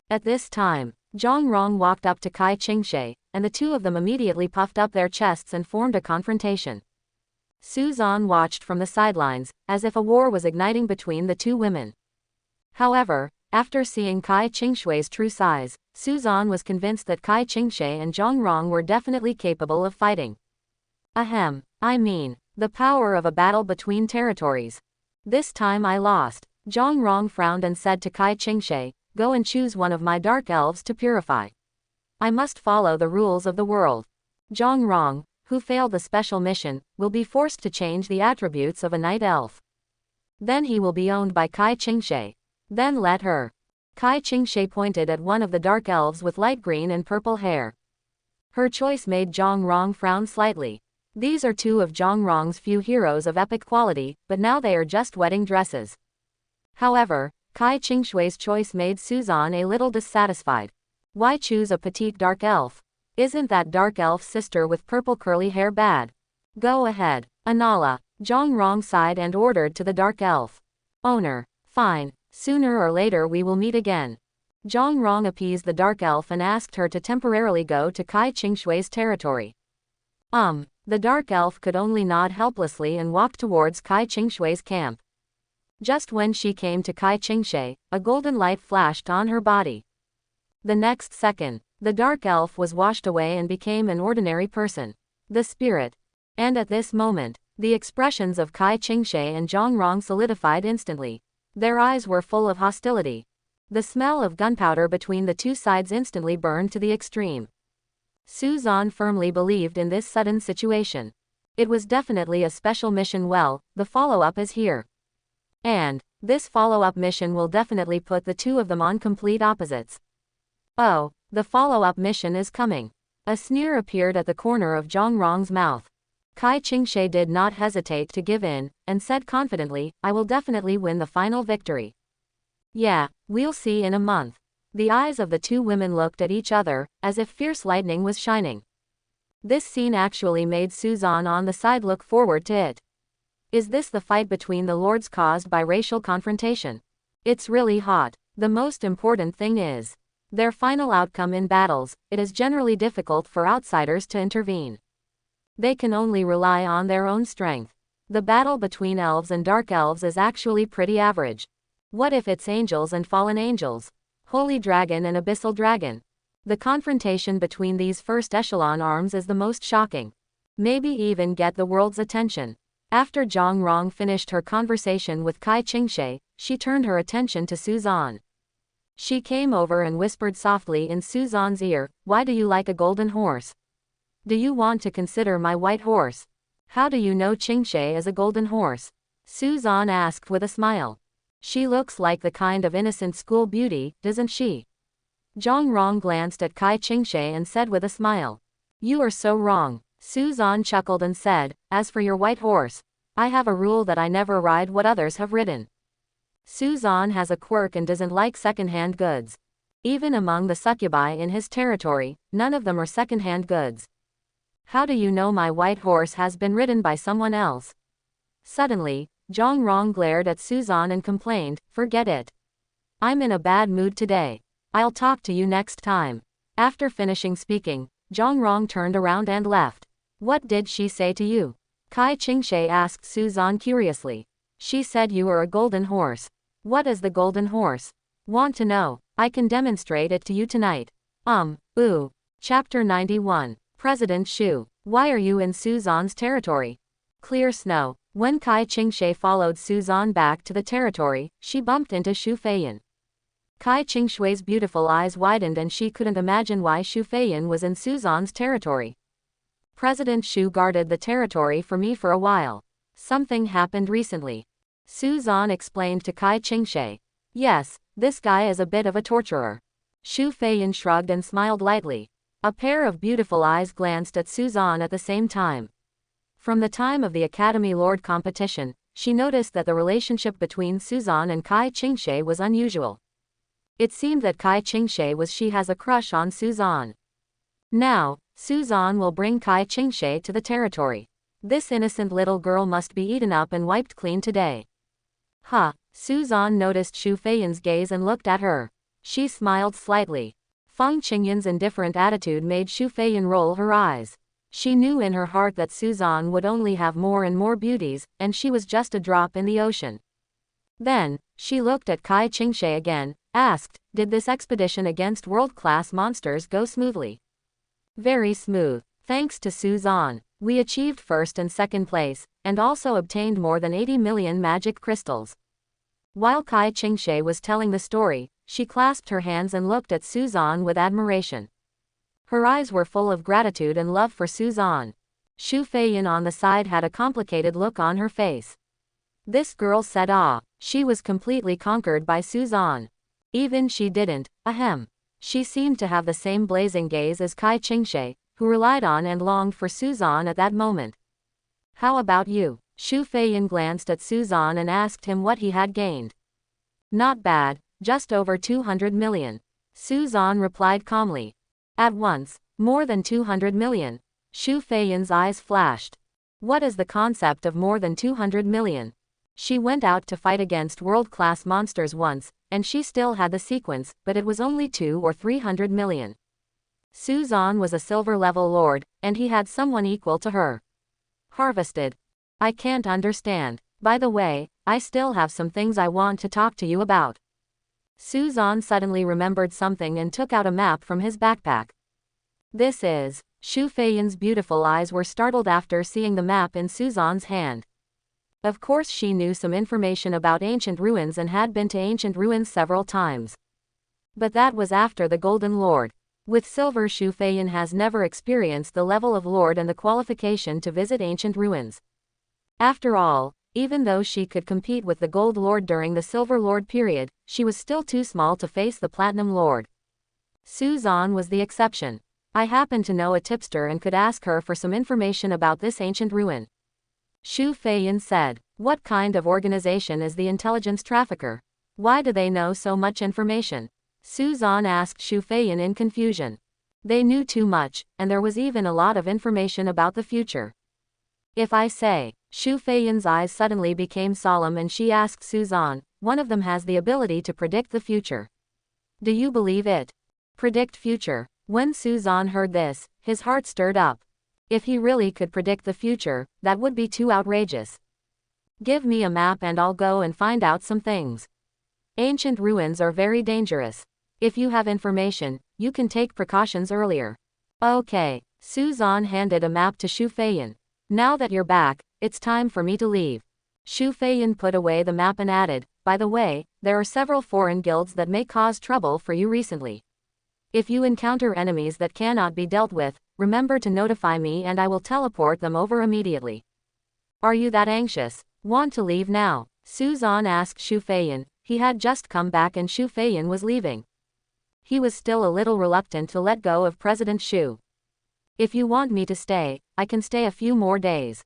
At this time, Zhang Rong walked up to Kai Qingshe, and the 2 of them immediately puffed up their chests and formed a confrontation. Suzanne watched from the sidelines, as if a war was igniting between the 2 women. However, after seeing Kai Qingshui's true size, Suzanne was convinced that Kai Qingshe and Zhang Rong were definitely capable of fighting. I mean, the power of a battle between territories. This time I lost. Zhang Rong frowned and said to Kai Qingshe, go and choose one of my dark elves to purify. I must follow the rules of the world. Zhang Rong, who failed the special mission, will be forced to change the attributes of a night elf. Then he will be owned by Kai Qingshe. Then let her. Kai Qingshe pointed at one of the dark elves with light green and purple hair. Her choice made Zhang Rong frown slightly. These are 2 of Zhang Rong's few heroes of epic quality, but now they are just wedding dresses. However, Kai Qingshui's choice made Suzanne a little dissatisfied. Why choose a petite dark elf? Isn't that dark elf's sister with purple curly hair bad? Go ahead, Anola. Zhang Rong sighed and ordered to the dark elf. Owner. Fine. Sooner or later we will meet again. Zhang Rong appeased the dark elf and asked her to temporarily go to Kai Qingshui's territory. The dark elf could only nod helplessly and walk towards Kai Qingshui's camp. Just when she came to Kai Qingshe, a golden light flashed on her body. The next second, the dark elf was washed away and became an ordinary person. The spirit. And at this moment, the expressions of Kai Qingshe and Zhang Rong solidified instantly. Their eyes were full of hostility. The smell of gunpowder between the 2 sides instantly burned to the extreme. Suzan firmly believed in this sudden situation. It was definitely a special mission. Well, the follow-up is here. And this follow-up mission will definitely put the two of them on complete opposites. Oh, the follow-up mission is coming. A sneer appeared at the corner of Zhang Rong's mouth. Kai Qingshe did not hesitate to give in, and said confidently, I will definitely win the final victory. Yeah, we'll see in a month. The eyes of the two women looked at each other, as if fierce lightning was shining. This scene actually made Suzan on the side look forward to it. Is this the fight between the lords caused by racial confrontation? It's really hot. The most important thing is their final outcome in battles. It is generally difficult for outsiders to intervene. They can only rely on their own strength. The battle between elves and dark elves is actually pretty average. What if it's angels and fallen angels? Holy dragon and abyssal dragon? The confrontation between these first echelon arms is the most shocking. Maybe even get the world's attention. After Zhang Rong finished her conversation with Kai Qingshe, she turned her attention to Suzan. She came over and whispered softly in Suzan's ear, why do you like a golden horse? Do you want to consider my white horse? How do you know Qingshe is a golden horse? Suzan asked with a smile. She looks like the kind of innocent school beauty, doesn't she? Zhang Rong glanced at Kai Qingshe and said with a smile. You are so wrong. Suzan chuckled and said, as for your white horse, I have a rule that I never ride what others have ridden. Suzan has a quirk and doesn't like second-hand goods. Even among the succubi in his territory, none of them are second-hand goods. How do you know my white horse has been ridden by someone else? Suddenly, Zhang Rong glared at Suzan and complained, forget it. I'm in a bad mood today. I'll talk to you next time. After finishing speaking, Zhang Rong turned around and left. What did she say to you? Kai Qingshe asked Suzan curiously. She said you were a golden horse. What is the golden horse? Want to know? I can demonstrate it to you tonight. Ooh. Chapter 91. President Shu. Why are you in Suzan's territory? Clear snow. When Kai Qingshe followed Suzan back to the territory, she bumped into Xu Feiyan. Kai Qingshui's beautiful eyes widened and she couldn't imagine why Xu Feiyan was in Suzan's territory. President Shu guarded the territory for me for a while. Something happened recently. Suzan explained to Kai Qingshe. Yes, this guy is a bit of a torturer. Xu Feiyan shrugged and smiled lightly. A pair of beautiful eyes glanced at Suzan at the same time. From the time of the Academy Lord competition, she noticed that the relationship between Suzan and Kai Qingshe was unusual. It seemed that Kai Qingshe she has a crush on Suzan. Now, Suzan will bring Kai Qingshe to the territory. This innocent little girl must be eaten up and wiped clean today. Suzan noticed Xu Feiyan's gaze and looked at her. She smiled slightly. Feng Qingyan's indifferent attitude made Xu Feiyan roll her eyes. She knew in her heart that Suzan would only have more and more beauties, and she was just a drop in the ocean. Then, she looked at Kai Qingshe again, asked, did this expedition against world-class monsters go smoothly? Very smooth. Thanks to Suzan, we achieved first and second place, and also obtained more than 80 million magic crystals. While Kai Qingshe was telling the story, she clasped her hands and looked at Suzan with admiration. Her eyes were full of gratitude and love for Suzan. Xu Feiyan on the side had a complicated look on her face. This girl said she was completely conquered by Suzan. Even she didn't, She seemed to have the same blazing gaze as Kai Qingshe, who relied on and longed for Suzan at that moment. How about you? Xu Feiyan glanced at Suzan and asked him what he had gained. Not bad, just over 200 million. Suzan replied calmly. At once, more than 200 million. Xu Feiyan's eyes flashed. What is the concept of more than 200 million? She went out to fight against world-class monsters once, and she still had the sequence, but it was only 200 or 300 million. Suzan was a silver-level lord, and he had someone equal to her. Harvested. I can't understand. By the way, I still have some things I want to talk to you about. Suzan suddenly remembered something and took out a map from his backpack. This is. Xu Feiyan's beautiful eyes were startled after seeing the map in Suzan's hand. Of course she knew some information about ancient ruins and had been to ancient ruins several times. But that was after the Golden Lord. With silver, Xu Feiyan has never experienced the level of lord and the qualification to visit ancient ruins. After all, even though she could compete with the gold lord during the silver lord period, she was still too small to face the platinum lord. Suzan was the exception. I happen to know a tipster and could ask her for some information about this ancient ruin. Xu Feiyan said. What kind of organization is the intelligence trafficker? Why do they know so much information? Suzan asked Xu Feiyan in confusion. They knew too much, and there was even a lot of information about the future. If I say, Xu Feiyan's eyes suddenly became solemn and she asked Suzan, one of them has the ability to predict the future. Do you believe it? Predict future. When Suzan heard this, his heart stirred up. If he really could predict the future, that would be too outrageous. Give me a map and I'll go and find out some things. Ancient ruins are very dangerous. If you have information, you can take precautions earlier. Okay. Suzan handed a map to Xu Feiyan. Now that you're back, it's time for me to leave. Xu Feiyan put away the map and added, by the way, there are several foreign guilds that may cause trouble for you recently. If you encounter enemies that cannot be dealt with, remember to notify me and I will teleport them over immediately. Are you that anxious? Want to leave now? Suzan asked Xu Feiyan. He had just come back and Xu Feiyan was leaving. He was still a little reluctant to let go of President Xu. If you want me to stay, I can stay a few more days.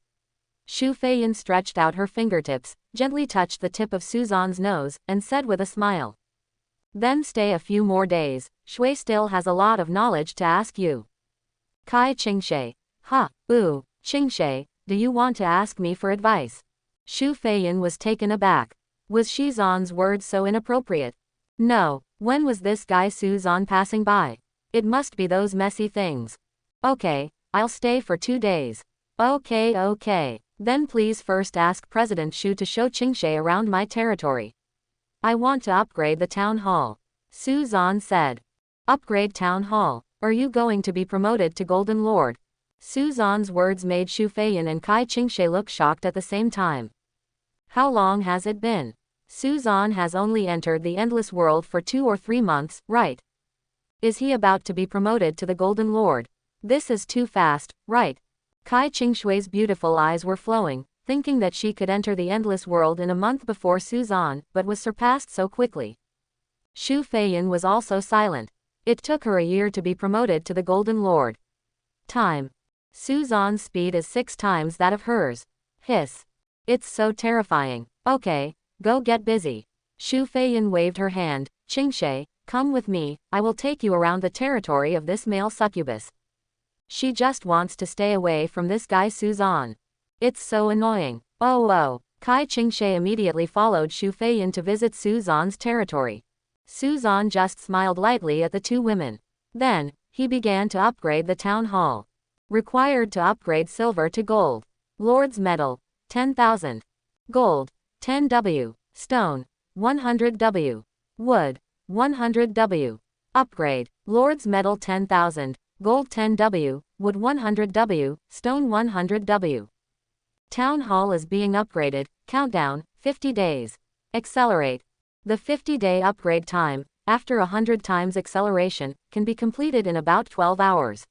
Xu Feiyan stretched out her fingertips, gently touched the tip of Suzan's nose, and said with a smile. Then stay a few more days. Shui still has a lot of knowledge to ask you. Kai Qingshe. Qingshe, do you want to ask me for advice? Xu Feiyan was taken aback. Was Suzan's words so inappropriate? No. When was this guy Suzan passing by? It must be those messy things. Okay, I'll stay for 2 days. Okay. Then please first ask President Xu to show Qingshe around my territory. I want to upgrade the town hall. Suzan said. Upgrade town hall? Are you going to be promoted to Golden Lord? Suzan's words made Xu Feiyan and Kai Qingshe look shocked at the same time. How long has it been? Suzan has only entered the Endless World for 2 or 3 months, right? Is he about to be promoted to the Golden Lord? This is too fast, right? Kai Qingshui's beautiful eyes were flowing, thinking that she could enter the Endless World in a month before Suzan, but was surpassed so quickly. Xu Feiyan was also silent. It took her a year to be promoted to the Golden Lord. Time. Suzan's speed is 6 times that of hers. Hiss. It's so terrifying. Okay, go get busy. Xu Feiyan waved her hand. Qingshe, come with me, I will take you around the territory of this male succubus. She just wants to stay away from this guy Suzan. It's so annoying. Oh. Kai Qingshe immediately followed Xu Feiyan to visit Suzan's territory. Suzan just smiled lightly at the 2 women. Then, he began to upgrade the town hall. Required to upgrade silver to gold. Lord's medal, 10,000. Gold, 10W. Stone, 100W. Wood, 100W. Upgrade, Lord's medal 10,000. Gold 10W, wood 100W, stone 100W. Town hall is being upgraded. Countdown, 50 days. Accelerate. The 50-day upgrade time, after 100 times acceleration, can be completed in about 12 hours.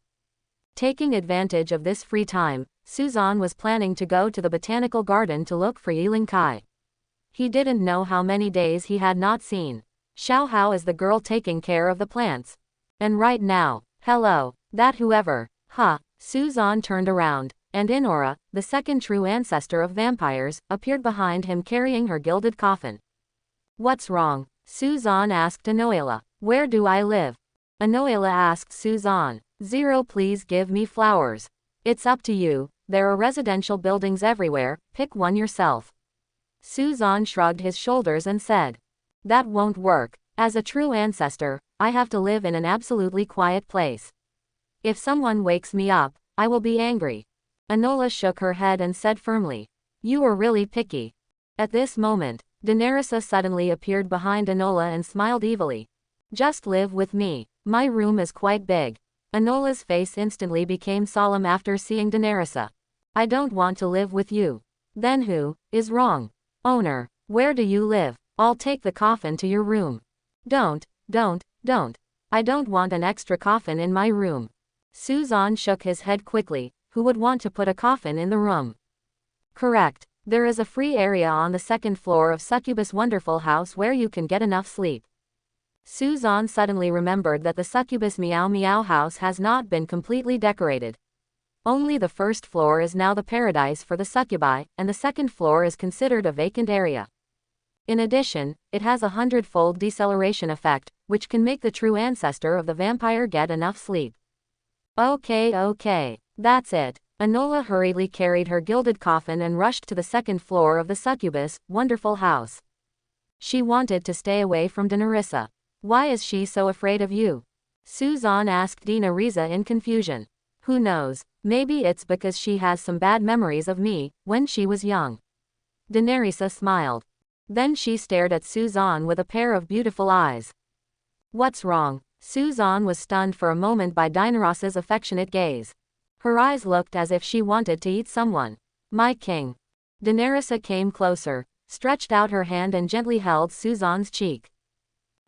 Taking advantage of this free time, Suzan was planning to go to the botanical garden to look for Yiling Kai. He didn't know how many days he had not seen Xiao Hao is the girl taking care of the plants. And right now, hello, that whoever. Suzan turned around, and Inora, the second true ancestor of vampires, appeared behind him carrying her gilded coffin. What's wrong? Suzan asked Anola. Where do I live? Anola asked Suzan. 0, please give me flowers. It's up to you, there are residential buildings everywhere, pick one yourself. Suzan shrugged his shoulders and said. That won't work. As a true ancestor, I have to live in an absolutely quiet place. If someone wakes me up, I will be angry. Anola shook her head and said firmly. You are really picky. At this moment, Daenerys suddenly appeared behind Anola and smiled evilly. Just live with me. My room is quite big. Anola's face instantly became solemn after seeing Daenerys. I don't want to live with you. Then who is wrong? Owner, where do you live? I'll take the coffin to your room. Don't. I don't want an extra coffin in my room. Suzan shook his head quickly. Who would want to put a coffin in the room? Correct. There is a free area on the second floor of Succubus' wonderful house where you can get enough sleep. Suzan suddenly remembered that the Succubus Meow Meow house has not been completely decorated. Only the first floor is now the paradise for the succubi, and the second floor is considered a vacant area. In addition, it has a 100-fold deceleration effect, which can make the true ancestor of the vampire get enough sleep. Okay, that's it. Anola hurriedly carried her gilded coffin and rushed to the second floor of the Succubus' wonderful house. She wanted to stay away from Dinarissa. Why is she so afraid of you? Suzan asked Dinarissa in confusion. Who knows, maybe it's because she has some bad memories of me, when she was young. Dinarissa smiled. Then she stared at Suzan with a pair of beautiful eyes. What's wrong? Suzan was stunned for a moment by Dinarissa's affectionate gaze. Her eyes looked as if she wanted to eat someone. My king. Dinarissa came closer, stretched out her hand and gently held Suzan's cheek.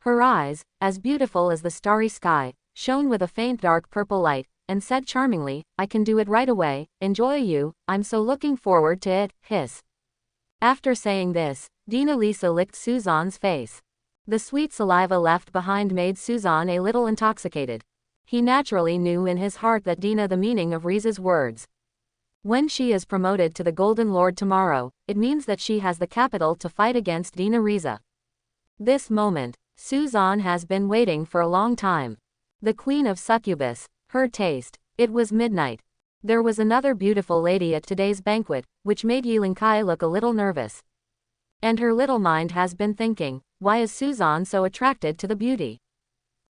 Her eyes, as beautiful as the starry sky, shone with a faint dark purple light, and said charmingly, I can do it right away, enjoy you, I'm so looking forward to it, hiss. After saying this, Dinarissa licked Suzan's face. The sweet saliva left behind made Suzan a little intoxicated. He naturally knew in his heart that Dina the meaning of Riza's words. When she is promoted to the Golden Lord tomorrow, it means that she has the capital to fight against Dinarissa. This moment, Suzan has been waiting for a long time. The Queen of Succubus. Her taste. It was midnight. There was another beautiful lady at today's banquet, which made Yiling Kai look a little nervous. And her little mind has been thinking, why is Suzan so attracted to the beauty?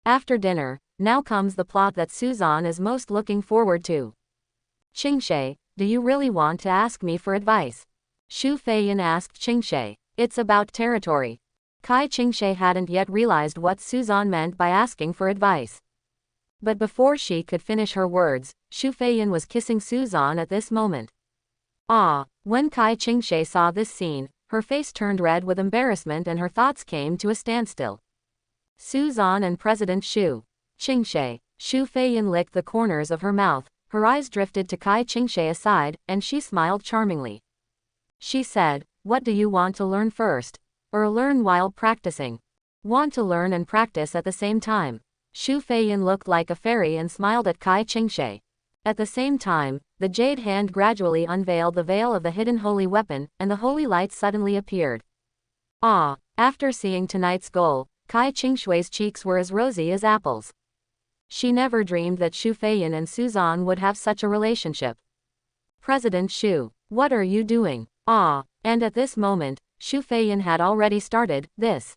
After dinner, now comes the plot that Suzan is most looking forward to. Qingshe, do you really want to ask me for advice? Xu Feiyan asked Qingshe. It's about territory. Kai Qingshe hadn't yet realized what Suzan meant by asking for advice. But before she could finish her words, Xu Feiyan was kissing Suzan at this moment. Ah! When Kai Qingshe saw this scene, her face turned red with embarrassment and her thoughts came to a standstill. Suzan and President Xu. Qingshe. Xu Feiyan licked the corners of her mouth, her eyes drifted to Kai Qingshe aside, and she smiled charmingly. She said, what do you want to learn first? Or learn while practicing? Want to learn and practice at the same time. Xu Feiyan looked like a fairy and smiled at Kai Qingshe. At the same time, the jade hand gradually unveiled the veil of the hidden holy weapon, and the holy light suddenly appeared. Ah! After seeing tonight's goal, Kai Qingshui's cheeks were as rosy as apples. She never dreamed that Xu Feiyan and Suzan would have such a relationship. President Xu, what are you doing? Ah! And at this moment, Xu Feiyan had already started this.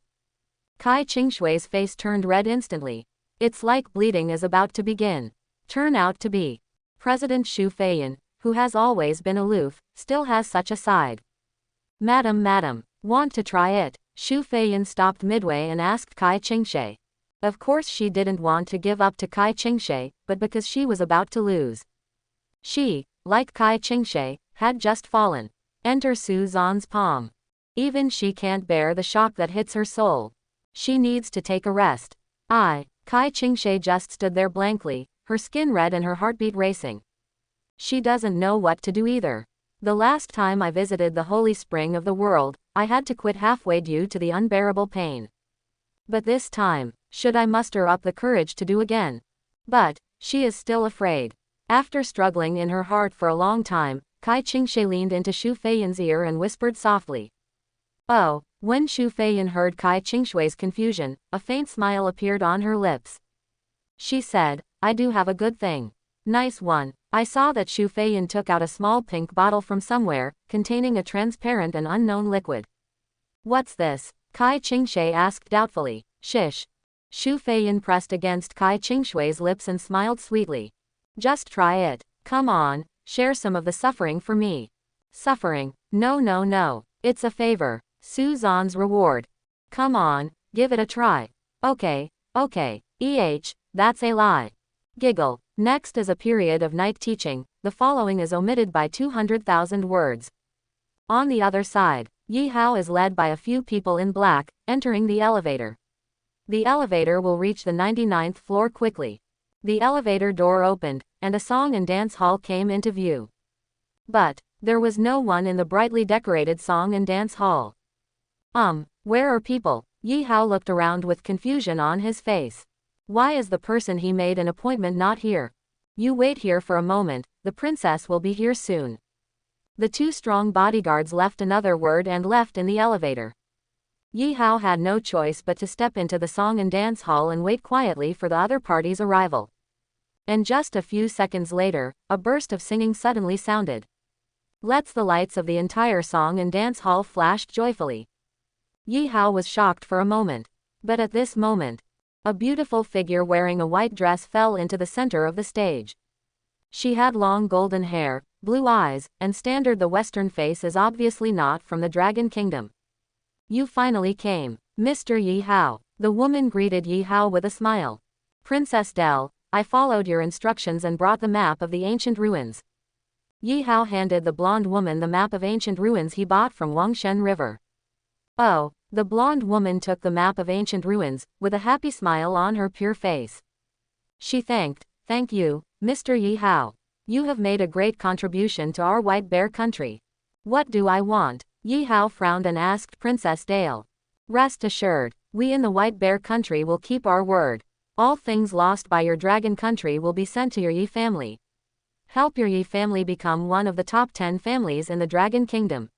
Kai Qingshui's face turned red instantly. It's like bleeding is about to begin. Turn out to be. President Xu Feiyan, who has always been aloof, still has such a side. Madam, want to try it? Xu Feiyan stopped midway and asked Kai Qingshe. Of course she didn't want to give up to Kai Qingshe, but because she was about to lose. She, like Kai Qingshe, had just fallen. Enter Suzan's palm. Even she can't bear the shock that hits her soul. She needs to take a rest. Kai Qingshe just stood there blankly, her skin red and her heartbeat racing. She doesn't know what to do either. The last time I visited the holy spring of the world, I had to quit halfway due to the unbearable pain. But this time, should I muster up the courage to do again? But, she is still afraid. After struggling in her heart for a long time, Kai Qingshe leaned into Xu Feiyan's ear and whispered softly. Oh! When Xu Feiyan heard Kai Qingshui's confusion, a faint smile appeared on her lips. She said, I do have a good thing. Nice one. I saw that Xu Feiyan took out a small pink bottle from somewhere, containing a transparent and unknown liquid. What's this? Kai Qingshe asked doubtfully. Shish. Xu Feiyan pressed against Kai Qingshui's lips and smiled sweetly. Just try it. Come on, share some of the suffering for me. Suffering? No. It's a favor. Suzan's reward. Come on, give it a try. Okay. That's a lie. Giggle. Next is a period of night teaching. The following is omitted by 200,000 words. On the other side, Yi Hao is led by a few people in black, entering the elevator. The elevator will reach the 99th floor quickly. The elevator door opened, and a song and dance hall came into view. But there was no one in the brightly decorated song and dance hall. Where are people? Yi Hao looked around with confusion on his face. Why is the person he made an appointment not here? You wait here for a moment, the princess will be here soon. The two strong bodyguards left another word and left in the elevator. Yi Hao had no choice but to step into the song and dance hall and wait quietly for the other party's arrival. And just a few seconds later, a burst of singing suddenly sounded. The lights of the entire song and dance hall flashed joyfully. Yi Hao was shocked for a moment. But at this moment, a beautiful figure wearing a white dress fell into the center of the stage. She had long golden hair, blue eyes, and the Western face is obviously not from the Dragon Kingdom. You finally came, Mr. Yi Hao. The woman greeted Yi Hao with a smile. Princess Del, I followed your instructions and brought the map of the ancient ruins. Yi Hao handed the blonde woman the map of ancient ruins he bought from Wangshen River. Oh, the blonde woman took the map of ancient ruins, with a happy smile on her pure face. She thanked, thank you, Mr. Yi Hao. You have made a great contribution to our White Bear country. What do I want? Yi Hao frowned and asked Princess Dale. Rest assured, we in the White Bear country will keep our word. All things lost by your dragon country will be sent to your Yi family. Help your Yi family become one of the top 10 families in the Dragon Kingdom.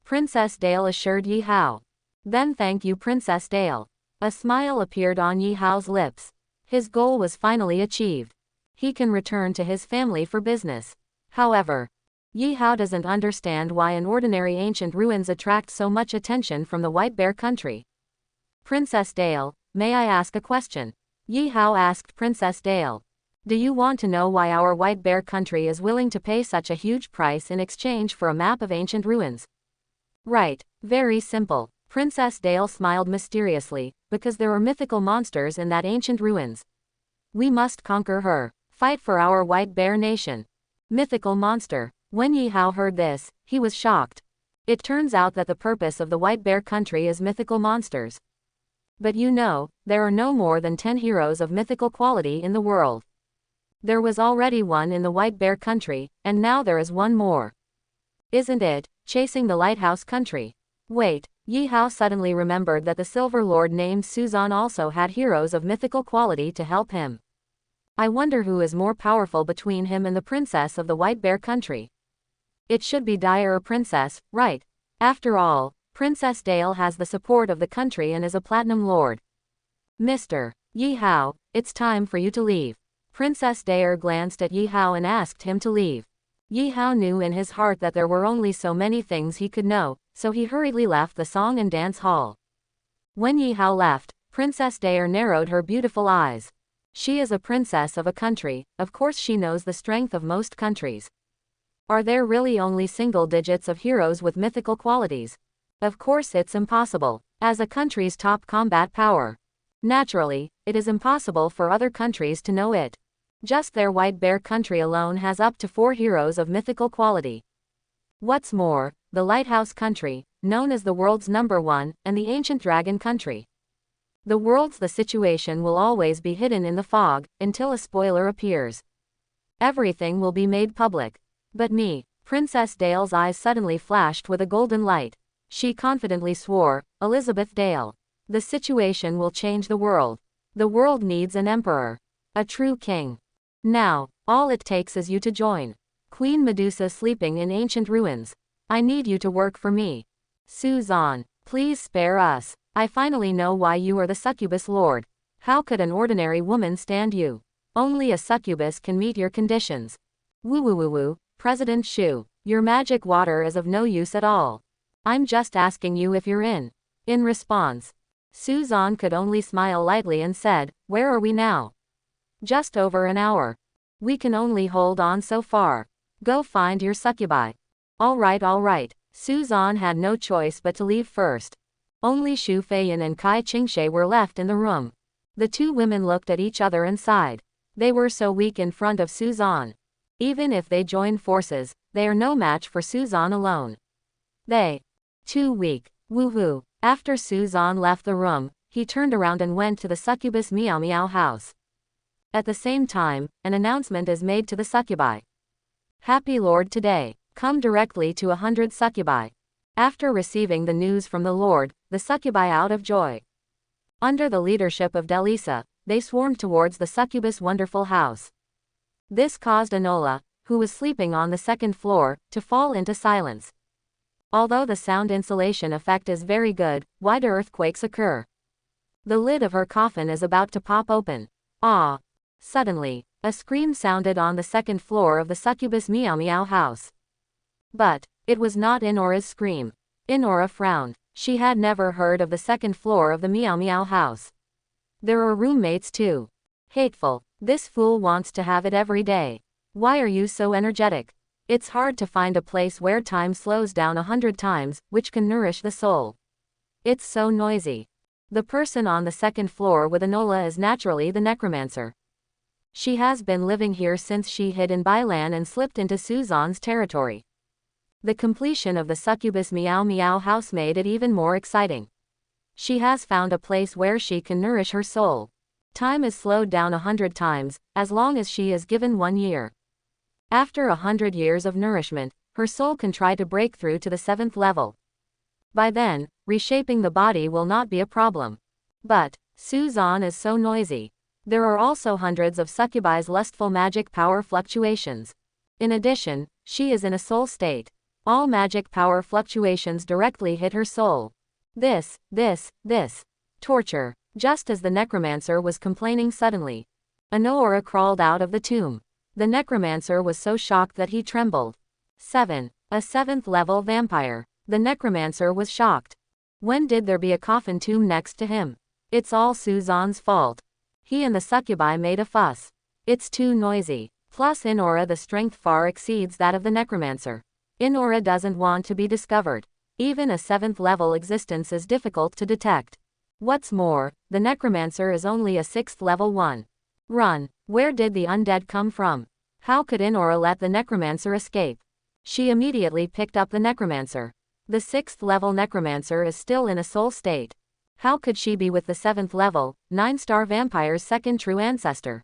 Princess Dale assured Yi Hao. Then thank you, Princess Dale. A smile appeared on Yi Hao's lips. His goal was finally achieved. He can return to his family for business. However, Yi Hao doesn't understand why an ordinary ancient ruins attract so much attention from the White Bear country. Princess Dale, may I ask a question? Yi Hao asked Princess Dale. Do you want to know why our White Bear country is willing to pay such a huge price in exchange for a map of ancient ruins? Right, very simple. Princess Dale smiled mysteriously, because there are mythical monsters in that ancient ruins. We must conquer her. Fight for our White Bear nation. Mythical monster. When Yi Hao heard this, he was shocked. It turns out that the purpose of the White Bear country is mythical monsters. But you know, there are no more than 10 heroes of mythical quality in the world. There was already one in the White Bear country, and now there is one more. Isn't it, chasing the lighthouse country? Wait, Yi Hao suddenly remembered that the Silver Lord named Suzan also had heroes of mythical quality to help him. I wonder who is more powerful between him and the princess of the White Bear country. It should be Dire Princess, right? After all, Princess Dale has the support of the country and is a Platinum Lord. Mr. Yi Hao, it's time for you to leave. Princess Dare glanced at Yi Hao and asked him to leave. Yi Hao knew in his heart that there were only so many things he could know, so he hurriedly left the song and dance hall. When Yi Hao left, Princess Dare narrowed her beautiful eyes. She is a princess of a country, of course she knows the strength of most countries. Are there really only single digits of heroes with mythical qualities? Of course it's impossible, as a country's top combat power. Naturally, it is impossible for other countries to know it. Just their White Bear country alone has up to 4 heroes of mythical quality. What's more, the Lighthouse country, known as the world's #1, and the Ancient Dragon country. The situation will always be hidden in the fog, until a spoiler appears. Everything will be made public. But me, Princess Dale's eyes suddenly flashed with a golden light. She confidently swore, Elizabeth Dale. The situation will change the world. The world needs an emperor. A true king. Now, all it takes is you to join. Queen Medusa sleeping in ancient ruins. I need you to work for me. Suzan, please spare us. I finally know why you are the Succubus Lord. How could an ordinary woman stand you? Only a succubus can meet your conditions. Woo woo woo woo, President Shu, your magic water is of no use at all. I'm just asking you if you're in. In response, Suzan could only smile lightly and said, where are we now? Just over an hour. We can only hold on so far. Go find your succubi. All right. Suzan had no choice but to leave first. Only Xu Feiyan and Kai Qingshe were left in the room. The two women looked at each other and sighed. They were so weak in front of Suzan. Even if they join forces, they are no match for Suzan alone. Too weak. Woohoo. After Suzan left the room, he turned around and went to the succubus Meow Meow house. At the same time, an announcement is made to the succubi. Happy Lord today. Come directly to 100 succubi. After receiving the news from the Lord, the succubi out of joy. Under the leadership of Delisa, they swarmed towards the succubus' wonderful house. This caused Anola, who was sleeping on the second floor, to fall into silence. Although the sound insulation effect is very good, why do earthquakes occur? The lid of her coffin is about to pop open. Ah! Suddenly, a scream sounded on the second floor of the succubus Meow Meow house. But it was not Inora's scream. Inora frowned. She had never heard of the second floor of the Meow Meow house. There are roommates too. Hateful. This fool wants to have it every day. Why are you so energetic? It's hard to find a place where time slows down 100 times, which can nourish the soul. It's so noisy. The person on the second floor with Anola is naturally the necromancer. She has been living here since she hid in Bailan and slipped into Suzan's territory. The completion of the succubus Meow Meow house made it even more exciting. She has found a place where she can nourish her soul. Time is slowed down 100 times, as long as she is given 1 year. After 100 years of nourishment, her soul can try to break through to the 7th level. By then, reshaping the body will not be a problem. But Suzan is so noisy. There are also hundreds of succubi's lustful magic power fluctuations. In addition, she is in a soul state. All magic power fluctuations directly hit her soul. This. Torture. Just as the necromancer was complaining suddenly, Anola crawled out of the tomb. The necromancer was so shocked that he trembled. 7. A 7th level vampire. The necromancer was shocked. When did there be a coffin tomb next to him? It's all Suzan's fault. He and the succubi made a fuss. It's too noisy. Plus Inora, the strength far exceeds that of the necromancer. Inora doesn't want to be discovered. Even a 7th level existence is difficult to detect. What's more, the necromancer is only a 6th level one. Run. Where did the undead come from? How could Inora let the necromancer escape? She immediately picked up the necromancer. The 6th level necromancer is still in a soul state. How could she be with the 7th level, 9-star vampire's second true ancestor?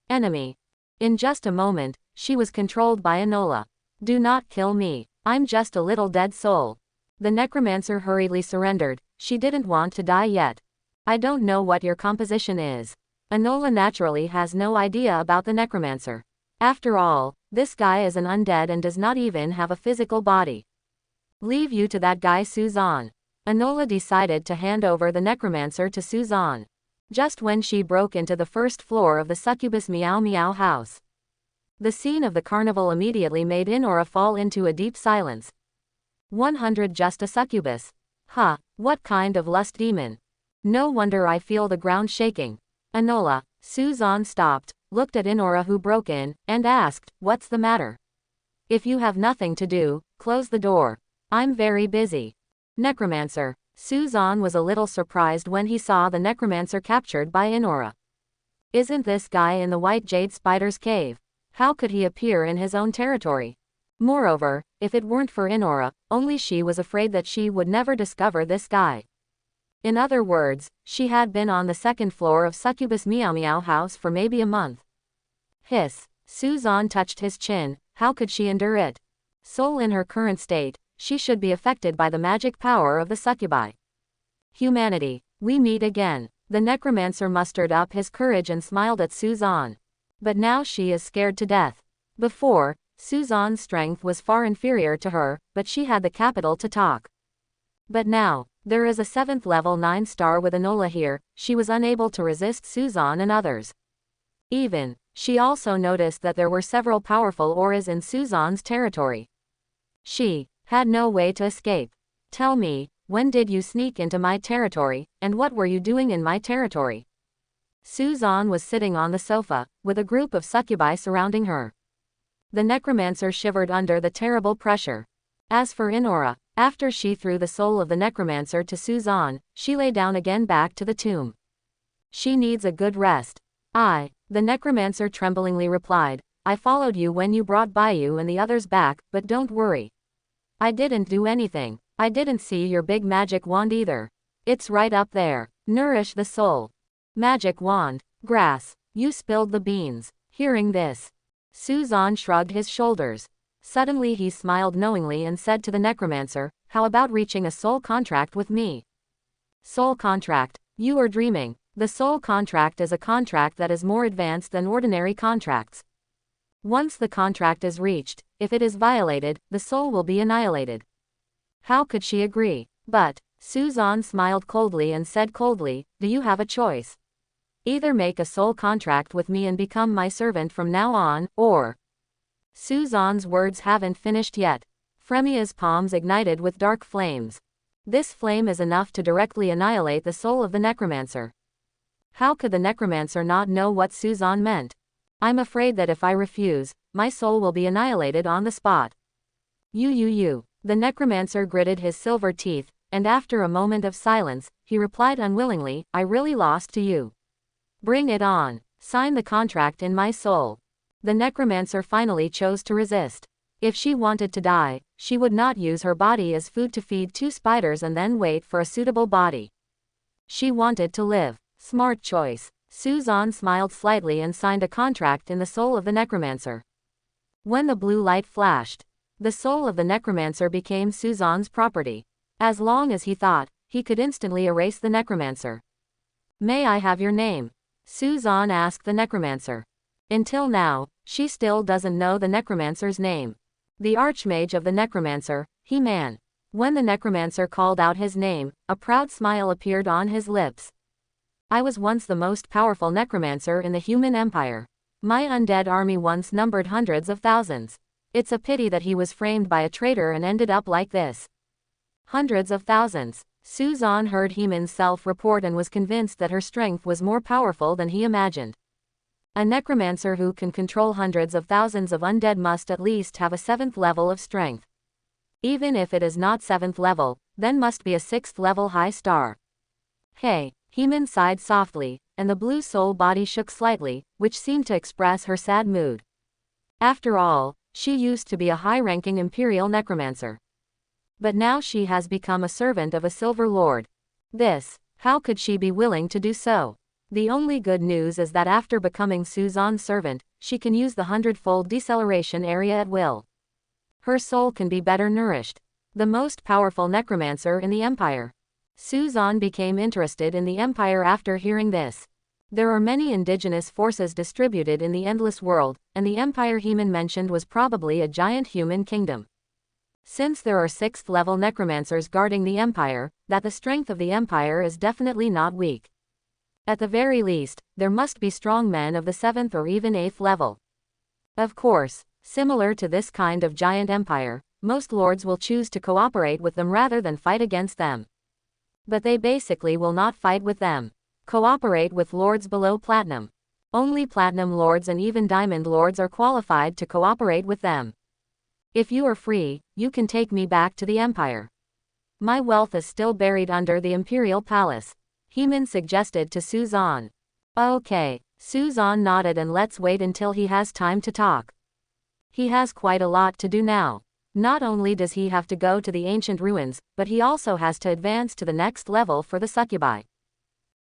Enemy. In just a moment, she was controlled by Anola. Do not kill me. I'm just a little dead soul. The necromancer hurriedly surrendered. She didn't want to die yet. I don't know what your composition is. Anola naturally has no idea about the necromancer. After all, this guy is an undead and does not even have a physical body. Leave you to that guy Suzan. Anola decided to hand over the necromancer to Suzan. Just when she broke into the first floor of the succubus Meow Meow house. The scene of the carnival immediately made Inora fall into a deep silence. 100 just a succubus. Huh, what kind of lust demon? No wonder I feel the ground shaking. Anola. Suzan stopped, looked at Inora who broke in, and asked, what's the matter? If you have nothing to do, close the door. I'm very busy. Necromancer. Suzan was a little surprised when he saw the necromancer captured by Inora. Isn't this guy in the white jade spider's cave? How could he appear in his own territory? Moreover, if it weren't for Inora, only she was afraid that she would never discover this guy. In other words, she had been on the second floor of Succubus Meow Meow house for maybe a month. Hiss. Suzan touched his chin. How could she endure it? Soul in her current state, she should be affected by the magic power of the succubi. Humanity. We meet again. The necromancer mustered up his courage and smiled at Suzan. But now she is scared to death. Before, Suzan's strength was far inferior to her, but she had the capital to talk. But now, there is a 7th level 9-star with Anola here. She was unable to resist Suzan and others. She also noticed that there were several powerful auras in Suzan's territory. She had no way to escape. Tell me, when did you sneak into my territory, and what were you doing in my territory? Suzan was sitting on the sofa, with a group of succubi surrounding her. The necromancer shivered under the terrible pressure. As for Inora, after she threw the soul of the necromancer to Suzan, she lay down again back to the tomb. She needs a good rest. The necromancer tremblingly replied, I followed you when you brought Bayu and the others back, but don't worry. I didn't do anything. I didn't see your big magic wand either. It's right up there. Nourish the soul. Magic wand. Grass. You spilled the beans. Hearing this, Suzan shrugged his shoulders. Suddenly he smiled knowingly and said to the necromancer, "How about reaching a soul contract with me?" Soul contract. You are dreaming. The soul contract is a contract that is more advanced than ordinary contracts. Once the contract is reached, if it is violated, the soul will be annihilated. How could she agree? But Suzan smiled coldly and said coldly, "Do you have a choice? Either make a soul contract with me and become my servant from now on, or—" Suzan's words haven't finished yet. Fremia's palms ignited with dark flames. This flame is enough to directly annihilate the soul of the necromancer. How could the necromancer not know what Suzan meant? I'm afraid that if I refuse, my soul will be annihilated on the spot. You. The necromancer gritted his silver teeth, and after a moment of silence, he replied unwillingly, "I really lost to you. Bring it on. Sign the contract in my soul." The necromancer finally chose to resist. If she wanted to die, she would not use her body as food to feed 2 spiders and then wait for a suitable body. She wanted to live. Smart choice. Suzan smiled slightly and signed a contract in the soul of the necromancer. When the blue light flashed, the soul of the necromancer became Suzan's property. As long as he thought, he could instantly erase the necromancer. "May I have your name?" Suzan asked the necromancer. Until now, she still doesn't know the necromancer's name. The archmage of the necromancer, He-Man. When the necromancer called out his name, a proud smile appeared on his lips. "I was once the most powerful necromancer in the human empire. My undead army once numbered hundreds of thousands. It's a pity that he was framed by a traitor and ended up like this." Hundreds of thousands. Suzan heard He-Man's self-report and was convinced that her strength was more powerful than he imagined. A necromancer who can control hundreds of thousands of undead must at least have a 7th level of strength. Even if it is not 7th level, then must be a 6th level high star. "Hey," He-Man sighed softly, and the blue soul body shook slightly, which seemed to express her sad mood. After all, she used to be a high-ranking imperial necromancer. But now she has become a servant of a silver lord. How could she be willing to do so? The only good news is that after becoming Suzan's servant, she can use the 100-fold deceleration area at will. Her soul can be better nourished. The most powerful necromancer in the empire. Suzan became interested in the empire after hearing this. There are many indigenous forces distributed in the endless world, and the empire He-Man mentioned was probably a giant human kingdom. Since there are 6th-level necromancers guarding the empire, that the strength of the empire is definitely not weak. At the very least, there must be strong men of the 7th or even 8th level. Of course, similar to this kind of giant empire, most lords will choose to cooperate with them rather than fight against them. But they basically will not fight with them. Cooperate with lords below platinum. Only platinum lords and even diamond lords are qualified to cooperate with them. If you are free, you can take me back to the empire. My wealth is still buried under the imperial palace, He-Man suggested to Suzan. Okay, Suzan nodded, and let's wait until he has time to talk. He has quite a lot to do now. Not only does he have to go to the ancient ruins, but he also has to advance to the next level for the succubi.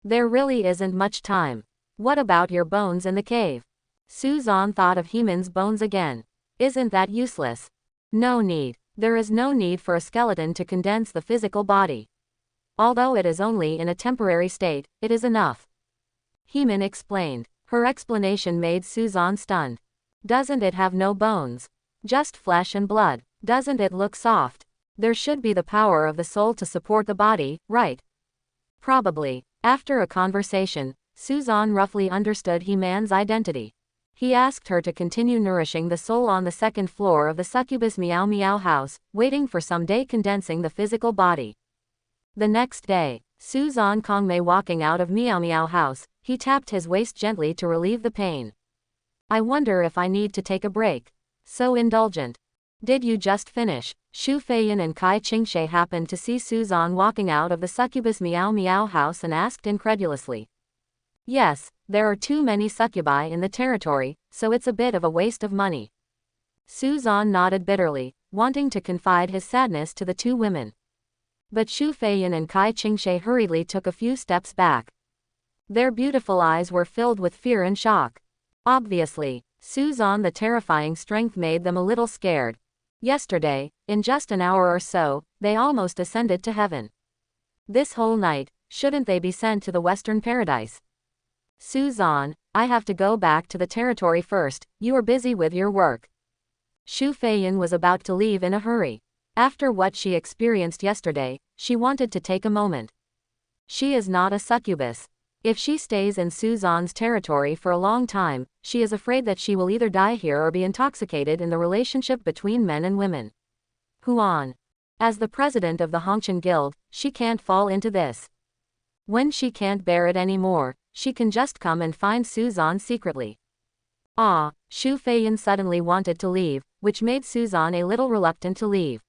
There really isn't much time. What about your bones in the cave? Suzan thought of He-Man's bones again. Isn't that useless? No need. There is no need for a skeleton to condense the physical body. Although it is only in a temporary state, it is enough. He-Man explained. Her explanation made Suzan stunned. Doesn't it have no bones? Just flesh and blood. Doesn't it look soft? There should be the power of the soul to support the body, right? Probably. After a conversation, Suzan roughly understood He-Man's identity. He asked her to continue nourishing the soul on the 2nd floor of the Succubus Meow Meow house, waiting for some day condensing the physical body. The next day, Suzan Kongmei walking out of Meow Meow house, he tapped his waist gently to relieve the pain. I wonder if I need to take a break. So indulgent. Did you just finish? Shu Feiyan and Kai Qingshe happened to see Suzan walking out of the Succubus Meow Meow house and asked incredulously. Yes, there are too many succubi in the territory, so it's a bit of a waste of money. Suzan nodded bitterly, wanting to confide his sadness to the 2 women. But Xu Feiyan and Kai Qingshe hurriedly took a few steps back. Their beautiful eyes were filled with fear and shock. Obviously, Su Zan the terrifying strength made them a little scared. Yesterday, in just an hour or so, they almost ascended to heaven. This whole night, shouldn't they be sent to the Western Paradise? Su Zan, I have to go back to the territory first, you are busy with your work. Xu Feiyan was about to leave in a hurry. After what she experienced yesterday, she wanted to take a moment. She is not a succubus. If she stays in Su Zan's territory for a long time, she is afraid that she will either die here or be intoxicated in the relationship between men and women. Huan. As the president of the Hongqian Guild, she can't fall into this. When she can't bear it anymore, she can just come and find Su Zan secretly. Xu Feiyan suddenly wanted to leave, which made Su Zan a little reluctant to leave.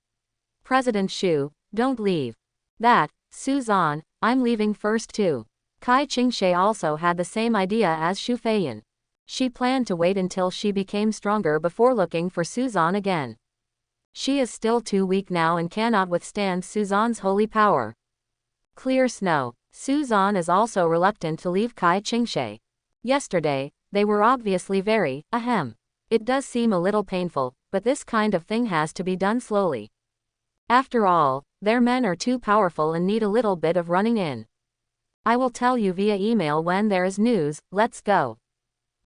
President Xu, don't leave. That, Su Zan, I'm leaving first too. Kai Qingshe also had the same idea as Xu Feiyan. She planned to wait until she became stronger before looking for Su Zan again. She is still too weak now and cannot withstand Su Zan's holy power. Clear snow. Su Zan is also reluctant to leave Kai Qingshe. Yesterday, they were obviously very, It does seem a little painful, but this kind of thing has to be done slowly. After all, their men are too powerful and need a little bit of running in. I will tell you via email when there is news, let's go.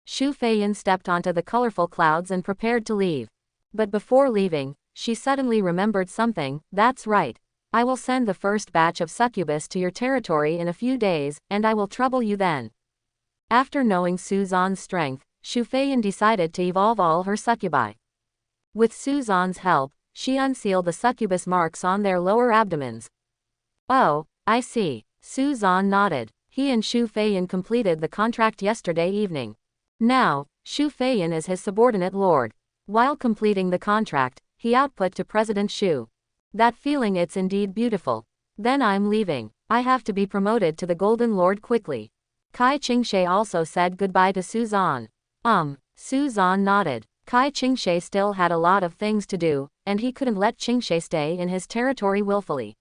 Xu Feiyan stepped onto the colorful clouds and prepared to leave. But before leaving, she suddenly remembered something. That's right. I will send the first batch of succubus to your territory in a few days, and I will trouble you then. After knowing Su Zan's strength, Xu Feiyan decided to evolve all her succubi. With Su Zan's help, she unsealed the succubus marks on their lower abdomens. Oh, I see. Su Zan nodded. He and Xu Feiyan completed the contract yesterday evening. Now, Xu Feiyan is his subordinate lord. While completing the contract, he output to President Xu. That feeling, it's indeed beautiful. Then I'm leaving. I have to be promoted to the Golden Lord quickly. Kai Qingshe also said goodbye to Su Zan. Su Zan nodded. Kai Qingshe still had a lot of things to do, and he couldn't let Qingshe stay in his territory willfully.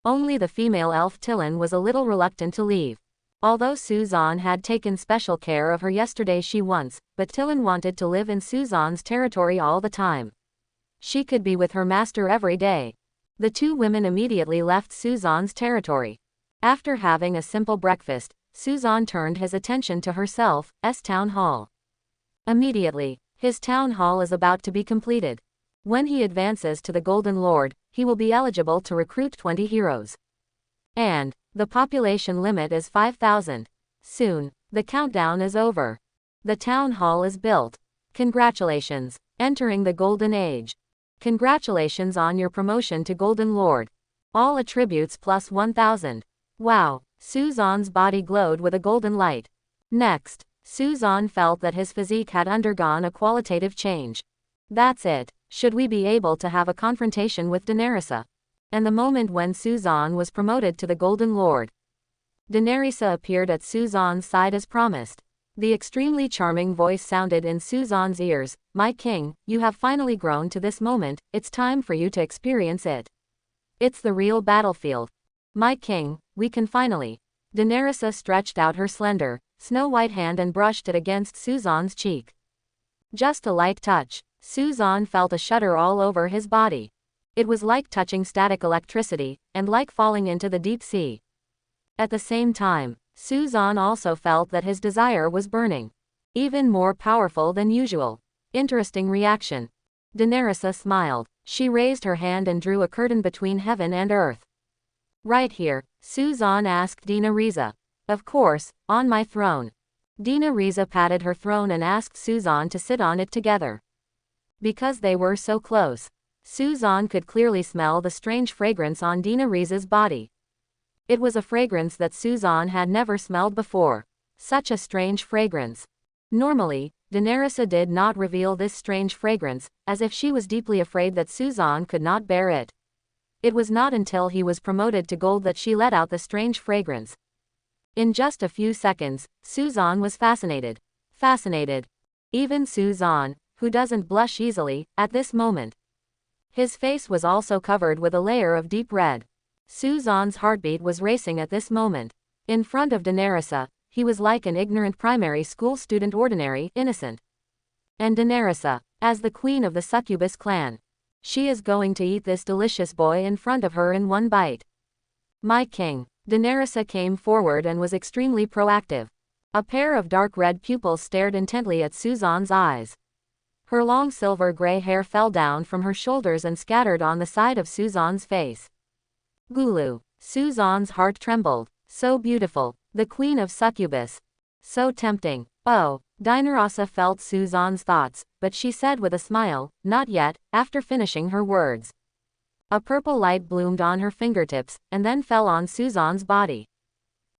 Only the female elf Tilan was a little reluctant to leave. Although Su Zan had taken special care of her yesterday, but Tilan wanted to live in Su Zan's territory all the time. She could be with her master every day. The two women immediately left Su Zan's territory. After having a simple breakfast, Su Zan turned his attention to herself's town hall. Immediately, his town hall is about to be completed. When he advances to the Golden Lord, he will be eligible to recruit 20 heroes. And the population limit is 5,000. Soon, the countdown is over. The town hall is built. Congratulations, entering the Golden Age. Congratulations on your promotion to Golden Lord. All attributes plus 1,000. Wow, Su Zan's body glowed with a golden light. Next, Su Zan felt that his physique had undergone a qualitative change. That's it. Should we be able to have a confrontation with Daenerys? And the moment when Su Zan was promoted to the Golden Lord, Daenerys appeared at Su Zan's side as promised. The extremely charming voice sounded in Su Zan's ears. My king, you have finally grown to this moment, it's time for you to experience it. It's the real battlefield. My king, we can finally. Daenerys stretched out her slender, snow-white hand and brushed it against Su Zan's cheek. Just a light touch. Su Zan felt a shudder all over his body. It was like touching static electricity, and like falling into the deep sea. At the same time, Su Zan also felt that his desire was burning. Even more powerful than usual. Interesting reaction. Daenerys smiled. She raised her hand and drew a curtain between heaven and earth. Right here, Su Zan asked Dina Riza. Of course, on my throne. Dina Riza patted her throne and asked Su Zan to sit on it together. Because they were so close, Su Zan could clearly smell the strange fragrance on Dina Riza's body. It was a fragrance that Su Zan had never smelled before. Such a strange fragrance. Normally, Daenerys did not reveal this strange fragrance, as if she was deeply afraid that Su Zan could not bear it. It was not until he was promoted to gold that she let out the strange fragrance. In just a few seconds, Su Zan was fascinated. Fascinated. Even Su Zan, who doesn't blush easily, at this moment. His face was also covered with a layer of deep red. Suzan's heartbeat was racing at this moment. In front of Daenerys, he was like an ignorant primary school student, ordinary, innocent. And Daenerys, as the queen of the Succubus clan. She is going to eat this delicious boy in front of her in one bite. My king. Daenerys came forward and was extremely proactive. A pair of dark red pupils stared intently at Suzan's eyes. Her long silver gray hair fell down from her shoulders and scattered on the side of Suzan's face. Gulu. Suzan's heart trembled. So beautiful. The queen of Succubus. So tempting. Oh. Daenerys felt Suzan's thoughts, but she said with a smile, not yet, after finishing her words. A purple light bloomed on her fingertips, and then fell on Suzan's body.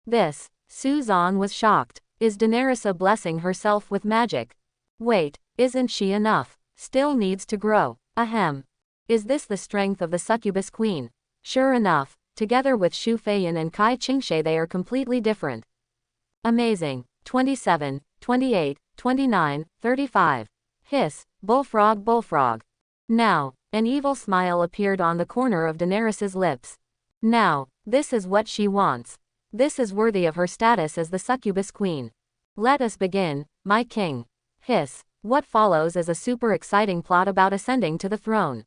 This. Suzan was shocked. Is Daenerys blessing herself with magic? Wait, isn't she enough? Still needs to grow. Ahem. Is this the strength of the Succubus queen? Sure enough, together with Xu Feiyan and Kai Qingxie they are completely different. Amazing. 27, 28, 29, 35. Hiss, bullfrog, bullfrog. Now, an evil smile appeared on the corner of Daenerys's lips. Now, this is what she wants. This is worthy of her status as the Succubus queen. Let us begin, my king. Hiss. What follows is a super exciting plot about ascending to the throne.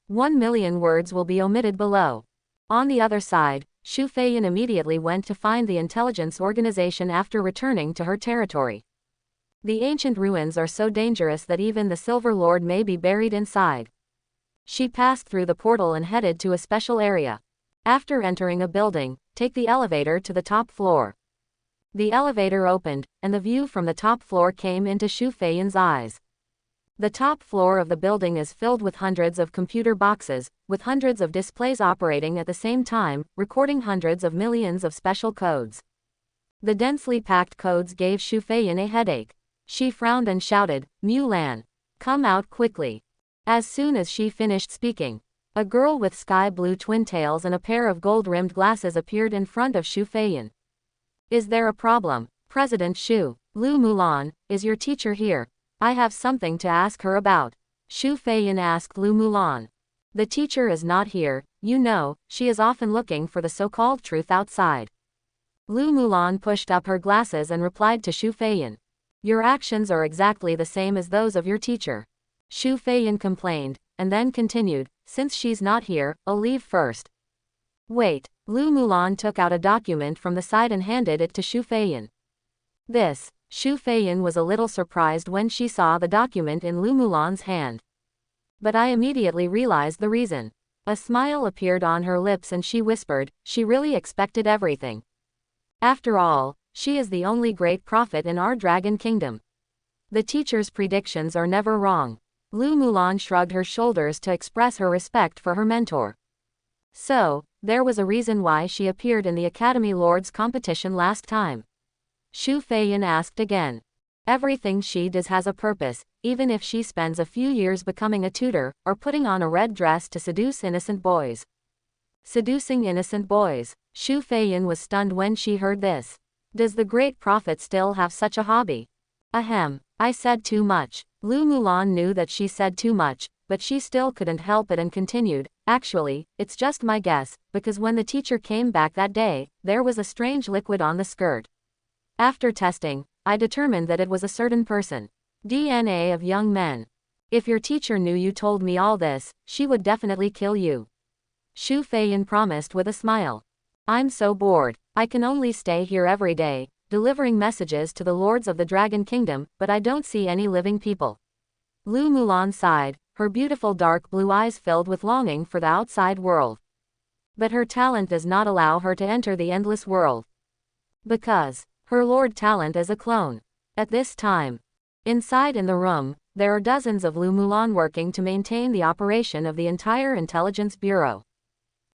1,000,000 words will be omitted below. On the other side, Xu Feiyan immediately went to find the intelligence organization after returning to her territory. The ancient ruins are so dangerous that even the Silver Lord may be buried inside. She passed through the portal and headed to a special area. After entering a building, take the elevator to the top floor. The elevator opened, and the view from the top floor came into Xu Feiyan's eyes. The top floor of the building is filled with hundreds of computer boxes, with hundreds of displays operating at the same time, recording hundreds of millions of special codes. The densely packed codes gave Xu Feiyan a headache. She frowned and shouted, Mulan. Come out quickly. As soon as she finished speaking, a girl with sky-blue twin tails and a pair of gold-rimmed glasses appeared in front of Xu Feiyan. Is there a problem? President Xu, Lu Mulan, is your teacher here? I have something to ask her about. Xu Feiyan asked Lu Mulan. The teacher is not here, you know, she is often looking for the so-called truth outside. Lu Mulan pushed up her glasses and replied to Xu Feiyan. Your actions are exactly the same as those of your teacher. Xu Feiyan complained, and then continued, since she's not here, I'll leave first. Wait, Lu Mulan took out a document from the side and handed it to Xu Feiyan. This. Xu Feiyan was a little surprised when she saw the document in Lu Mulan's hand. But I immediately realized the reason. A smile appeared on her lips and she whispered, she really expected everything. After all, she is the only great prophet in our dragon kingdom. The teacher's predictions are never wrong. Lu Mulan shrugged her shoulders to express her respect for her mentor. So, there was a reason why she appeared in the Academy Lords competition last time. Xu Feiyan asked again. Everything she does has a purpose, even if she spends a few years becoming a tutor, or putting on a red dress to seduce innocent boys. Seducing innocent boys. Xu Feiyan was stunned when she heard this. Does the great prophet still have such a hobby? Ahem, I said too much. Lu Mulan knew that she said too much, but she still couldn't help it and continued, actually, it's just my guess, because when the teacher came back that day, there was a strange liquid on the skirt. After testing, I determined that it was a certain person. DNA of young men. If your teacher knew you told me all this, she would definitely kill you. Xu Feiyan promised with a smile. I'm so bored. I can only stay here every day, delivering messages to the lords of the Dragon Kingdom, but I don't see any living people. Lu Mulan sighed, her beautiful dark blue eyes filled with longing for the outside world. But her talent does not allow her to enter the endless world. Because her lord talent is a clone. At this time, inside in the room, there are dozens of Lu Mulan working to maintain the operation of the entire intelligence bureau.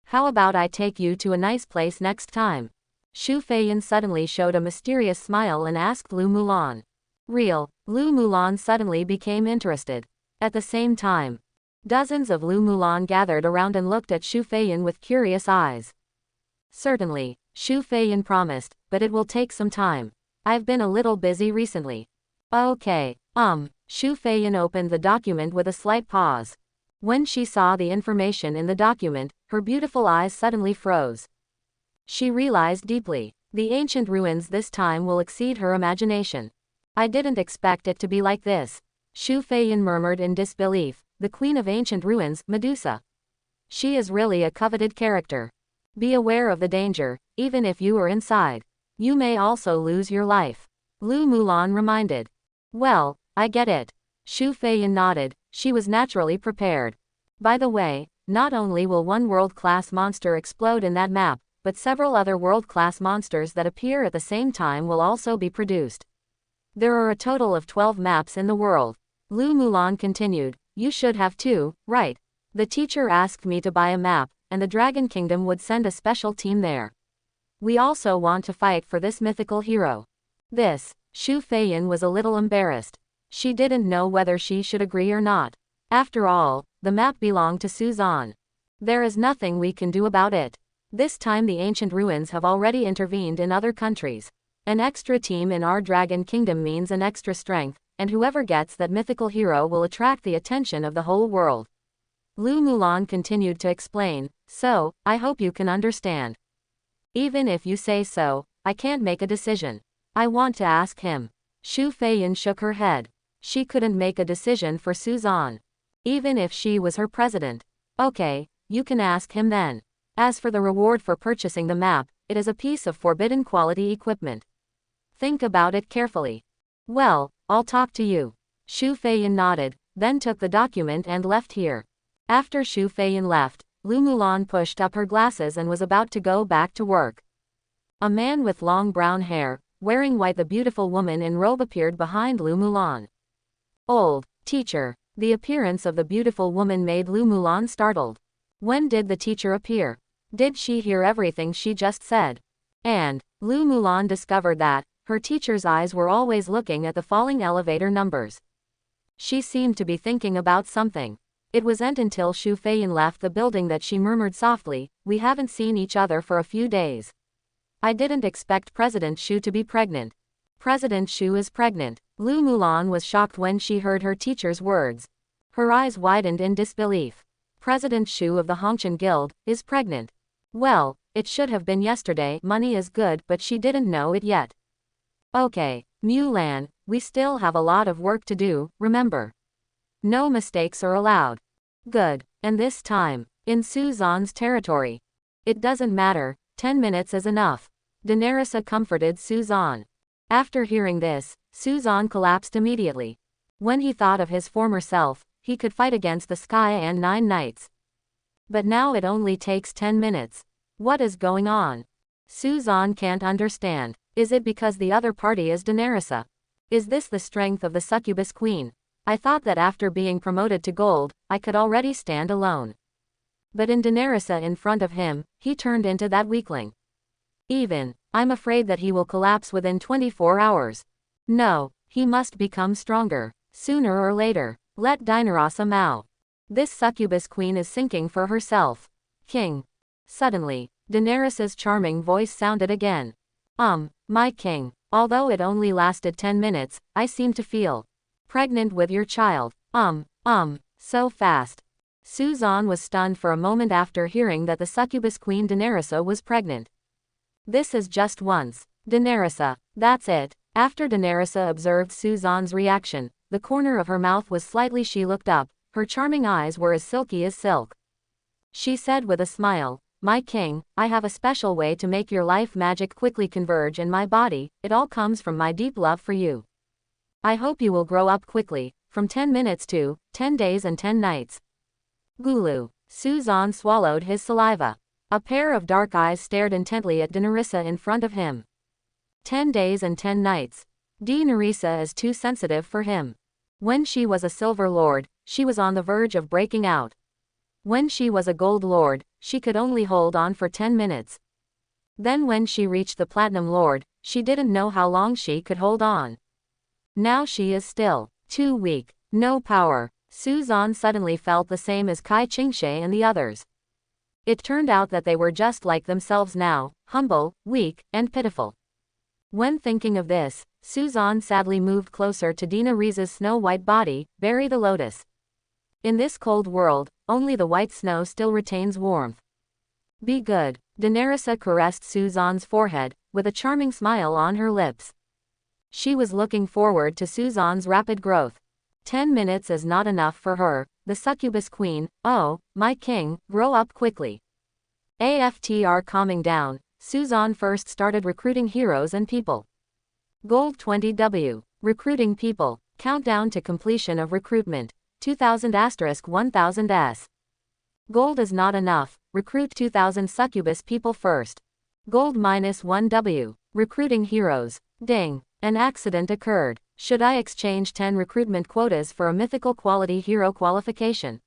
How about I take you to a nice place next time? Xu Feiyan suddenly showed a mysterious smile and asked Lu Mulan. Real. Lu Mulan suddenly became interested. At the same time, dozens of Lu Mulan gathered around and looked at Xu Feiyan with curious eyes. Certainly, Xu Feiyan promised, but it will take some time. I've been a little busy recently. Okay, Xu Feiyan opened the document with a slight pause. When she saw the information in the document, her beautiful eyes suddenly froze. She realized deeply. The ancient ruins this time will exceed her imagination. I didn't expect it to be like this. Xu Feiyan murmured in disbelief. The queen of ancient ruins, Medusa. She is really a coveted character. Be aware of the danger, even if you are inside. You may also lose your life. Lu Mulan reminded. Well, I get it. Xu Feiyan nodded. She was naturally prepared. By the way, not only will one world-class monster explode in that map, but several other world-class monsters that appear at the same time will also be produced. There are a total of 12 maps in the world. Lu Mulan continued. You should have too, right? The teacher asked me to buy a map, and the Dragon Kingdom would send a special team there. We also want to fight for this mythical hero. Xu Feiyan was a little embarrassed. She didn't know whether she should agree or not. After all, the map belonged to Suzan. There is nothing we can do about it. This time the ancient ruins have already intervened in other countries. An extra team in our Dragon Kingdom means an extra strength, and whoever gets that mythical hero will attract the attention of the whole world. Lu Mulan continued to explain, so, I hope you can understand. Even if you say so, I can't make a decision. I want to ask him. Xu Feiyan shook her head. She couldn't make a decision for Suzan. Even if she was her president. Okay, you can ask him then. As for the reward for purchasing the map, it is a piece of forbidden quality equipment. Think about it carefully. Well, I'll talk to you. Xu Feiyan nodded, then took the document and left here. After Xu Feiyan left, Lu Mulan pushed up her glasses and was about to go back to work. A man with long brown hair, wearing white, the beautiful woman in robe, appeared behind Lu Mulan. Old teacher. The appearance of the beautiful woman made Lu Mulan startled. When did the teacher appear? Did she hear everything she just said? And Lu Mulan discovered that her teacher's eyes were always looking at the falling elevator numbers. She seemed to be thinking about something. It wasn't until Xu Feiyan left the building that she murmured softly, we haven't seen each other for a few days. I didn't expect President Xu to be pregnant. President Xu is pregnant. Lu Mulan was shocked when she heard her teacher's words. Her eyes widened in disbelief. President Xu of the Hongqian Guild is pregnant. Well, it should have been yesterday. Money is good, but she didn't know it yet. Okay, Mulan, we still have a lot of work to do, remember? No mistakes are allowed. Good, and this time, in Suzan's territory. It doesn't matter, 10 minutes is enough. Daenerys comforted Suzan. After hearing this, Suzan collapsed immediately. When he thought of his former self, he could fight against the sky and 9 knights. But now it only takes 10 minutes. What is going on? Suzan can't understand. Is it because the other party is Daenerys? Is this the strength of the Succubus Queen? I thought that after being promoted to gold, I could already stand alone. But in Daenerys in front of him, he turned into that weakling. I'm afraid that he will collapse within 24 hours. No, he must become stronger. Sooner or later, let Daenerys Mao. This Succubus Queen is sinking for herself. King. Suddenly, Daenerys' charming voice sounded again. My king, although it only lasted 10 minutes, I seem to feel pregnant with your child. So fast. Suzan was stunned for a moment after hearing that the Succubus Queen Daenerys was pregnant. This is just once. Daenerys, that's it. After Daenerys observed Suzan's reaction, the corner of her mouth was slightly. She looked up, her charming eyes were as silky as silk. She said with a smile, my king, I have a special way to make your life magic quickly converge in my body, it all comes from my deep love for you. I hope you will grow up quickly, from 10 minutes to 10 days and 10 nights. Gulu. Suzan swallowed his saliva. A pair of dark eyes stared intently at Daenerys in front of him. 10 days and 10 nights. Daenerys is too sensitive for him. When she was a Silver Lord, she was on the verge of breaking out. When she was a Gold Lord, she could only hold on for 10 minutes. Then when she reached the Platinum Lord, she didn't know how long she could hold on. Now she is still too weak, no power. Suzan suddenly felt the same as Kai Qingshe and the others. It turned out that they were just like themselves now, humble, weak, and pitiful. When thinking of this, Suzan sadly moved closer to Daenerys' snow-white body, Bury the Lotus. In this cold world, only the white snow still retains warmth. Be good. Daenerys caressed Suzanne's forehead, with a charming smile on her lips. She was looking forward to Suzanne's rapid growth. 10 minutes is not enough for her, the succubus queen. Oh, my king, grow up quickly. After calming down, Suzanne first started recruiting heroes and people. Gold 20W. Recruiting people. Countdown to completion of recruitment. 2000*1000 S. Gold is not enough. Recruit 2000 succubus people first. Gold -1W. Recruiting heroes. Ding. An accident occurred. Should I exchange 10 recruitment quotas for a mythical quality hero qualification?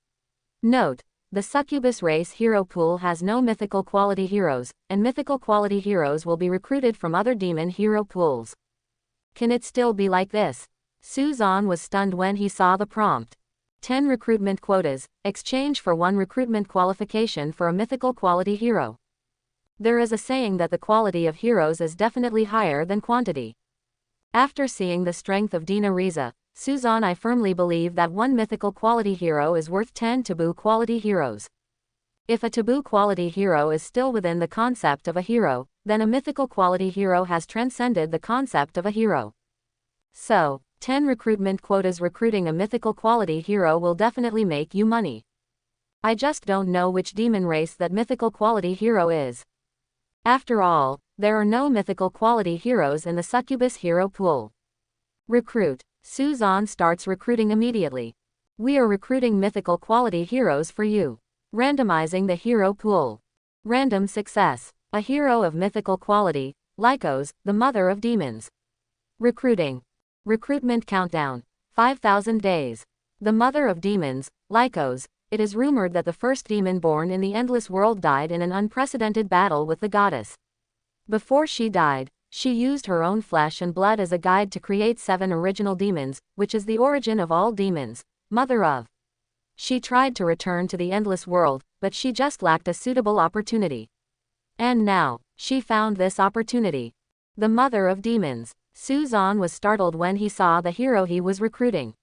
Note: the succubus race hero pool has no mythical quality heroes, and mythical quality heroes will be recruited from other demon hero pools. Can it still be like this? Suzanne was stunned when he saw the prompt. 10 recruitment quotas, exchange for 1 recruitment qualification for a mythical quality hero. There is a saying that the quality of heroes is definitely higher than quantity. After seeing the strength of Dina Riza, Suzanne, I firmly believe that 1 mythical quality hero is worth 10 taboo quality heroes. If a taboo quality hero is still within the concept of a hero, then a mythical quality hero has transcended the concept of a hero. So, 10 recruitment quotas recruiting a mythical quality hero will definitely make you money. I just don't know which demon race that mythical quality hero is. After all, there are no mythical quality heroes in the succubus hero pool. Recruit. Suzanne starts recruiting immediately. We are recruiting mythical quality heroes for you. Randomizing the hero pool. Random success. A hero of mythical quality, Lycos, the mother of demons. Recruiting. Recruitment countdown. 5,000 days. The mother of demons, Lycos. It is rumored that the first demon born in the endless world died in an unprecedented battle with the goddess. Before she died, she used her own flesh and blood as a guide to create 7 original demons, which is the origin of all demons, mother of. She tried to return to the endless world, but she just lacked a suitable opportunity. And now, she found this opportunity. The mother of demons. Suzanne was startled when he saw the hero he was recruiting.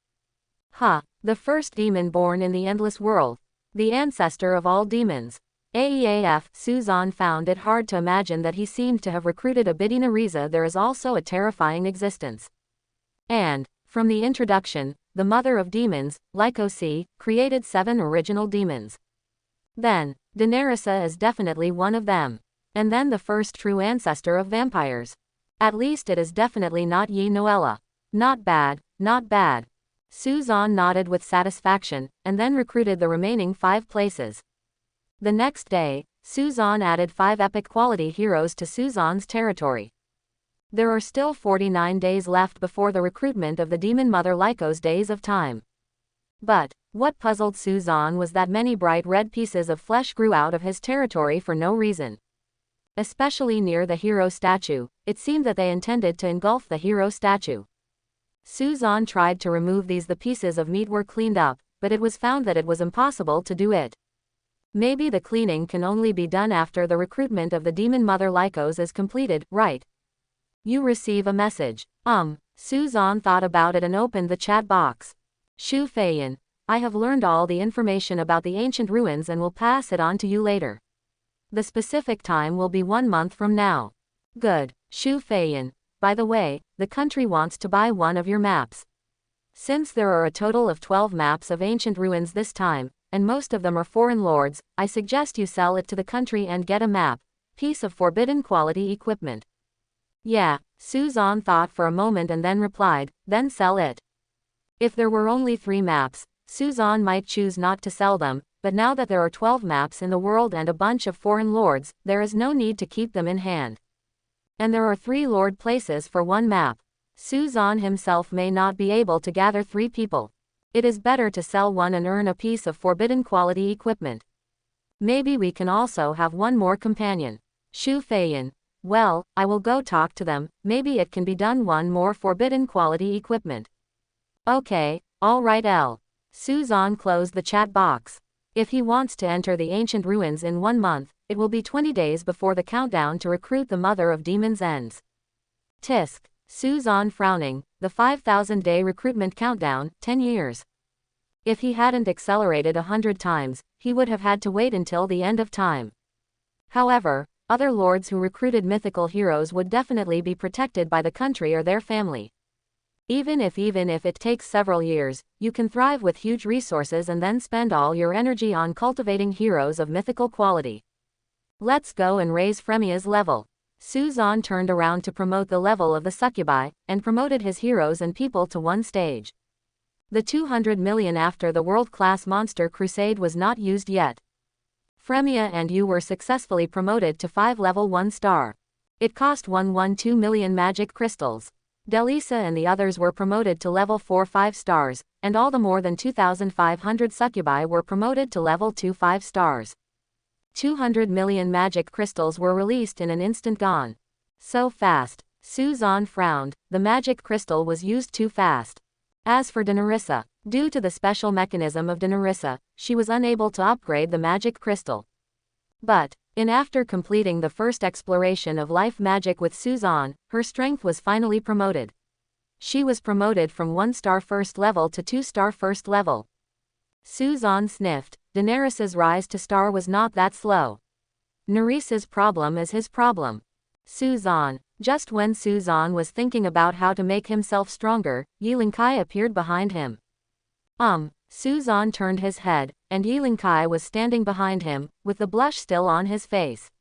The first demon born in the endless world. The ancestor of all demons. AEAF. Suzanne found it hard to imagine that he seemed to have recruited a Bidina Riza. There is also a terrifying existence. And, from the introduction, the mother of demons, Lycosi, created 7 original demons. Then, Daenerys is definitely one of them. And then the first true ancestor of vampires. At least it is definitely not Yi Noella. Not bad, not bad. Suzanne nodded with satisfaction, and then recruited the remaining 5 places. The next day, Suzanne added 5 epic quality heroes to Suzanne's territory. There are still 49 days left before the recruitment of the demon mother Lyco's days of time. But, what puzzled Suzanne was that many bright red pieces of flesh grew out of his territory for no reason. Especially near the hero statue, it seemed that they intended to engulf the hero statue. Suzanne tried to remove these. The pieces of meat were cleaned up, but it was found that it was impossible to do it. Maybe the cleaning can only be done after the recruitment of the demon mother Lycos is completed, right? You receive a message. Suzanne thought about it and opened the chat box. Shu Feiyan, I have learned all the information about the ancient ruins and will pass it on to you later. The specific time will be 1 month from now. Good, Shu Feiyan. By the way, the country wants to buy one of your maps. Since there are a total of 12 maps of ancient ruins this time, and most of them are foreign lords, I suggest you sell it to the country and get a map, piece of forbidden quality equipment. Yeah, Suzanne thought for a moment and then replied, then sell it. If there were only 3 maps, Suzanne might choose not to sell them, but now that there are 12 maps in the world and a bunch of foreign lords, there is no need to keep them in hand. And there are 3 lord places for 1 map. Suzanne himself may not be able to gather 3 people. It is better to sell one and earn a piece of forbidden quality equipment. Maybe we can also have 1 more companion. Shu Feiyan. Well, I will go talk to them, maybe it can be done 1 more forbidden quality equipment. Okay, alright L. Suzanne closed the chat box. If he wants to enter the ancient ruins in 1 month, it will be 20 days before the countdown to recruit the mother of demons ends. Tisk. Suzanne frowning, the 5,000-day recruitment countdown, 10 years. If he hadn't accelerated 100 times, he would have had to wait until the end of time. However, other lords who recruited mythical heroes would definitely be protected by the country or their family. Even if it takes several years, you can thrive with huge resources and then spend all your energy on cultivating heroes of mythical quality. Let's go and raise Fremia's level. Suzan turned around to promote the level of the succubi, and promoted his heroes and people to 1 stage. The 200 million after the world-class monster crusade was not used yet. Fremia and you were successfully promoted to 5 level 1 star. It cost 112 million magic crystals. Delisa and the others were promoted to level 4 5 stars, and all the more than 2,500 succubi were promoted to level 2 5 stars. 200 million magic crystals were released in an instant gone. So fast. Suzan frowned, the magic crystal was used too fast. As for Dinarissa, due to the special mechanism of Dinarissa, she was unable to upgrade the magic crystal. But, after completing the first exploration of life magic with Suzan, her strength was finally promoted. She was promoted from 1 star first level to 2 star first level. Suzan sniffed. Daenerys's rise to star was not that slow. Nerissa's problem is his problem. Suzan. Just when Suzan was thinking about how to make himself stronger, Yelinkai appeared behind him. Suzan turned his head, and Yelinkai was standing behind him, with the blush still on his face.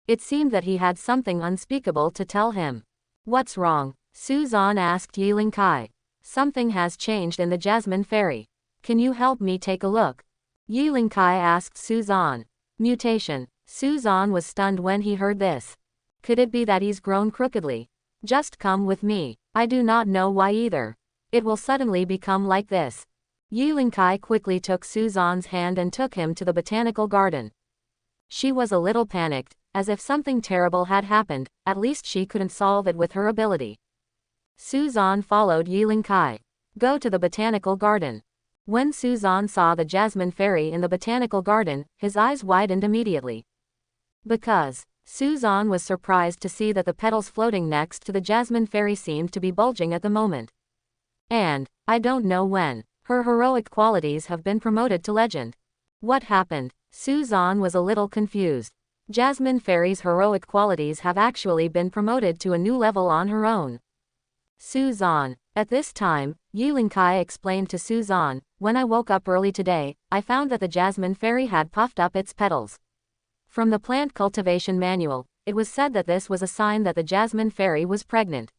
It seemed that he had something unspeakable to tell him. What's wrong? Suzan asked Yelinkai. Something has changed in the Jasmine Fairy. Can you help me take a look? Yelinkai asked Suzan. Mutation. Suzan was stunned when he heard this. Could it be that he's grown crookedly? Just come with me. I do not know why either. It will suddenly become like this. Yelinkai quickly took Suzan's hand and took him to the botanical garden. She was a little panicked, as if something terrible had happened, at least she couldn't solve it with her ability. Suzan followed Yelinkai. Go to the botanical garden. When Suzan saw the Jasmine Fairy in the botanical garden, his eyes widened immediately. Because Suzan was surprised to see that the petals floating next to the Jasmine Fairy seemed to be bulging at the moment. And, I don't know when, her heroic qualities have been promoted to legend. What happened? Suzan was a little confused. Jasmine Fairy's heroic qualities have actually been promoted to a new level on her own. Suzan. At this time, Yelinkai explained to Suzan, when I woke up early today, I found that the Jasmine Fairy had puffed up its petals. From the plant cultivation manual, it was said that this was a sign that the Jasmine Fairy was pregnant.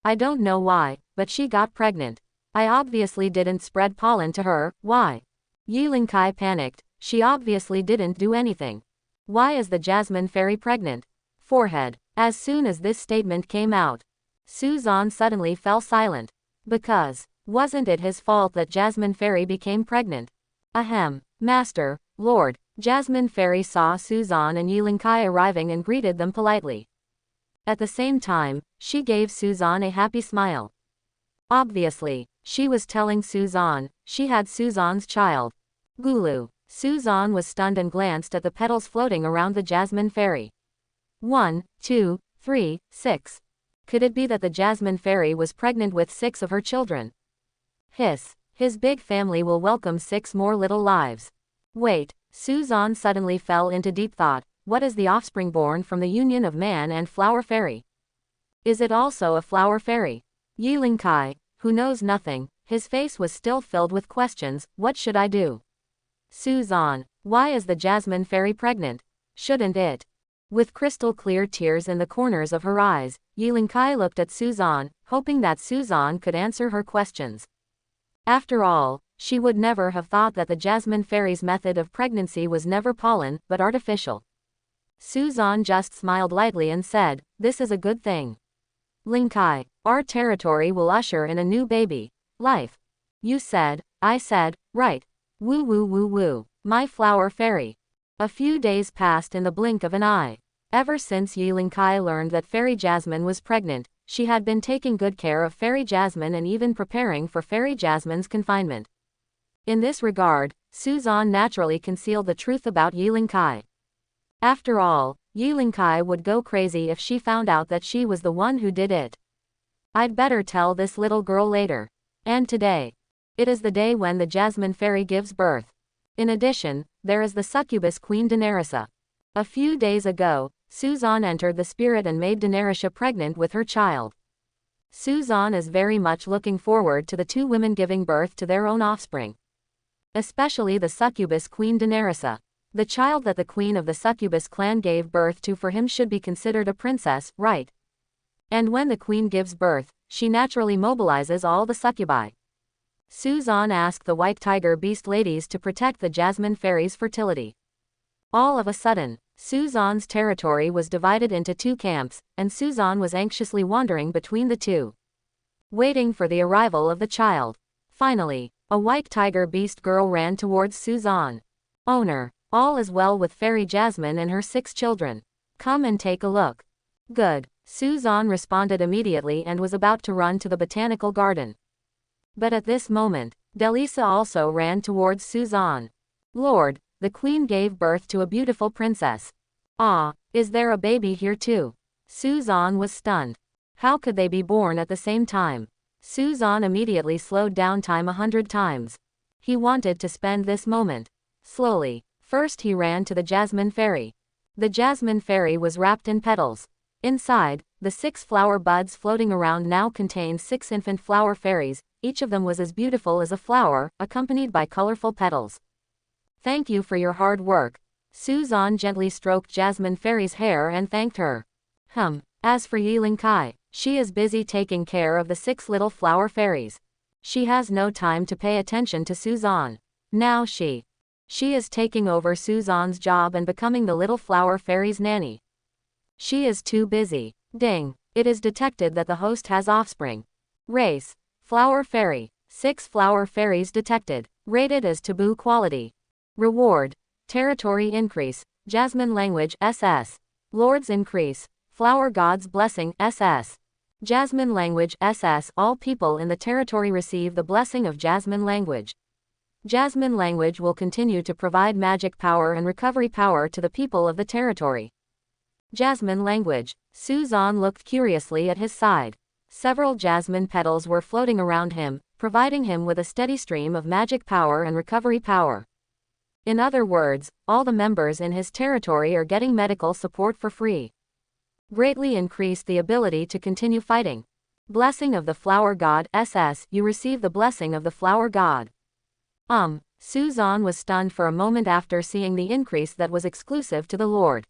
I don't know why, but she got pregnant. I obviously didn't spread pollen to her. Why? Yelinkai panicked. She obviously didn't do anything. Why is the Jasmine Fairy pregnant? Forehead. As soon as this statement came out, Suzan suddenly fell silent. Because, wasn't it his fault that Jasmine Fairy became pregnant? Ahem. Master, Lord. Jasmine Fairy saw Suzan and Yelinkai arriving and greeted them politely. At the same time, she gave Suzan a happy smile. Obviously, she was telling Suzan, she had Suzan's child. Gulu. Suzan was stunned and glanced at the petals floating around the Jasmine Fairy. 1, 2, 3, 6. Could it be that the Jasmine Fairy was pregnant with 6 of her children? Hiss. His big family will welcome 6 more little lives. Wait. Suzan suddenly fell into deep thought. What is the offspring born from the union of man and flower fairy? Is it also a flower fairy? Yelinkai, who knows nothing, his face was still filled with questions. What should I do? Suzan, why is the Jasmine Fairy pregnant? Shouldn't it? With crystal clear tears in the corners of her eyes, Yelinkai looked at Suzan, hoping that Suzan could answer her questions. After all, she would never have thought that the Jasmine Fairy's method of pregnancy was never pollen, but artificial. Suzan just smiled lightly and said, this is a good thing. Linkai, our territory will usher in a new baby. Life. You said, I said, right. Woo woo woo woo. My flower fairy. A few days passed in the blink of an eye. Ever since Yelinkai learned that Fairy Jasmine was pregnant, she had been taking good care of Fairy Jasmine and even preparing for Fairy Jasmine's confinement. In this regard, Suzan naturally concealed the truth about Yelinkai. After all, Yelinkai would go crazy if she found out that she was the one who did it. I'd better tell this little girl later. And today. It is the day when the Jasmine Fairy gives birth. In addition, there is the succubus Queen Daenerys. A few days ago, Suzan entered the spirit and made Daenerys pregnant with her child. Suzan is very much looking forward to the two women giving birth to their own offspring. Especially the succubus Queen Daenerys. The child that the queen of the succubus clan gave birth to for him should be considered a princess, right? And when the queen gives birth, she naturally mobilizes all the succubi. Suzan asked the white tiger beast ladies to protect the Jasmine Fairy's fertility. All of a sudden, Suzan's territory was divided into two camps, and Suzan was anxiously wandering between the two, waiting for the arrival of the child. Finally, a white tiger beast girl ran towards Suzan. Owner, all is well with Fairy Jasmine and her 6 children. Come and take a look. Good. Suzan responded immediately and was about to run to the botanical garden. But at this moment, Delisa also ran towards Suzan. Lord, the queen gave birth to a beautiful princess. Ah, is there a baby here too? Suzan was stunned. How could they be born at the same time? Suzan immediately slowed down time 100 times. He wanted to spend this moment. Slowly, first he ran to the Jasmine Fairy. The Jasmine Fairy was wrapped in petals. Inside, the 6 flower buds floating around now contained 6 infant flower fairies. Each of them was as beautiful as a flower, accompanied by colorful petals. Thank you for your hard work. Suzan gently stroked Jasmine Fairy's hair and thanked her. As for Yiling Kai, she is busy taking care of the 6 little flower fairies. She has no time to pay attention to Suzan. Now she is taking over Suzan's job and becoming the little flower fairy's nanny. She is too busy. Ding. It is detected that the host has offspring. Race: Flower Fairy. 6 flower fairies detected. Rated as taboo quality. Reward: territory increase, Jasmine language SS. Lords increase, Flower God's blessing SS. Jasmine language SS. All people in the territory receive the blessing of Jasmine language. Jasmine language will continue to provide magic power and recovery power to the people of the territory. Jasmine language. Suzan looked curiously at his side. Several jasmine petals were floating around him, providing him with a steady stream of magic power and recovery power. In other words, all the members in his territory are getting medical support for free. Greatly increased the ability to continue fighting. Blessing of the Flower God SS. You receive the blessing of the Flower God. Suzan was stunned for a moment after seeing the increase that was exclusive to the Lord.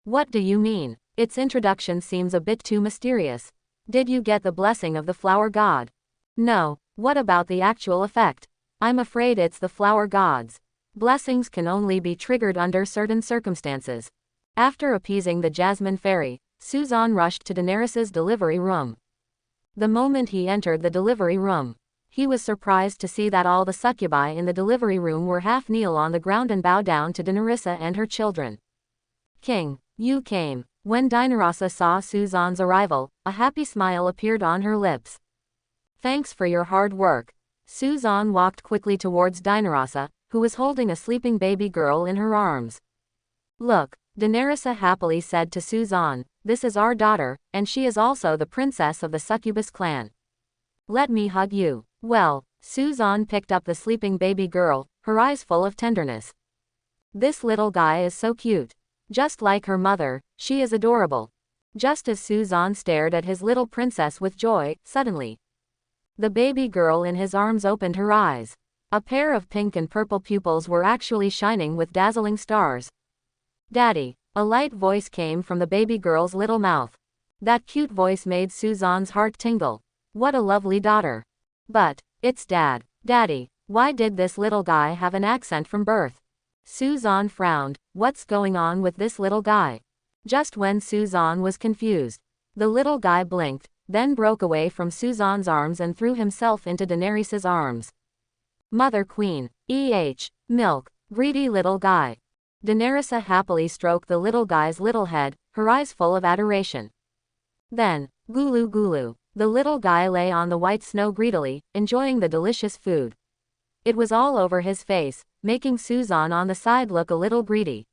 What do you mean? Its introduction seems a bit too mysterious. Did you get the blessing of the Flower God? No. What about the actual effect? I'm afraid it's the Flower God's. Blessings can only be triggered under certain circumstances. After appeasing the Jasmine Fairy, Suzan rushed to Daenerys' delivery room. The moment he entered the delivery room, he was surprised to see that all the succubi in the delivery room were half kneel on the ground and bow down to Daenerys and her children. King, you came. When Daenerys saw Suzan's arrival, a happy smile appeared on her lips. Thanks for your hard work. Suzan walked quickly towards Daenerys, who was holding a sleeping baby girl in her arms. Look, Daenerys happily said to Suzan, this is our daughter, and she is also the princess of the Succubus clan. Let me hug you. Well, Suzan picked up the sleeping baby girl, her eyes full of tenderness. This little guy is so cute. Just like her mother, she is adorable. Just as Suzan stared at his little princess with joy, suddenly, the baby girl in his arms opened her eyes. A pair of pink and purple pupils were actually shining with dazzling stars. Daddy, a light voice came from the baby girl's little mouth. That cute voice made Suzan's heart tingle. What a lovely daughter. But, it's Dad. Daddy, why did this little guy have an accent from birth? Suzan frowned. What's going on with this little guy? Just when Suzan was confused, the little guy blinked, then broke away from Suzan's arms and threw himself into Daenerys' arms. Mother Queen, milk, greedy little guy. Daenerys happily stroked the little guy's little head, her eyes full of adoration. Then, Gulu Gulu, the little guy lay on the white snow greedily, enjoying the delicious food. It was all over his face, making Suzan on the side look a little greedy.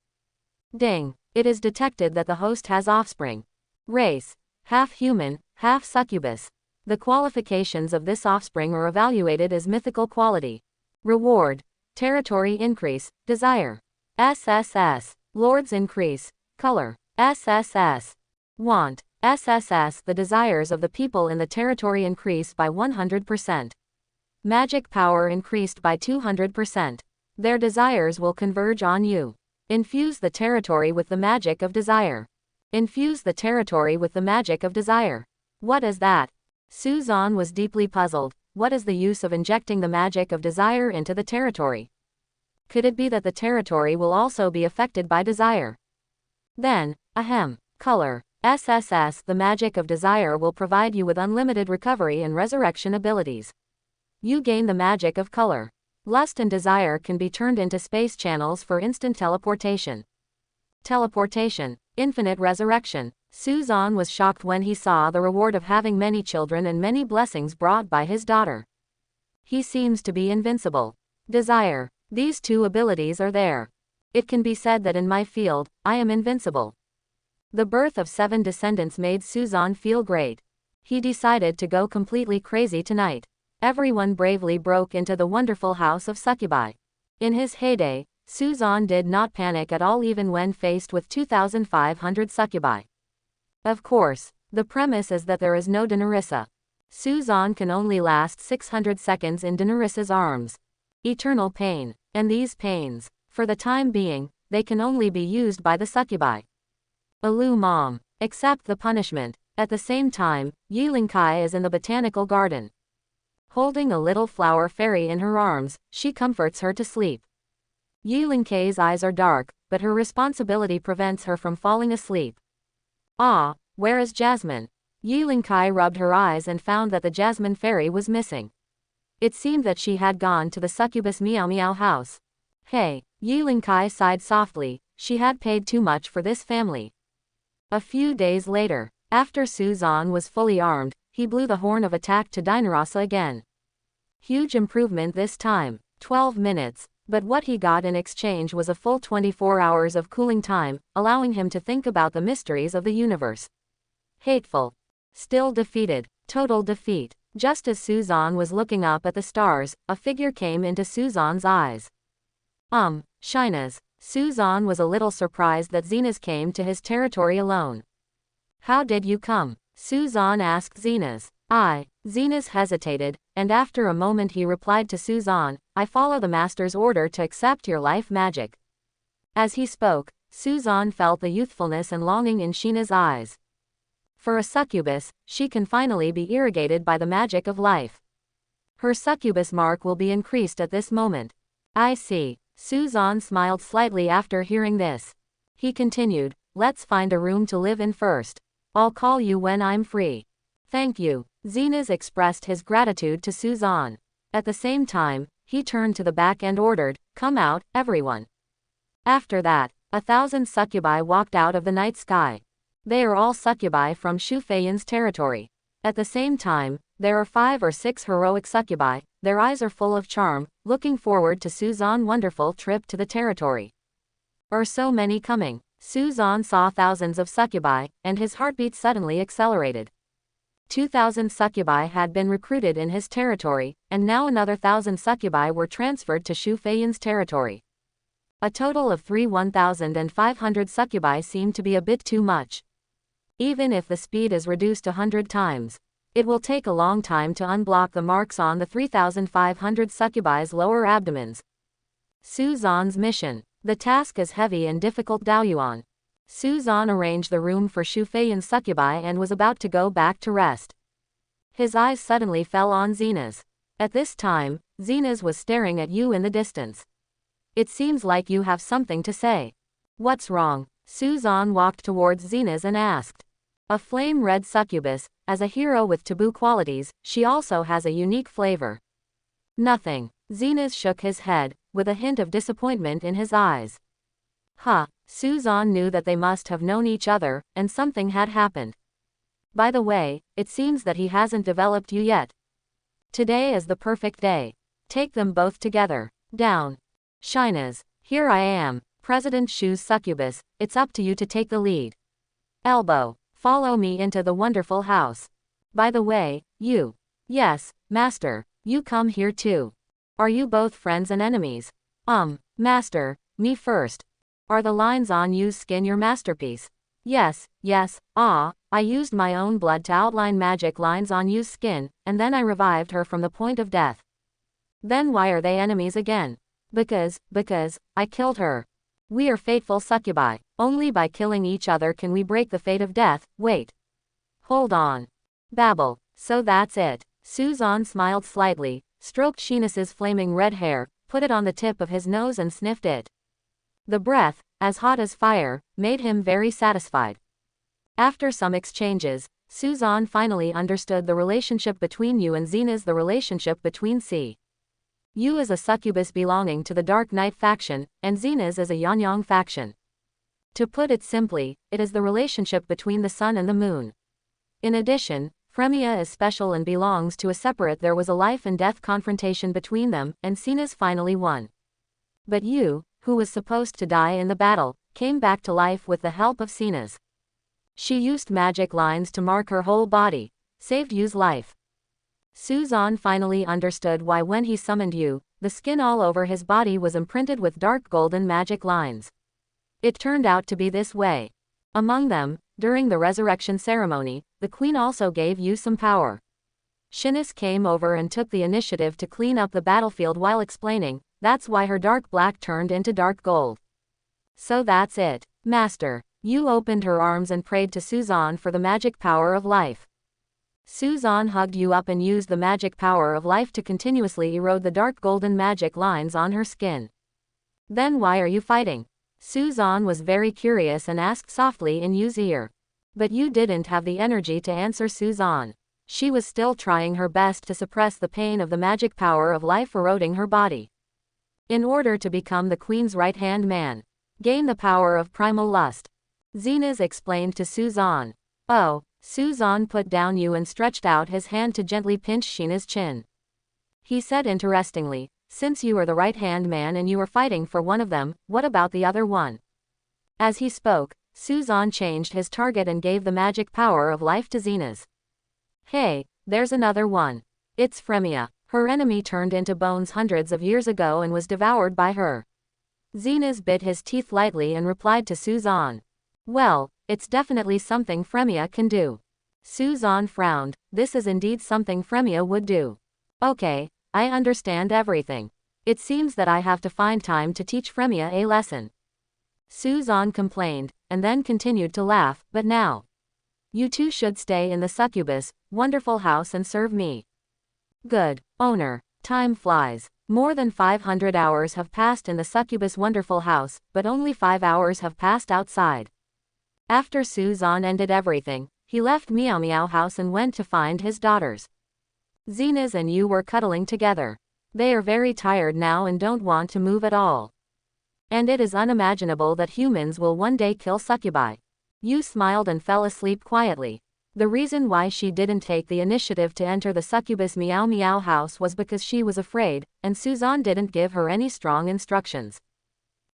Ding, it is detected that the host has offspring. Race: half human, half succubus. The qualifications of this offspring are evaluated as mythical quality. Reward. Territory increase, desire. SSS. Lords increase, color. SSS. Want. SSS. The desires of the people in the territory increase by 100%. Magic power increased by 200%. Their desires will converge on you. Infuse the territory with the magic of desire. Infuse the territory with the magic of desire. What is that? Suzan was deeply puzzled. What is the use of injecting the magic of desire into the territory? Could it be that the territory will also be affected by desire? Then, ahem, color. SSS. The magic of desire will provide you with unlimited recovery and resurrection abilities. You gain the magic of color. Lust and desire can be turned into space channels for instant teleportation. Teleportation. Infinite resurrection. Suzan was shocked when he saw the reward of having many children and many blessings brought by his daughter. He seems to be invincible. Desire. These two abilities are there. It can be said that in my field, I am invincible. The birth of 7 descendants made Suzan feel great. He decided to go completely crazy tonight. Everyone bravely broke into the wonderful house of Succubi. In his heyday, Suzan did not panic at all even when faced with 2,500 Succubi. Of course, the premise is that there is no Daenerissa. Suzan can only last 600 seconds in Daeneryssa's arms. Eternal pain. And these pains, for the time being, they can only be used by the Succubi. Alu Mom. Accept the punishment. At the same time, Yiling Kai is in the botanical garden. Holding a little flower fairy in her arms, she comforts her to sleep. Yiling Kai's eyes are dark, but her responsibility prevents her from falling asleep. Ah, where is Jasmine? Yiling Kai rubbed her eyes and found that the Jasmine fairy was missing. It seemed that she had gone to the succubus Meow Meow house. Hey, Yiling Kai sighed softly, she had paid too much for this family. A few days later, after Suzan was fully armed, he blew the horn of attack to Daenerys again. Huge improvement this time, 12 minutes, but what he got in exchange was a full 24 hours of cooling time, allowing him to think about the mysteries of the universe. Hateful. Still defeated. Total defeat. Just as Suzan was looking up at the stars, a figure came into Suzan's eyes. Shinas. Suzan was a little surprised that Zenas came to his territory alone. How did you come? Suzan asked Zenas. Zenas hesitated, and after a moment he replied to Suzan, I follow the master's order to accept your life magic. As he spoke, Suzan felt the youthfulness and longing in Sheena's eyes. For a succubus, she can finally be irrigated by the magic of life. Her succubus mark will be increased at this moment. I see. Suzan smiled slightly after hearing this. He continued, let's find a room to live in first. I'll call you when I'm free. Thank you. Zenas expressed his gratitude to Suzan. At the same time, he turned to the back and ordered, come out, everyone. After that, 1,000 succubi walked out of the night sky. They are all succubi from Shu Feiyan's territory. At the same time, there are 5 or 6 heroic succubi, their eyes are full of charm, looking forward to Suzan's wonderful trip to the territory. Are so many coming? Suzan saw thousands of succubi, and his heartbeat suddenly accelerated. 2,000 succubi had been recruited in his territory, and now another 1,000 succubi were transferred to Shu Feiyan's territory. A total of 1,500 succubi seemed to be a bit too much. Even if the speed is reduced 100 times, it will take a long time to unblock the marks on the 3,500 succubi's lower abdomens. Suzan's mission. The task is heavy and difficult. Daoyuan. Suzan arranged the room for Shu Feiyan's succubi and was about to go back to rest. His eyes suddenly fell on Zenas. At this time, Zenas was staring at you in the distance. It seems like you have something to say. What's wrong? Suzan walked towards Zenas and asked. A flame-red succubus, as a hero with taboo qualities, she also has a unique flavor. Nothing. Zenas shook his head, with a hint of disappointment in his eyes. Suzan knew that they must have known each other, and something had happened. By the way, it seems that he hasn't developed you yet. Today is the perfect day. Take them both together. Down. Shinas. Here I am, President Shu's succubus, it's up to you to take the lead. Elbow. Follow me into the wonderful house. By the way, you. Yes, master, you come here too. Are you both friends and enemies? Master, me first. Are the lines on you's skin your masterpiece? Yes, yes, I used my own blood to outline magic lines on you's skin, and then I revived her from the point of death. Then why are they enemies again? Because, I killed her. We are fateful succubi. Only by killing each other can we break the fate of death. Wait. Hold on. Babble. So that's it. Suzan smiled slightly, stroked Shinas's flaming red hair, put it on the tip of his nose and sniffed it. The breath, as hot as fire, made him very satisfied. After some exchanges, Suzan finally understood the relationship between you and Xena's the relationship between C. You is a succubus belonging to the Dark Knight faction, and Xena's is a Yanyang faction. To put it simply, it is the relationship between the sun and the moon. In addition, Fremia is special and belongs to a separate. There was a life and death confrontation between them, and Xena's finally won. But you, who was supposed to die in the battle, came back to life with the help of Xena's. She used magic lines to mark her whole body, saved you's life. Suzan finally understood why when he summoned you, the skin all over his body was imprinted with dark golden magic lines. It turned out to be this way. Among them, during the resurrection ceremony, the queen also gave you some power. Shinas came over and took the initiative to clean up the battlefield while explaining, that's why her dark black turned into dark gold. So that's it, master. You opened her arms and prayed to Suzan for the magic power of life. Suzan hugged you up and used the magic power of life to continuously erode the dark golden magic lines on her skin. Then why are you fighting? Suzan was very curious and asked softly in Yu's ear. But you didn't have the energy to answer Suzan. She was still trying her best to suppress the pain of the magic power of life eroding her body. In order to become the queen's right-hand man, gain the power of primal lust. Xenas explained to Suzan. Oh. Suzan put down you and stretched out his hand to gently pinch Shina's chin. He said interestingly, since you are the right-hand man and you are fighting for one of them, what about the other one? As he spoke, Suzan changed his target and gave the magic power of life to Xenas. Hey, there's another one. It's Fremia. Her enemy turned into bones hundreds of years ago and was devoured by her. Xenas bit his teeth lightly and replied to Suzan. Well, it's definitely something Fremia can do. Suzan frowned. This is indeed something Fremia would do. Okay, I understand everything. It seems that I have to find time to teach Fremia a lesson. Suzan complained, and then continued to laugh, but now. You two should stay in the Succubus, wonderful house and serve me. Good, owner. Time flies. More than 500 hours have passed in the Succubus wonderful house, but only 5 hours have passed outside. After Suzan ended everything, he left Meow Meow house and went to find his daughters. Xenas and you were cuddling together. They are very tired now and don't want to move at all. And it is unimaginable that humans will one day kill succubi. You smiled and fell asleep quietly. The reason why she didn't take the initiative to enter the Succubus Meow Meow house was because she was afraid, and Suzan didn't give her any strong instructions.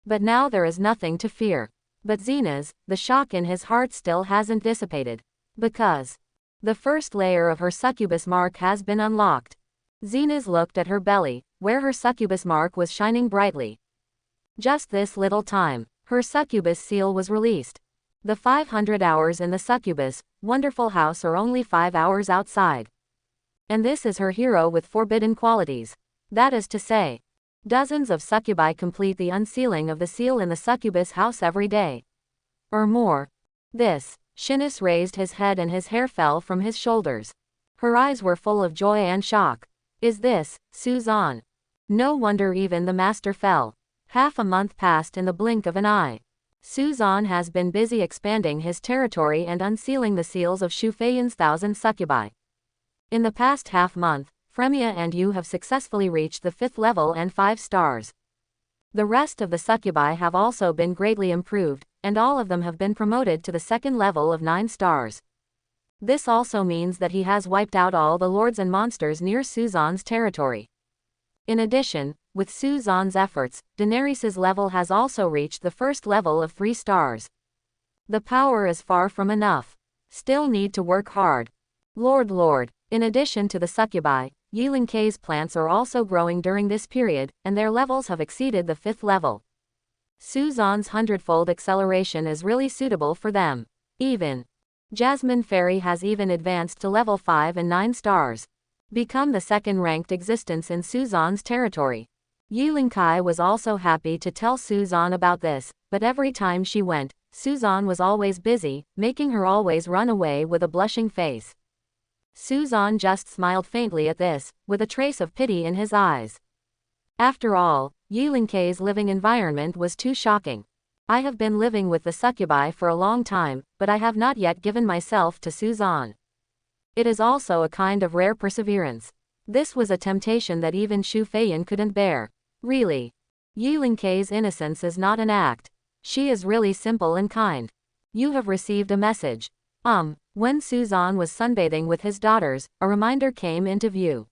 But now there is nothing to fear. But Xenas, the shock in his heart still hasn't dissipated. Because the first layer of her succubus mark has been unlocked. Xenas looked at her belly, where her succubus mark was shining brightly. Just this little time, her succubus seal was released. The 500 hours in the Succubus, wonderful house are only 5 hours outside. And this is her hero with forbidden qualities. That is to say, dozens of succubi complete the unsealing of the seal in the Succubus house every day. Or more. Shinas raised his head and his hair fell from his shoulders. Her eyes were full of joy and shock. Is this, Suzan? No wonder even the master fell. Half a month passed in the blink of an eye. Suzan has been busy expanding his territory and unsealing the seals of Shu Feiyan's 1,000 succubi. In the past half month, Fremia and you have successfully reached the 5th level and 5 stars. The rest of the succubi have also been greatly improved, and all of them have been promoted to the 2nd level of 9 stars. This also means that he has wiped out all the lords and monsters near Suzan's territory. In addition, with Suzan's efforts, Daenerys's level has also reached the 1st level of 3 stars. The power is far from enough. Still need to work hard. Lord. In addition to the succubi, Yiling K's plants are also growing during this period, and their levels have exceeded the 5th level. Suzanne's 100-fold acceleration is really suitable for them. Even Jasmine Fairy has even advanced to level 5 and 9 stars. Become the second-ranked existence in Suzanne's territory. Yiling Kai was also happy to tell Suzanne about this, but every time she went, Suzanne was always busy, making her always run away with a blushing face. Suzanne just smiled faintly at this, with a trace of pity in his eyes. After all, Yiling K's living environment was too shocking. I have been living with the succubi for a long time, but I have not yet given myself to Suzanne. It is also a kind of rare perseverance. This was a temptation that even Xu Feiyan couldn't bear. Really. Yiling K's innocence is not an act. She is really simple and kind. You have received a message. When Suzanne was sunbathing with his daughters, a reminder came into view.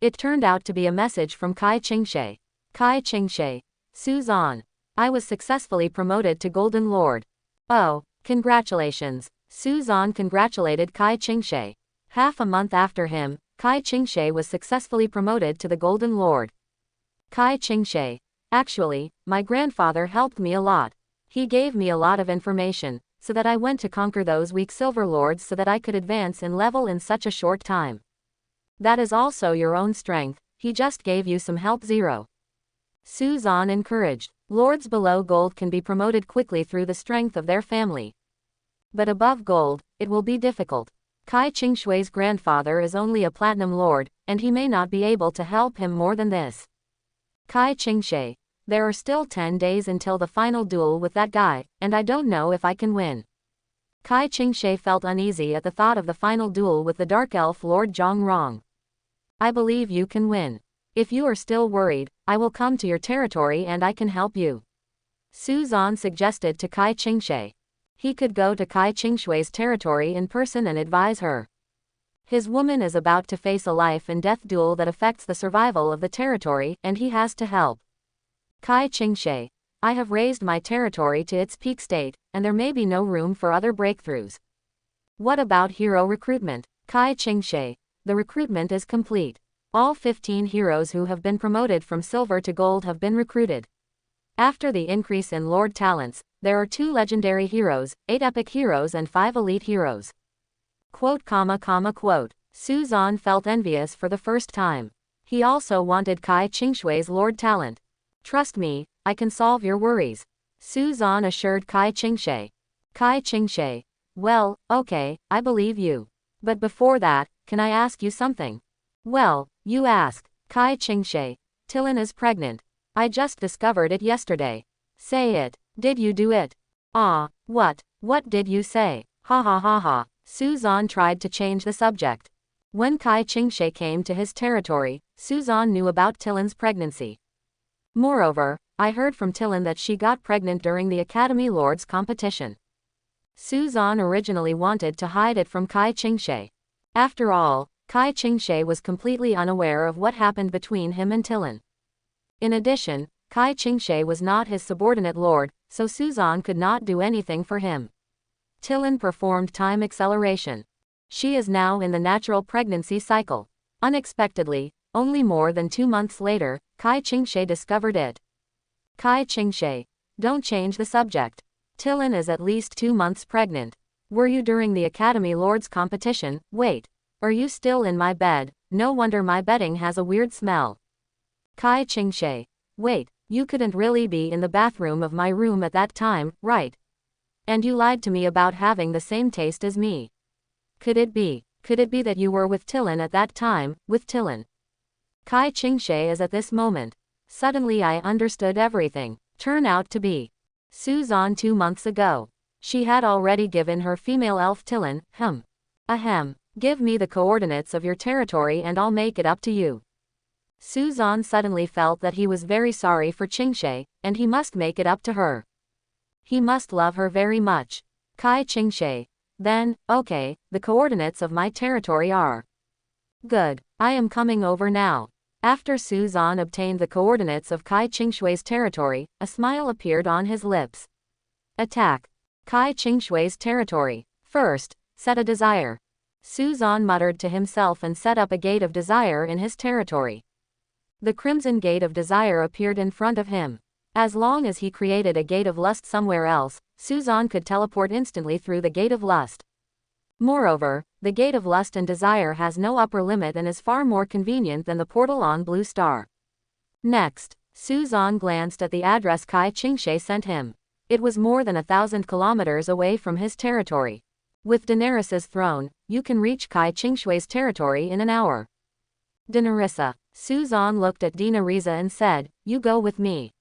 It turned out to be a message from Kai Qingshe. Kai Qingshe. Suzanne. I was successfully promoted to Golden Lord. Oh, congratulations. Suzanne congratulated Kai Qingshe. Half a month after him, Kai Qingshe was successfully promoted to the Golden Lord. Kai Qingshe. Actually, my grandfather helped me a lot. He gave me a lot of information, so that I went to conquer those weak silver lords so that I could advance in level in such a short time. That is also your own strength, he just gave you some help. 0. Suzanne encouraged. Lords below gold can be promoted quickly through the strength of their family. But above gold, it will be difficult. Kai Qingshui's grandfather is only a platinum lord, and he may not be able to help him more than this. Kai Qingshe. There are still 10 days until the final duel with that guy, and I don't know if I can win. Kai Qingshe felt uneasy at the thought of the final duel with the Dark Elf Lord Zhang Rong. I believe you can win. If you are still worried, I will come to your territory and I can help you. Suzanne suggested to Kai Qingshe. He could go to Kai Qingshui's territory in person and advise her. His woman is about to face a life and death duel that affects the survival of the territory, and he has to help. Kai Qingshe. I have raised my territory to its peak state, and there may be no room for other breakthroughs. What about hero recruitment? Kai Qingshe. The recruitment is complete. All 15 heroes who have been promoted from silver to gold have been recruited. After the increase in Lord talents, there are 2 legendary heroes, 8 epic heroes and 5 elite heroes. Quote. Suzanne felt envious for the first time. He also wanted Kai Qingshui's Lord talent. Trust me, I can solve your worries. Suzanne assured Kai Qingshe. Kai Qingshe. Well, okay, I believe you. But before that, can I ask you something? Well, you ask. Kai Qingshe. Tilin is pregnant. I just discovered it yesterday. Say it. Did you do it? What? What did you say? Ha ha ha ha. Suzanne tried to change the subject. When Kai Qingshe came to his territory, Suzanne knew about Tilin's pregnancy. Moreover, I heard from Tilin that she got pregnant during the Academy Lords competition. Suzanne originally wanted to hide it from Kai Qingshe. After all, Kai Qingshe was completely unaware of what happened between him and Tilin. In addition, Kai Qingshe was not his subordinate lord, so Suzanne could not do anything for him. Tilin performed time acceleration. She is now in the natural pregnancy cycle. Unexpectedly, only more than 2 months later, Kai Qingshe discovered it. Kai Qingshe. Don't change the subject. Tilin is at least 2 months pregnant. Were you during the Academy Lords competition? Wait. Are you still in my bed? No wonder my bedding has a weird smell. Kai Qingshe. Wait, you couldn't really be in the bathroom of my room at that time, right? And you lied to me about having the same taste as me. Could it be that you were with Tilin at that time, with Tilin? Kai Qingshe is at this moment. Suddenly I understood everything. Turn out to be Suzanne 2 months ago. She had already given her female elf Tilin, Ahem. Give me the coordinates of your territory and I'll make it up to you. Suzanne suddenly felt that he was very sorry for Qingshe, and he must make it up to her. He must love her very much. Kai Qingshe. Then, okay, the coordinates of my territory are. Good. I am coming over now. After Suzanne obtained the coordinates of Kai Qingshui's territory, a smile appeared on his lips. Attack. Kai Qingshui's territory. First, set a desire. Suzan muttered to himself and set up a gate of desire in his territory. The Crimson Gate of Desire appeared in front of him. As long as he created a gate of lust somewhere else, Suzan could teleport instantly through the gate of lust. Moreover, the gate of lust and desire has no upper limit and is far more convenient than the portal on Blue Star. Next, Suzan glanced at the address Kai Qingshe sent him. It was more than 1,000 kilometers away from his territory. With Daenerys's throne, you can reach Kai Qingshui's territory in an hour. Daenerys. Suzan looked at Daenerys and said, "You go with me."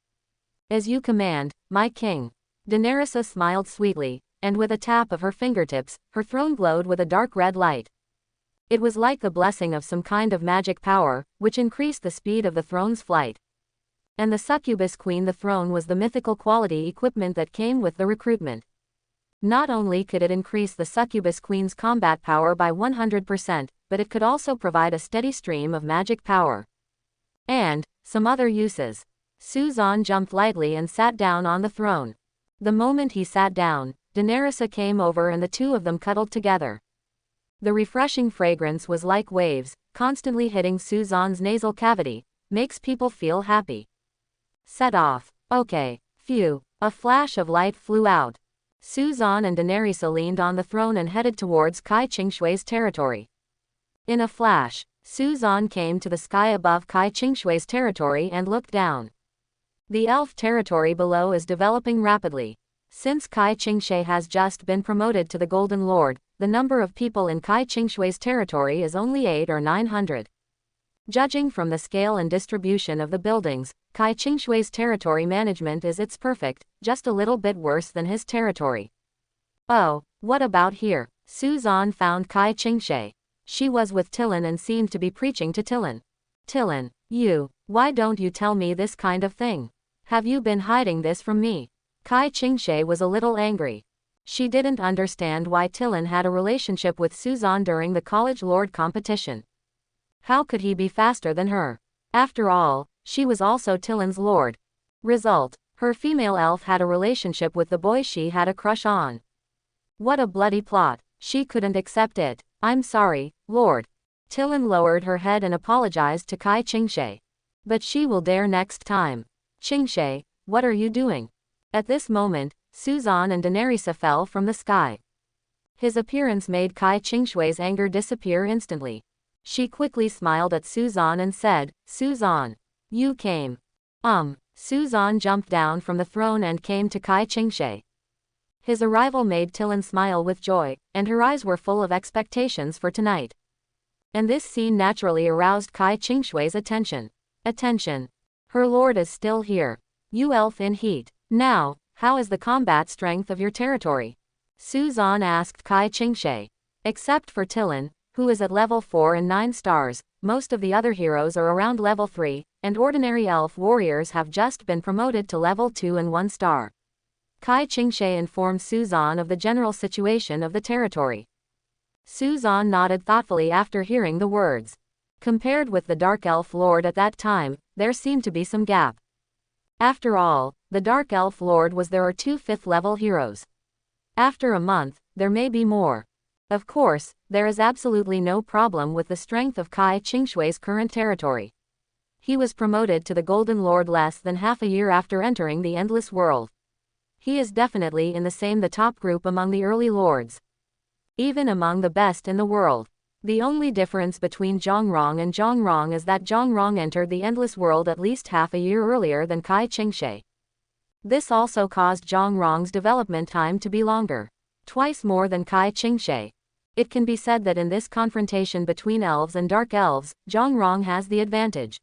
"As you command, my king." Daenerys smiled sweetly, and with a tap of her fingertips, her throne glowed with a dark red light. It was like the blessing of some kind of magic power, which increased the speed of the throne's flight. And the Succubus Queen, the throne, was the mythical quality equipment that came with the recruitment. Not only could it increase the Succubus Queen's combat power by 100%, but it could also provide a steady stream of magic power. And some other uses. Suzan jumped lightly and sat down on the throne. The moment he sat down, Daenerys came over and the two of them cuddled together. The refreshing fragrance was like waves, constantly hitting Suzan's nasal cavity, makes people feel happy. Set off. Okay. Phew. A flash of light flew out. Suzan and Daenerys leaned on the throne and headed towards Kai Qingshui's territory. In a flash, Suzan came to the sky above Kai Qingshui's territory and looked down. The elf territory below is developing rapidly. Since Kai Qingshui has just been promoted to the Golden Lord, the number of people in Kai Qingshui's territory is only 800 or 900. Judging from the scale and distribution of the buildings, Kai Qingshui's territory management is its perfect, just a little bit worse than his territory. Oh, what about here? Suzan found Kai Qingshui. She was with Tilin and seemed to be preaching to Tilin. Tilin, why don't you tell me this kind of thing? Have you been hiding this from me? Kai Qingshui was a little angry. She didn't understand why Tilin had a relationship with Suzan during the College Lord competition. How could he be faster than her? After all, she was also Tilin's lord. Result, her female elf had a relationship with the boy she had a crush on. What a bloody plot. She couldn't accept it. "I'm sorry, Lord." Tilin lowered her head and apologized to Kai Qingshui. "But she will dare next time." "Qingshui, what are you doing?" At this moment, Suzan and Daenerys fell from the sky. His appearance made Kai Qingshui's anger disappear instantly. She quickly smiled at Suzan and said, "Suzan, you came." Suzan jumped down from the throne and came to Kai Qingshui. His arrival made Tilin smile with joy, and her eyes were full of expectations for tonight. And this scene naturally aroused Kai Qingshui's attention. Attention! Her lord is still here. You elf in heat. Now, how is the combat strength of your territory? Suzan asked Kai Qingshui. Except for Tilin, who is at level 4 and 9 stars, most of the other heroes are around level 3, and ordinary elf warriors have just been promoted to level 2 and 1 star. Kai Qingshui informed Suzan of the general situation of the territory. Suzan nodded thoughtfully after hearing the words. Compared with the Dark Elf Lord at that time, there seemed to be some gap. After all, the Dark Elf Lord was there are 2 5th-level heroes. After a month, there may be more. Of course, there is absolutely no problem with the strength of Kai Qingshui's current territory. He was promoted to the Golden Lord less than half a year after entering the Endless World. He is definitely in the top group among the early lords. Even among the best in the world. The only difference between Zhongrong and Zhongrong is that Zhongrong entered the Endless World at least half a year earlier than Kai Qingshui. This also caused Zhongrong's development time to be longer. Twice more than Kai Qingshui. It can be said that in this confrontation between elves and dark elves, Zhongrong has the advantage.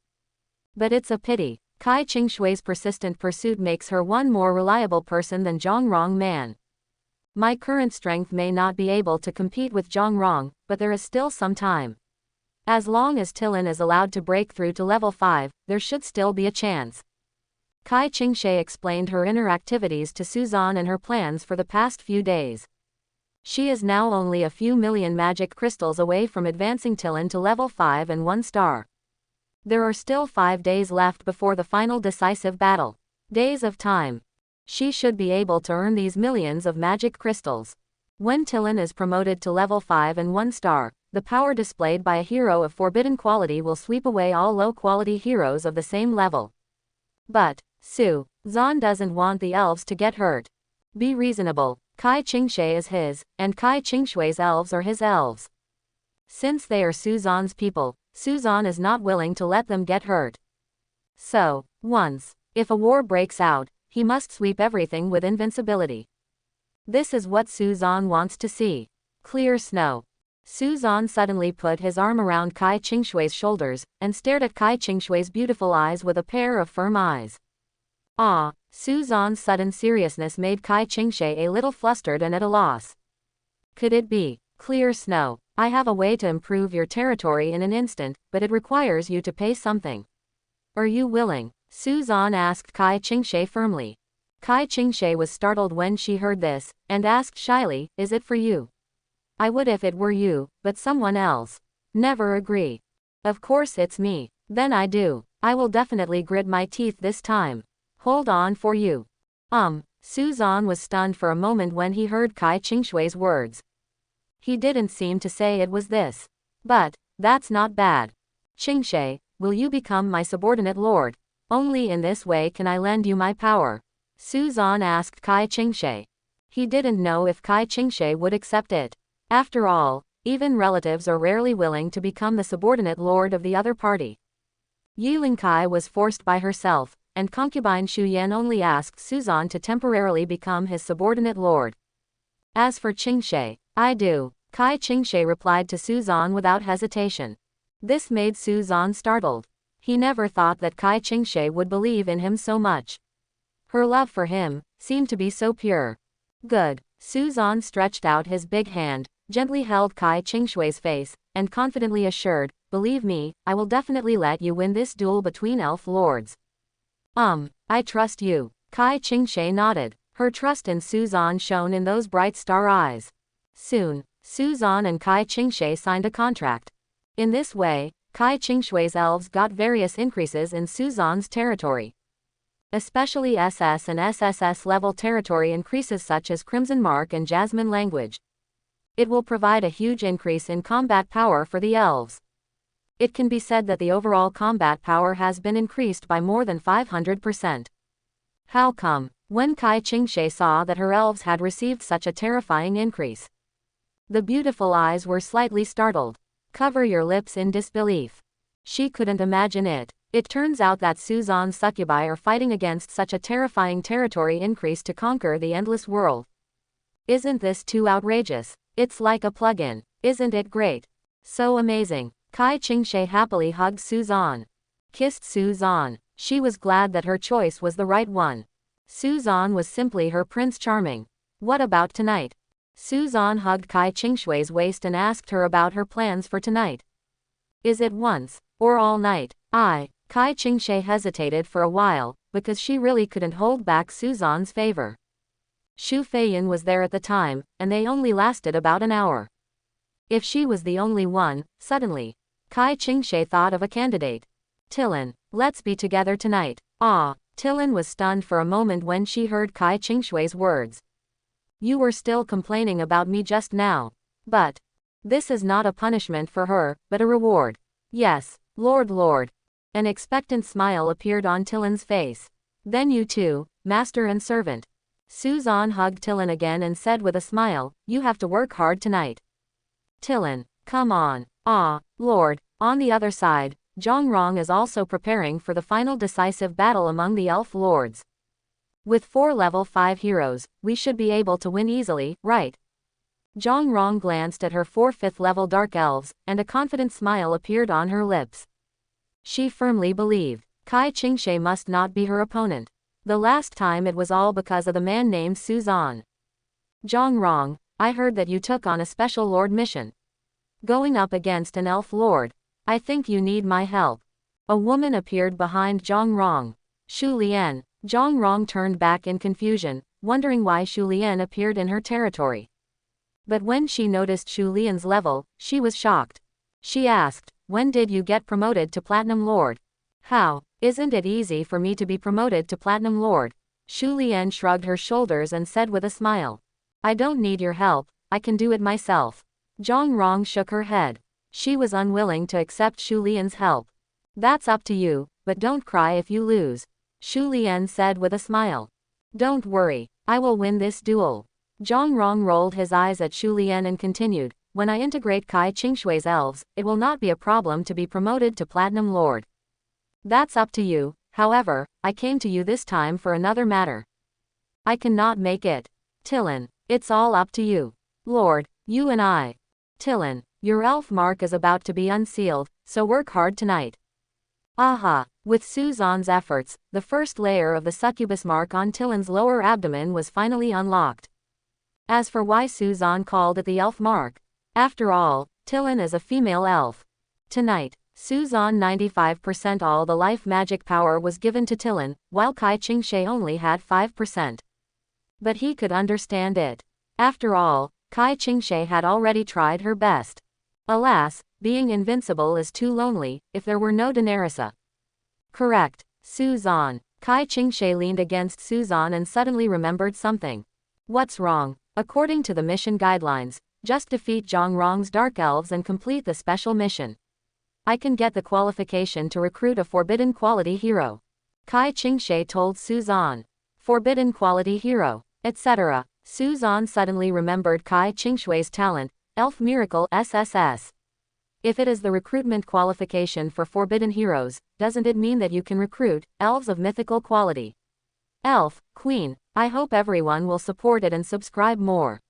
But it's a pity. Kai Qingshui's persistent pursuit makes her one more reliable person than Zhongrong man. My current strength may not be able to compete with Zhongrong, but there is still some time. As long as Tilin is allowed to break through to level 5, there should still be a chance. Kai Qingshui explained her inner activities to Suzan and her plans for the past few days. She is now only a few million magic crystals away from advancing Tilin to level 5 and 1 star. There are still 5 days left before the final decisive battle. Days of time. She should be able to earn these millions of magic crystals. When Tillen is promoted to level 5 and 1 star, the power displayed by a hero of forbidden quality will sweep away all low-quality heroes of the same level. But Su-zan doesn't want the elves to get hurt. Be reasonable. Kai Qingshui is his, and Kai Qingshui's elves are his elves. Since they are Su-zan's people, Su-zan is not willing to let them get hurt. So, if a war breaks out, he must sweep everything with invincibility. This is what Su-zan wants to see. Clear snow. Su-zan suddenly put his arm around Kai Qingshui's shoulders, and stared at Kai Qingshui's beautiful eyes with a pair of firm eyes. Su-zan's sudden seriousness made Kai Qingshui a little flustered and at a loss. Could it be? Clear snow. I have a way to improve your territory in an instant, but it requires you to pay something. Are you willing? Su-zan asked Kai Qingshui firmly. Kai Qingshui was startled when she heard this, and asked shyly, is it for you? I would if it were you, but someone else. Never agree. Of course it's me. Then I do. I will definitely grit my teeth this time. Hold on for you. Su-zan was stunned for a moment when he heard Kai Qingshui's words. He didn't seem to say it was this. But that's not bad. Qingshui, will you become my subordinate lord? Only in this way can I lend you my power. Su-zan asked Kai Qingshui. He didn't know if Kai Qingshui would accept it. After all, even relatives are rarely willing to become the subordinate lord of the other party. Yiling Kai was forced by herself, and concubine Shu Yan only asked Su-zan to temporarily become his subordinate lord. As for Qingshui, I do, Kai Qingshui replied to Su-zan without hesitation. This made Su-zan startled. He never thought that Kai Qingshui would believe in him so much. Her love for him seemed to be so pure. Good. Su-zan stretched out his big hand, gently held Kai Qingshui's face, and confidently assured, believe me, I will definitely let you win this duel between elf lords. I trust you. Kai Qingshui nodded. Her trust in Su-zan shone in those bright star eyes. Soon, Su-zan and Kai Qingshui signed a contract. In this way, Kai Qingshui's elves got various increases in Su-zan's territory. Especially SS and SSS level territory increases such as Crimson Mark and Jasmine Language. It will provide a huge increase in combat power for the elves. It can be said that the overall combat power has been increased by more than 500%. How come? When Kai Qingshui saw that her elves had received such a terrifying increase, the beautiful eyes were slightly startled. Cover your lips in disbelief. She couldn't imagine it. It turns out that Su-zan's succubi are fighting against such a terrifying territory increase to conquer the endless world. Isn't this too outrageous? It's like a plug-in. Isn't it great? So amazing. Kai Qingshui happily hugged Su-zan. Kissed Su-zan. She was glad that her choice was the right one. Su-zan was simply her Prince Charming. What about tonight? Su-zan hugged Kai Qingshui's waist and asked her about her plans for tonight. Is it once, or all night? Kai Qingshui hesitated for a while, because she really couldn't hold back Su-zan's favor. Xu Feiyan was there at the time, and they only lasted about an hour. If she was the only one, suddenly, Kai Qingshui thought of a candidate. Tillen, let's be together tonight. Tillen was stunned for a moment when she heard Kai Qingshui's words. You were still complaining about me just now. But this is not a punishment for her, but a reward. Yes, Lord. An expectant smile appeared on Tillen's face. Then you two, master and servant. Su-zan hugged Tillen again and said with a smile, you have to work hard tonight. Tillen, come on. Lord. On the other side, Zhongrong is also preparing for the final decisive battle among the elf lords. With 4 level 5 heroes, we should be able to win easily, right? Zhongrong glanced at her 4 5th level dark elves, and a confident smile appeared on her lips. She firmly believed Kai Qingshui must not be her opponent. The last time it was all because of the man named Su-zan. Zhongrong, I heard that you took on a special lord mission. Going up against an elf lord. I think you need my help. A woman appeared behind Zhongrong. Shu Lian. Zhongrong turned back in confusion, wondering why Shu Lian appeared in her territory. But when she noticed Shu Lian's level, she was shocked. She asked, when did you get promoted to Platinum Lord? How? Isn't it easy for me to be promoted to Platinum Lord? Shu Lian shrugged her shoulders and said with a smile. I don't need your help, I can do it myself. Zhang Rong shook her head. She was unwilling to accept Shu Lian's help. That's up to you, but don't cry if you lose, Shu Lian said with a smile. Don't worry, I will win this duel. Zhang Rong rolled his eyes at Shu Lian and continued, when I integrate Kai Qingshui's elves, it will not be a problem to be promoted to Platinum Lord. That's up to you, however, I came to you this time for another matter. I cannot make it. Tillin, it's all up to you. Lord, you and I. Tillin, your elf mark is about to be unsealed, so work hard tonight. Aha! With Su Zan's efforts, the first layer of the succubus mark on Tillin's lower abdomen was finally unlocked. As for why Su Zan called it the elf mark, after all, Tillin is a female elf. Tonight, Su Zan 95% all the life magic power was given to Tillin, while Kai Qingshui only had 5%. But he could understand it. After all, Kai Qingshui had already tried her best. Alas, being invincible is too lonely, if there were no Daenerys. Correct, Su Zan. Kai Qingshui leaned against Su Zan and suddenly remembered something. What's wrong? According to the mission guidelines, just defeat Zhang Rong's Dark Elves and complete the special mission. I can get the qualification to recruit a forbidden quality hero. Kai Qingshui told Su Zan. Forbidden quality hero, etc. Su Zan suddenly remembered Kai Qingshui's talent, Elf Miracle SSS. If it is the recruitment qualification for forbidden heroes, doesn't it mean that you can recruit elves of mythical quality? Elf, Queen, I hope everyone will support it and subscribe more.